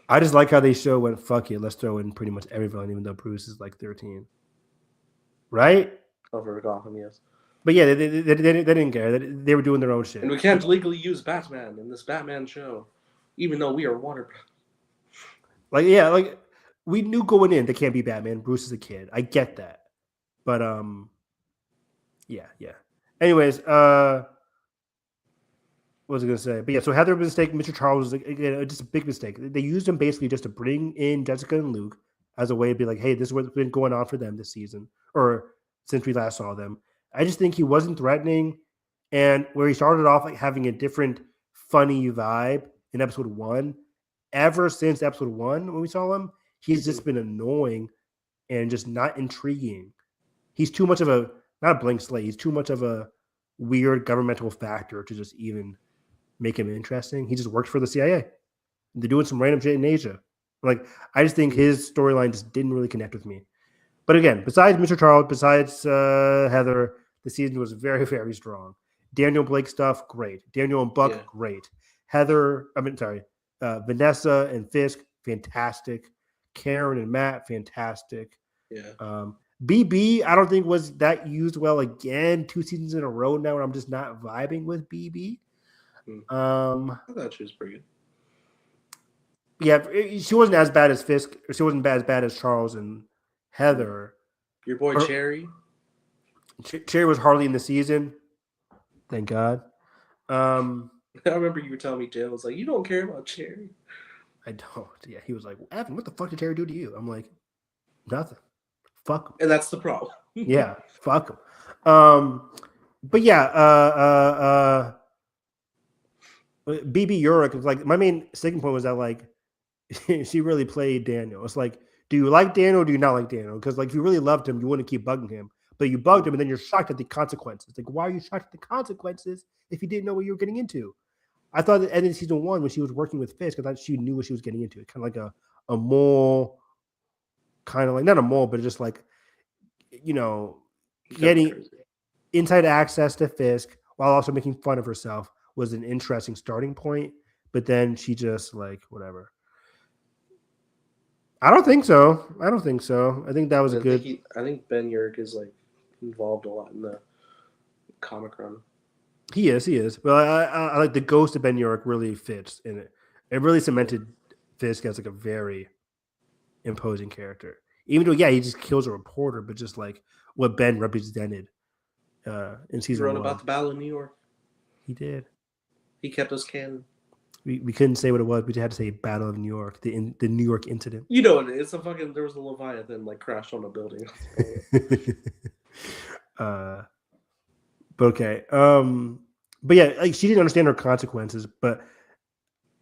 I just like how they show when fuck it, let's throw in pretty much every villain, even though Bruce is like 13. Right? Over Gotham, yes. But yeah, they didn't care. They were doing their own shit. And we can't legally use Batman in this Batman show, even though we are Warner. Like, yeah, like we knew going in they can't be Batman. Bruce is a kid. I get that. But yeah. Anyways, what was I going to say? But yeah, so Heather was a mistake. Mr. Charles was again just a big mistake. They used him basically just to bring in Jessica and Luke as a way to be like, hey, this is what's been going on for them this season or since we last saw them. I just think he wasn't threatening, and where he started off like having a different funny vibe in episode 1. Ever since episode 1, when we saw him, he's just been annoying and just not intriguing. He's too much of a not a blank slate. He's too much of a weird governmental factor to just even make him interesting. He just worked for the CIA. They're doing some random shit in Asia. Like, I just think his storyline just didn't really connect with me. But again, besides Mr. Charles, besides Heather, the season was very, very strong. Daniel Blake stuff, great. Daniel and Buck, great. Vanessa and Fisk, fantastic. Karen and Matt, fantastic. Yeah. BB, I don't think was that used well again 2 seasons in a row now, and I'm just not vibing with BB. I thought she was pretty good. Yeah, she wasn't as bad as Fisk, or she wasn't as bad as Charles and Heather. Your boy Cherry. Cherry was hardly in the season. Thank God. I remember you were telling me, Jim was like, you don't care about Cherry. I don't. Yeah, he was like, Evan, what the fuck did Cherry do to you? I'm like, nothing. Fuck him. And that's the problem. Yeah, fuck him. But yeah, BB Urich was like, my main sticking point was that like she really played Daniel. It's like, do you like Daniel or do you not like Daniel? Because like if you really loved him, you wouldn't keep bugging him. But you bugged him and then you're shocked at the consequences. Like, why are you shocked at the consequences if you didn't know what you were getting into? I thought that ended season 1 when she was working with Fisk, I thought she knew what she was getting into. Kind of like a mole, kind of like not a mole, but just like, you know, getting inside access to Fisk while also making fun of herself was an interesting starting point. But then she just like whatever. I don't think so. I think that was a good. I think Ben Urich is like involved a lot in the comic run. He is. But I like the ghost of Ben Urich really fits in it. It really cemented Fisk as like a very imposing character. Even though, yeah, he just kills a reporter, but just like what Ben represented in season 1. He wrote about the Battle of New York. He did. He kept us canon. We couldn't say what it was. We just had to say Battle of New York, the New York incident. You know what it is. There was a Leviathan like crashed on a building. But okay. But yeah, like she didn't understand her consequences, but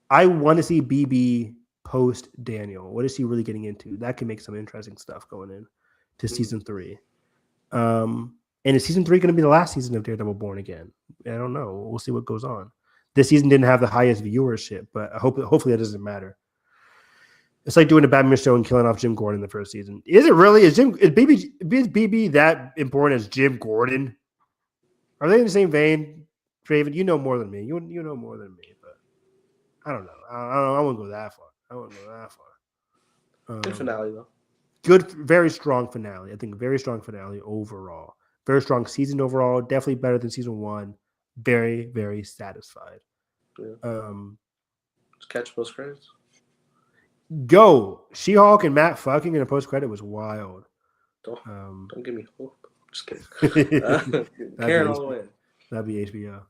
I want to see BB post Daniel. What is she really getting into? That can make some interesting stuff going in to season 3. And is season 3 going to be the last season of Daredevil Born Again? I don't know. We'll see what goes on. This season didn't have the highest viewership, but hopefully that doesn't matter. It's like doing a Batman show and killing off Jim Gordon in the first season. Is it really? Is BB that important as Jim Gordon? Are they in the same vein, Draven? You know more than me. You know more than me, but I don't know. I wouldn't go that far. Good finale though. Good, very strong finale. I think very strong finale overall. Very strong season overall. Definitely better than season 1. Very, very satisfied. Yeah. Just catch post credits. Go. She-Hulk and Matt fucking in a post credit was wild. Don't give me hope. Just kidding. Karen all the way. That'd be HBO.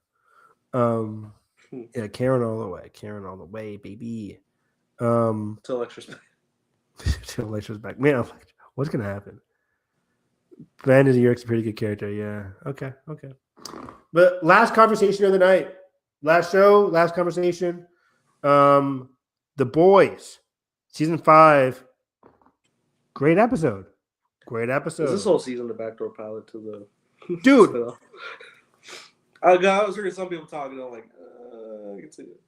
Yeah, Karen all the way. Karen all the way, baby. Till Electra's back. Till Electra's back. Man, what's gonna happen? Ben is a pretty good character. Yeah. Okay. But last conversation of the night. Last show, last conversation. The Boys. Season 5. Great episode. Is this whole season the backdoor pilot to the dude? I was hearing some people talking. I'm like, I can see it.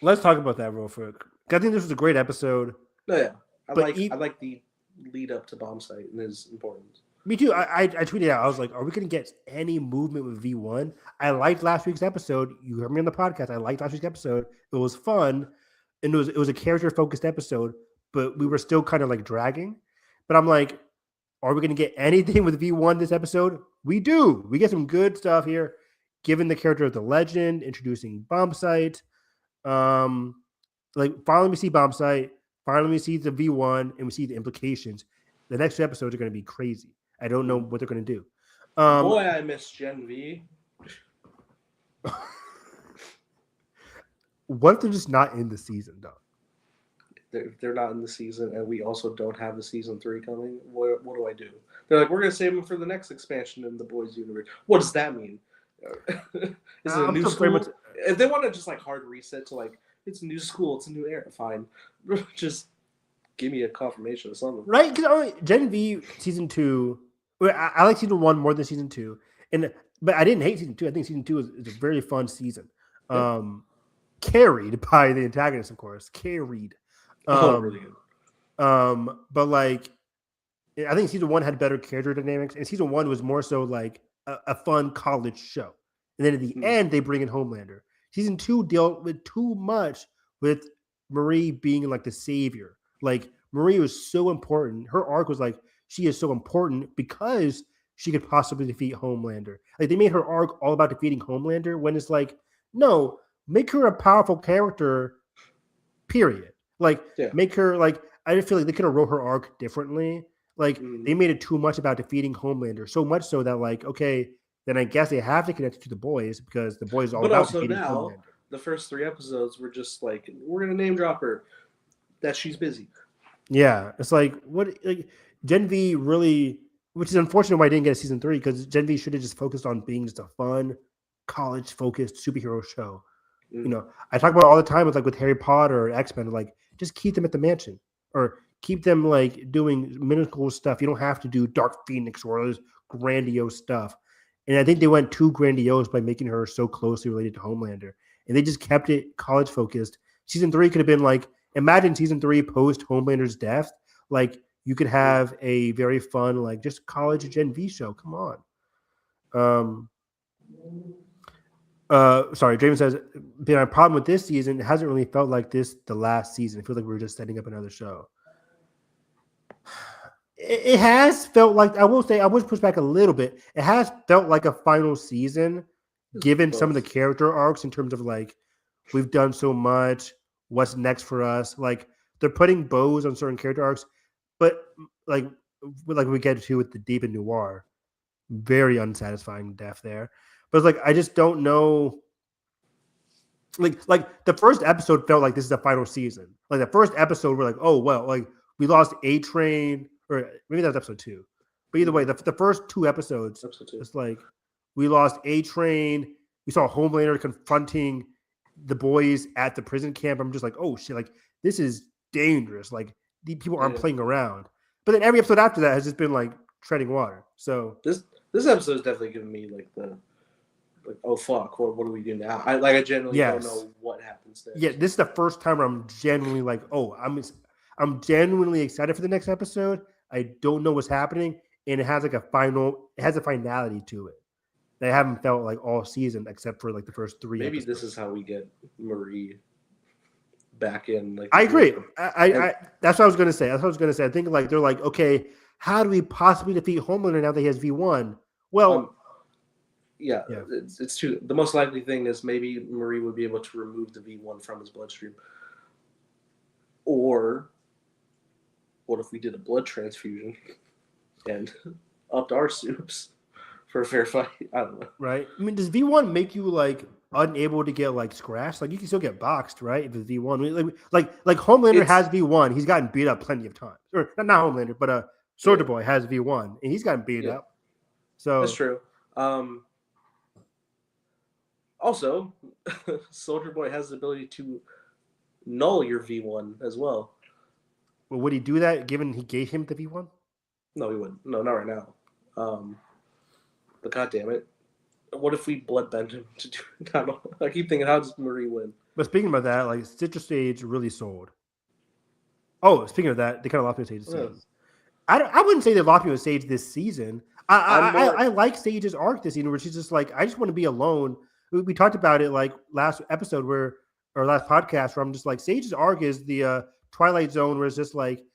Let's talk about that real quick. I think this was a great episode. No, yeah, I like the lead up to Bomb Site and his importance. Me too. I tweeted out. I was like, "Are we going to get any movement with V1?" I liked last week's episode. You heard me on the podcast. I liked last week's episode. It was fun, and it was a character focused episode. But we were still kind of like dragging. But I'm like, are we going to get anything with V1 this episode? We do. We get some good stuff here. Given the character of the legend, introducing Bomb Site. Like finally we see Bomb Site. Finally we see the V1, and we see the implications. The next 2 episodes are going to be crazy. I don't know what they're going to do. Boy, I miss Gen V. What if they're just not in the season though? They're not in the season, and we also don't have the season 3 coming. What do I do? They're like, we're gonna save them for the next expansion in the boys' universe. What does that mean? Is it a I'm new still very much. school? If they want to just like hard reset to like it's a new school, it's a new era, fine. Just give me a confirmation of something. Right? Because Gen V season 2, I like season 1 more than season 2, and but I didn't hate season 2. I think season 2 is a very fun season. Yeah. Carried by the antagonist, of course. Carried. Oh, really good. But like, I think season 1 had better character dynamics, and season 1 was more so like a fun college show. And then at the end, they bring in Homelander. Season 2 dealt with too much with Marie being like the savior. Like Marie was so important. Her arc was like she is so important because she could possibly defeat Homelander. Like they made her arc all about defeating Homelander when it's like, no, make her a powerful character, period. Like Yeah. make her like I just feel like they could have wrote her arc differently. Like they made it too much about defeating Homelander, so much so that like, okay, then I guess they have to connect it to the boys because the boys are all But about also defeating now, Homelander. the first 3 episodes were just like, we're gonna name drop her. That she's busy. Yeah, it's like what like Gen V really, which is unfortunate why I didn't get a season 3 because Gen V should have just focused on being just a fun, college focused superhero show. You know, I talk about it all the time with like with Harry Potter or X-Men, like just keep them at the mansion or keep them like doing minuscule stuff. You don't have to do Dark Phoenix or all this grandiose stuff. And I think they went too grandiose by making her so closely related to Homelander. And they just kept it college focused. Season 3 could have been like, imagine season 3 post Homelander's death. Like you could have a very fun, like just college Gen V show. Come on. Sorry, Draven says, been a problem with this season. It hasn't really felt like this the last season. It feels like we were just setting up another show. It has felt like, I will say, I would push back a little bit. It has felt like a final season, given some of the character arcs in terms of like, we've done so much. What's next for us? Like, they're putting bows on certain character arcs, but like we get to with the Deep and Noir, very unsatisfying death there. But it's like I just don't know. Like the first episode felt like this is the final season. Like the first episode, we're like, oh well, like we lost A Train, or maybe that was episode 2. But either way, the first 2 episodes, it's like we lost A Train. We saw Homelander confronting the boys at the prison camp. I'm just like, oh shit, like this is dangerous. Like these people aren't playing around. But then every episode after that has just been like treading water. So this episode is definitely giving me like the oh fuck, what do we do now? I genuinely don't know what happens there. Yeah, this is the first time where I'm genuinely like, oh, I'm genuinely excited for the next episode. I don't know what's happening, and it has like a finality to it. That I haven't felt like all season except for like the first 3 Maybe episodes. this is how we get Marie back in. Like I agree. I that's what I was gonna say. I think like they're like, okay, how do we possibly defeat Homelander now that he has V1? Well, yeah. It's true. The most likely thing is maybe Marie would be able to remove the V1 from his bloodstream. Or what if we did a blood transfusion and upped our soups for a fair fight? I don't know. Right? I mean, does V1 make you like unable to get like scratched? Like you can still get boxed, right? If it's V1, like Homelander has V1. He's gotten beat up plenty of times. Or not Homelander, but Soldier Boy has V1, and he's gotten beat up. So that's true. Also, Soldier Boy has the ability to null your V1 as well. Well, would he do that given he gave him the V1? No, he wouldn't. No, not right now. But god damn it. What if we bloodbend him to do it? I keep thinking, how does Marie win? But speaking about that, like Citrus Sage really sold. Oh, speaking of that, they kind of lost me with Sage this season. I wouldn't say they lost me with Sage this season. I like Sage's arc this season where she's just like, I just want to be alone. We talked about it like last episode or last podcast where I'm just like, Sage's arc is the Twilight Zone where it's just like,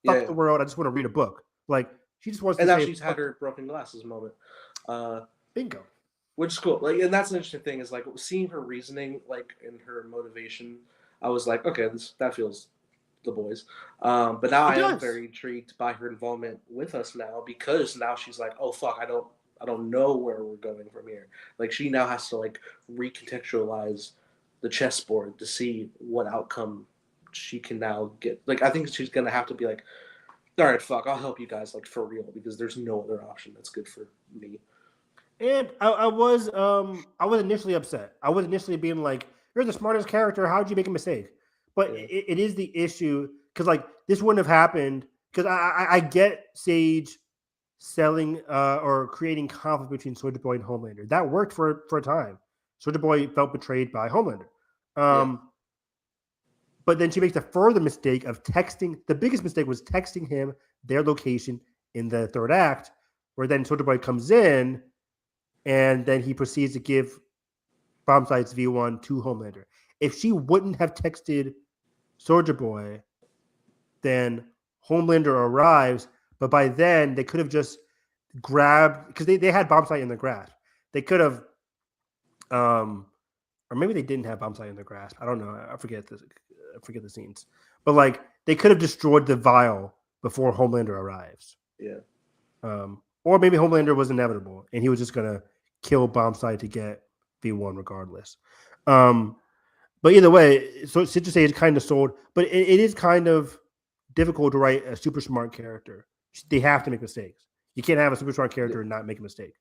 fuck the world. I just want to read a book. Like she just wants to. And now she's had her broken glasses moment. Bingo. Which is cool. Like, and that's an interesting thing is like seeing her reasoning, like in her motivation. I was like, okay, that feels the boys. But now I am very intrigued by her involvement with us now because now she's like, oh fuck, I don't know where we're going from here. Like she now has to like recontextualize the chessboard to see what outcome she can now get. Like, I think she's gonna have to be like, all right, fuck, I'll help you guys, like, for real, because there's no other option that's good for me. And I was initially upset. I was initially being like, "You're the smartest character. How'd you make a mistake?" But Yeah. it is the issue because like this wouldn't have happened because I get Sage selling or creating conflict between Soldier Boy and Homelander. That worked for a time. Soldier Boy felt betrayed by Homelander. Yeah. But then she makes the further mistake of texting. The biggest mistake was texting him their location in the third act, where then Soldier Boy comes in and then he proceeds to give Bombsight's V1 to Homelander. If she wouldn't have texted Soldier Boy, then Homelander arrives, but by then they could have just grabbed, because they had Bombsight in their grasp. They could have, or maybe they didn't have Bombsight in their grasp. I don't know. I forget the scenes. But like they could have destroyed the vial before Homelander arrives. Yeah. Or maybe Homelander was inevitable and he was just gonna kill Bombsight to get V1 regardless. But either way, so Citrus Sage kind of sold, but it is kind of difficult to write a super smart character. They have to make mistakes. You can't have a super smart character and not make a mistake.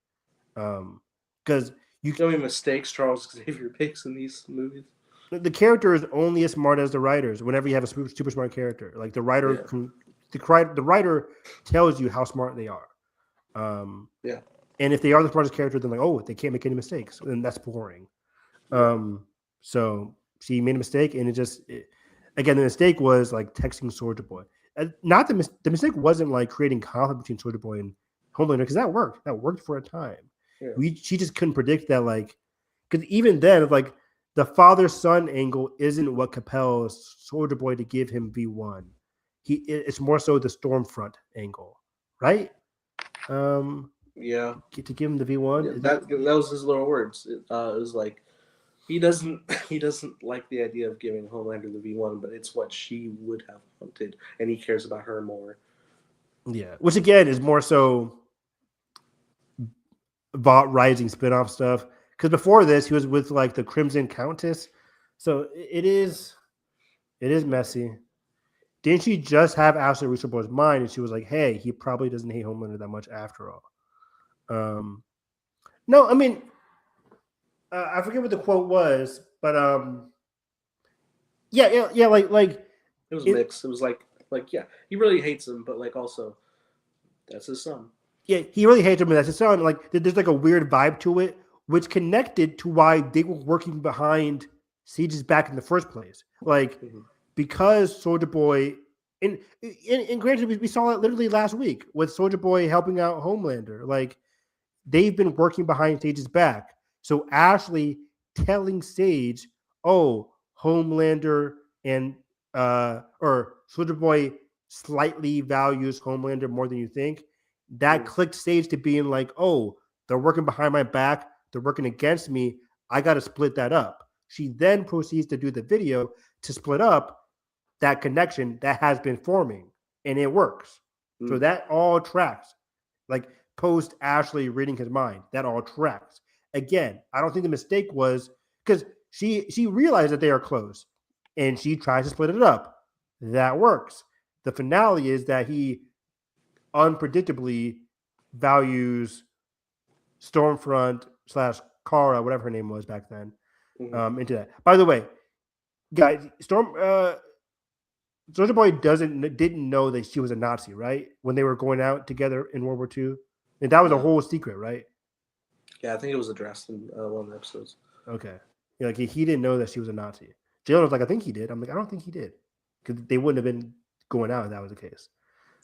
Because you know how many mistakes Charles Xavier makes in these movies? The character is only as smart as the writers. Whenever you have a super smart character, like the writer, the writer tells you how smart they are. Yeah. And if they are the smartest character, then like, oh, they can't make any mistakes, and that's boring. So she made a mistake, and again, the mistake was like texting Soldier Boy. Not the mistake wasn't like creating conflict between Soldier Boy and Homelander, because that worked. That worked for a time. Yeah. She just couldn't predict that, like, because even then, like, the father-son angle isn't what compels Soldier Boy to give him V1. It's more so the Stormfront angle, right? Yeah. To give him the V1. Yeah, that was his little words. It was like he doesn't like the idea of giving Homelander the V1, but it's what she would have wanted, and he cares about her more. Yeah, which again is more so Vought Rising spinoff stuff. Because before this, he was with like the Crimson Countess, so it is messy. Didn't she just have Ashley Russobo's mind, and she was like, "Hey, he probably doesn't hate Homelander that much after all." No, I mean, I forget what the quote was, but yeah, like it was mixed. It was like yeah, he really hates him, but like also that's his son. Yeah, he really hates him, but that's his son. Like there's like a weird vibe to it, which connected to why they were working behind Sage's back in the first place. Like because Soldier Boy, and granted, we saw it literally last week with Soldier Boy helping out Homelander. Like they've been working behind Sage's back. So Ashley telling Sage, "Oh, Homelander and or Soldier Boy slightly values Homelander more than you think." That clicked Sage to being like, "Oh, they're working behind my back. They're working against me. I got to split that up." She then proceeds to do the video to split up that connection that has been forming, and it works. So that all tracks. Like post Ashley reading his mind, that all tracks. Again, I don't think the mistake was because she realized that they are close, and she tries to split it up. That works. The finale is that he unpredictably values Stormfront / Kara, whatever her name was back then, into that. By the way, guys, Soldier Boy didn't know that she was a Nazi, right? When they were going out together in World War II, and that was a whole secret, right? Yeah, I think it was addressed in one of the episodes. Okay, yeah, like he didn't know that she was a Nazi. Jalen was like, I think he did. I'm like, I don't think he did, because they wouldn't have been going out if that was the case.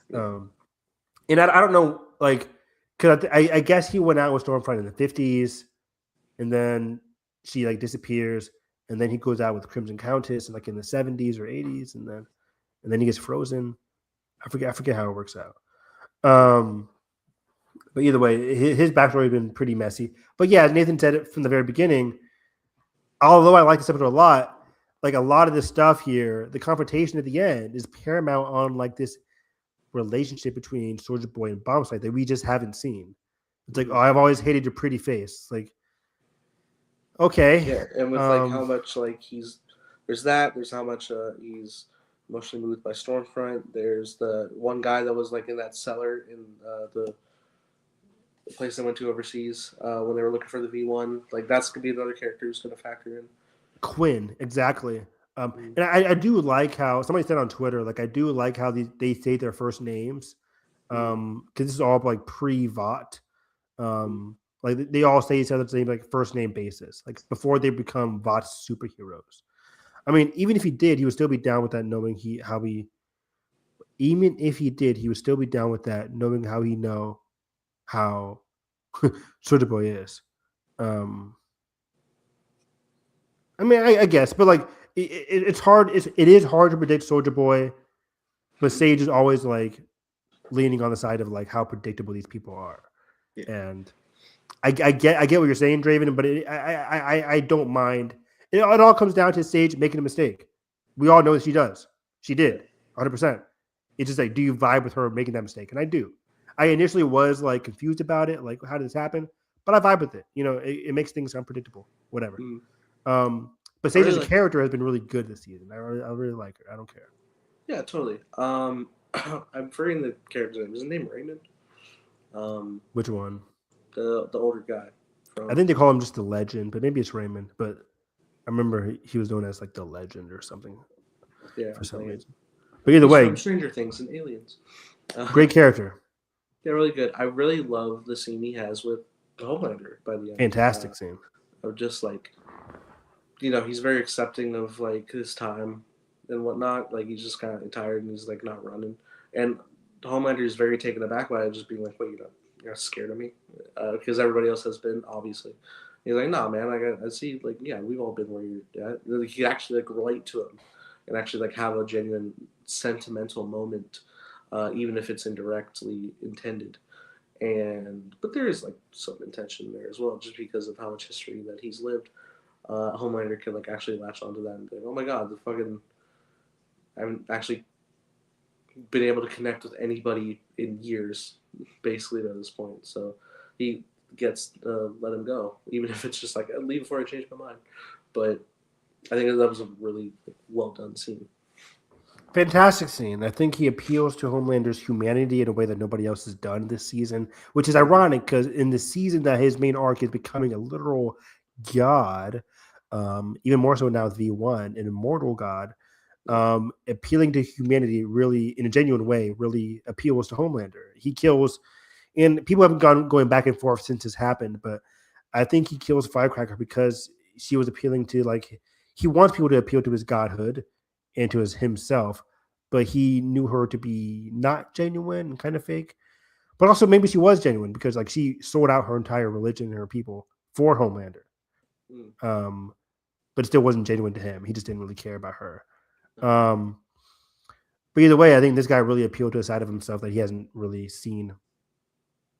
Yeah. And I don't know, like, because I guess he went out with Stormfront in the 50s, and then she like disappears, and then he goes out with Crimson Countess like in the 70s or 80s, and then he gets frozen. I forget how it works out. But either way, his backstory has been pretty messy. But yeah, Nathan said it from the very beginning. Although I like this episode a lot, like a lot of this stuff here, the confrontation at the end is paramount on like this relationship between Soldier Boy and Bombsight that we just haven't seen. It's like, oh, I've always hated your pretty face. Like, Okay. Yeah, and with like how much like there's how much he's emotionally moved by Stormfront. There's the one guy that was like in that cellar in the place they went to overseas when they were looking for the V1. Like that's gonna be another character who's gonna factor in. Quinn, exactly. Mm. And I do like how somebody said on Twitter, like I do like how they say their first names, Mm. because this is all like pre-Vought. Mm. Like they all say each other's name like first name basis, like before they become Vought's superheroes. I mean, even if he did, he would still be down with that, knowing even if he did, he would still be down with that, knowing how he know how Soldier Boy is. Um, I mean, I guess, but like it's hard. It is hard to predict Soldier Boy, but Sage is always like leaning on the side of like how predictable these people are, Yeah. and I get what you're saying, Draven, but I don't mind. It all comes down to Sage making a mistake. We all know that she does. She Yeah. did, 100%. It's just like, do you vibe with her making that mistake? And I do. I initially was like confused about it, like how did this happen? But I vibe with it. You know, it makes things unpredictable. Whatever. Mm. But I Sage really as a like. character has been really good this season. I really like her. I don't care. Yeah, totally. I'm forgetting the character's name. Is his name Raymond? Um, Which one? the older guy I from think they call him just the Legend, but maybe it's Raymond. But I remember he was known as like the Legend or something yeah, for some like reason. But either he's from way, Stranger Things and Aliens. great character. Yeah, really good. I really love the scene he has with Homelander by the end. Fantastic scene. Of just like he's very accepting of like his time and whatnot. Like he's just kind of tired and he's like not running. And Homelander is very taken aback by it, just being like, "What, you're not scared of me?" Because everybody else has been, obviously. He's like, "No, man. Like I see. Like yeah, we've all been where you're at." Like, he actually like relate to him and actually like have a genuine sentimental moment, even if it's indirectly intended. And but there is like some intention there as well, just because of how much history that he's lived. Homelander can like actually latch onto that and be like, "Oh my god, the fucking I haven't actually been able to connect with anybody in years, basically to this point." So he gets let him go, even if it's just like leave before I change my mind. But I think that was a really well done scene. Fantastic scene. I think he appeals to Homelander's humanity in a way that nobody else has done this season, which is ironic because in the season that his main arc is becoming a literal god, even more so now with V1, an immortal god, appealing to humanity really in a genuine way really appeals to Homelander. He kills, and people have gone going back and forth since this happened, but I think he kills Firecracker because she was appealing to like he wants people to appeal to his godhood and to his himself, but he knew her to be not genuine and kind of fake. But also maybe she was genuine because like she sold out her entire religion and her people for Homelander. Mm. Um, but it still wasn't genuine to him. He just didn't really care about her. No. Um, but either way, I think this guy really appealed to a side of himself that he hasn't really seen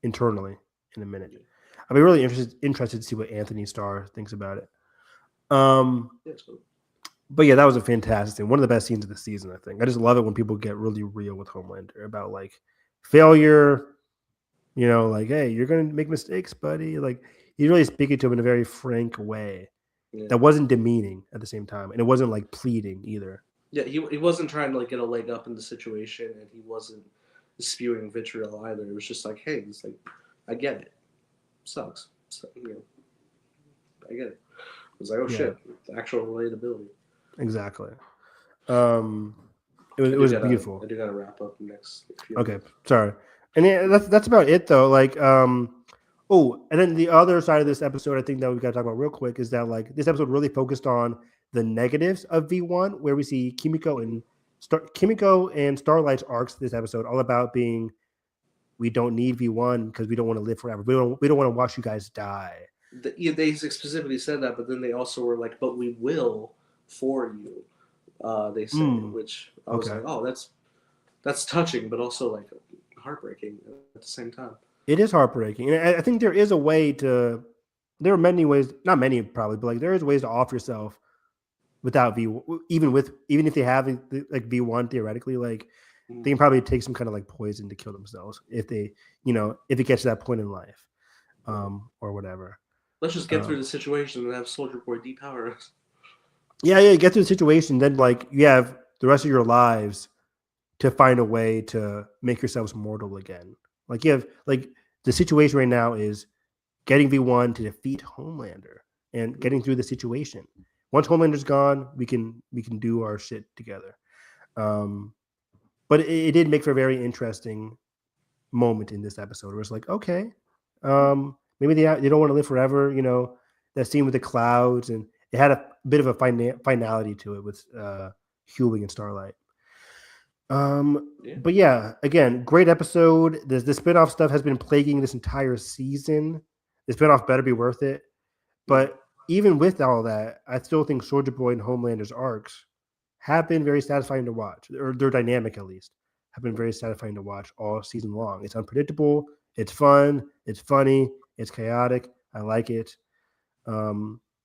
internally in a minute. Yeah. I'll be really interested to see what Anthony Starr thinks about it. Yeah, so, But yeah, that was a fantastic scene. One of the best scenes of the season, I think. I just love it when people get really real with Homelander about like failure. You know, like, hey, you're gonna make mistakes, buddy. Like he's really speaking to him in a very frank way yeah. that wasn't demeaning at the same time, and it wasn't like pleading either. Yeah, he wasn't trying to like get a leg up in the situation, and he wasn't spewing vitriol either. It was just like, hey, it's like, I get it, sucks. So, I get it. It was like, oh Yeah, shit, actual relatability. exactly. Um, it was beautiful. I do gotta wrap up next few Okay, minutes. sorry. And yeah, that's about it though. Like, oh, and then the other side of this episode, I think that we got to talk about real quick is that like this episode really focused on the negatives of V1, where we see Mm-hmm. Kimiko and Starlight's arcs this episode, all about being we don't need V1 because we don't want to live forever. We don't want to watch you guys die. Yeah, they specifically said that, but then they also were like, "But we will for you." They say, which I was Okay. like, "Oh, that's touching, but also like heartbreaking at the same time." It is heartbreaking. And I think there is a way to there are many ways, not many probably, but like there is ways to off yourself without even if they have like V1 theoretically, like Mm. they can probably take some kind of like poison to kill themselves if they, if it gets to that point in life, Right. or whatever. Let's just get through the situation and have Soldier Boy depower us. Yeah, get through the situation. Then, like, you have the rest of your lives to find a way to make yourselves mortal again. Like, you have, like, the situation right now is getting V1 to defeat Homelander and getting through the situation. Once Homelander's gone, we can do our shit together. But it did make for a very interesting moment in this episode where it's like, okay, maybe they don't want to live forever. You know, that scene with the clouds, and it had a bit of a finality to it with Huey and Starlight. But yeah, again, great episode. The spinoff stuff has been plaguing this entire season. The spinoff better be worth it. But even with all that, I still think Soldier Boy and Homelander's arcs have been very satisfying to watch, or their dynamic at least, have been very satisfying to watch all season long. It's unpredictable, it's fun, it's funny, it's chaotic. I like it.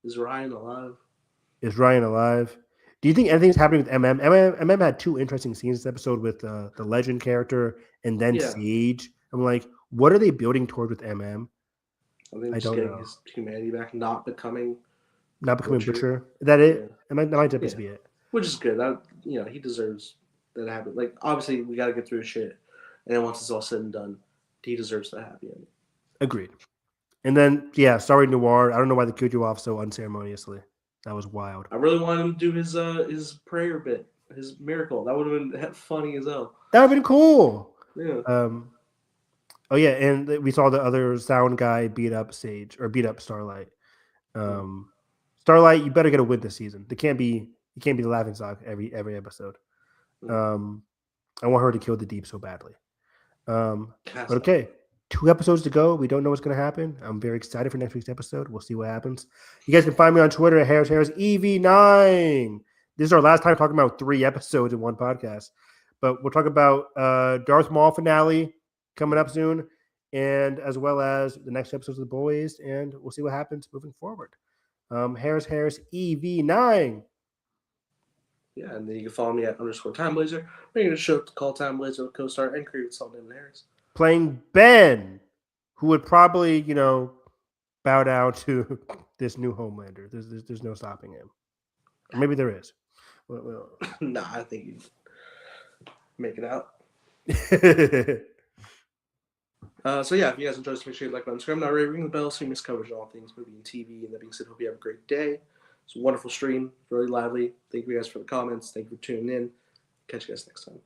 Is Ryan alive? Is Ryan alive? Do you think anything's happening with MM? MM had two interesting scenes this episode with the legend character and then Siege. I'm like, what are they building toward with MM? I think just getting his humanity back, not becoming Butcher. Is that it? Yeah. That might just be it. Which is good. That, you know, he deserves that to happen. Like, obviously, we got to get through his shit, and then once it's all said and done, he deserves the happy ending. Agreed. And then, yeah, sorry, Noir. I don't know why they killed you off so unceremoniously. That was wild. I really wanted him to do his prayer bit, his miracle. That would have been funny as hell. That would have been cool. Yeah. Oh yeah, and we saw the other sound guy beat up Starlight. Starlight, you better get a win this season. You can't be the laughing stock every episode. I want her to kill the Deep so badly. But okay, 2 episodes to go. We don't know what's going to happen. I'm very excited for next week's episode. We'll see what happens. You guys can find me on Twitter at HarrisEV9. This is our last time talking about 3 episodes in one podcast. But we'll talk about Darth Maul finale coming up soon, and as well as the next episodes of The Boys, and we'll see what happens moving forward. Harris EV9. Yeah, and then you can follow me at _TimeBlazer. Making a show to call Time Blazer with co-star and creator Sullivan Harris. Playing Ben, who would probably, bow down to this new Homelander. There's no stopping him. Or maybe there is. Well, nah, I think you make it out. So yeah, if you guys enjoyed this, make sure you like, subscribe, not ring the bell so you miss coverage on all things movie and TV. And that being said, hope you have a great day. It's a wonderful stream, really lively. Thank you guys for the comments. Thank you for tuning in. Catch you guys next time.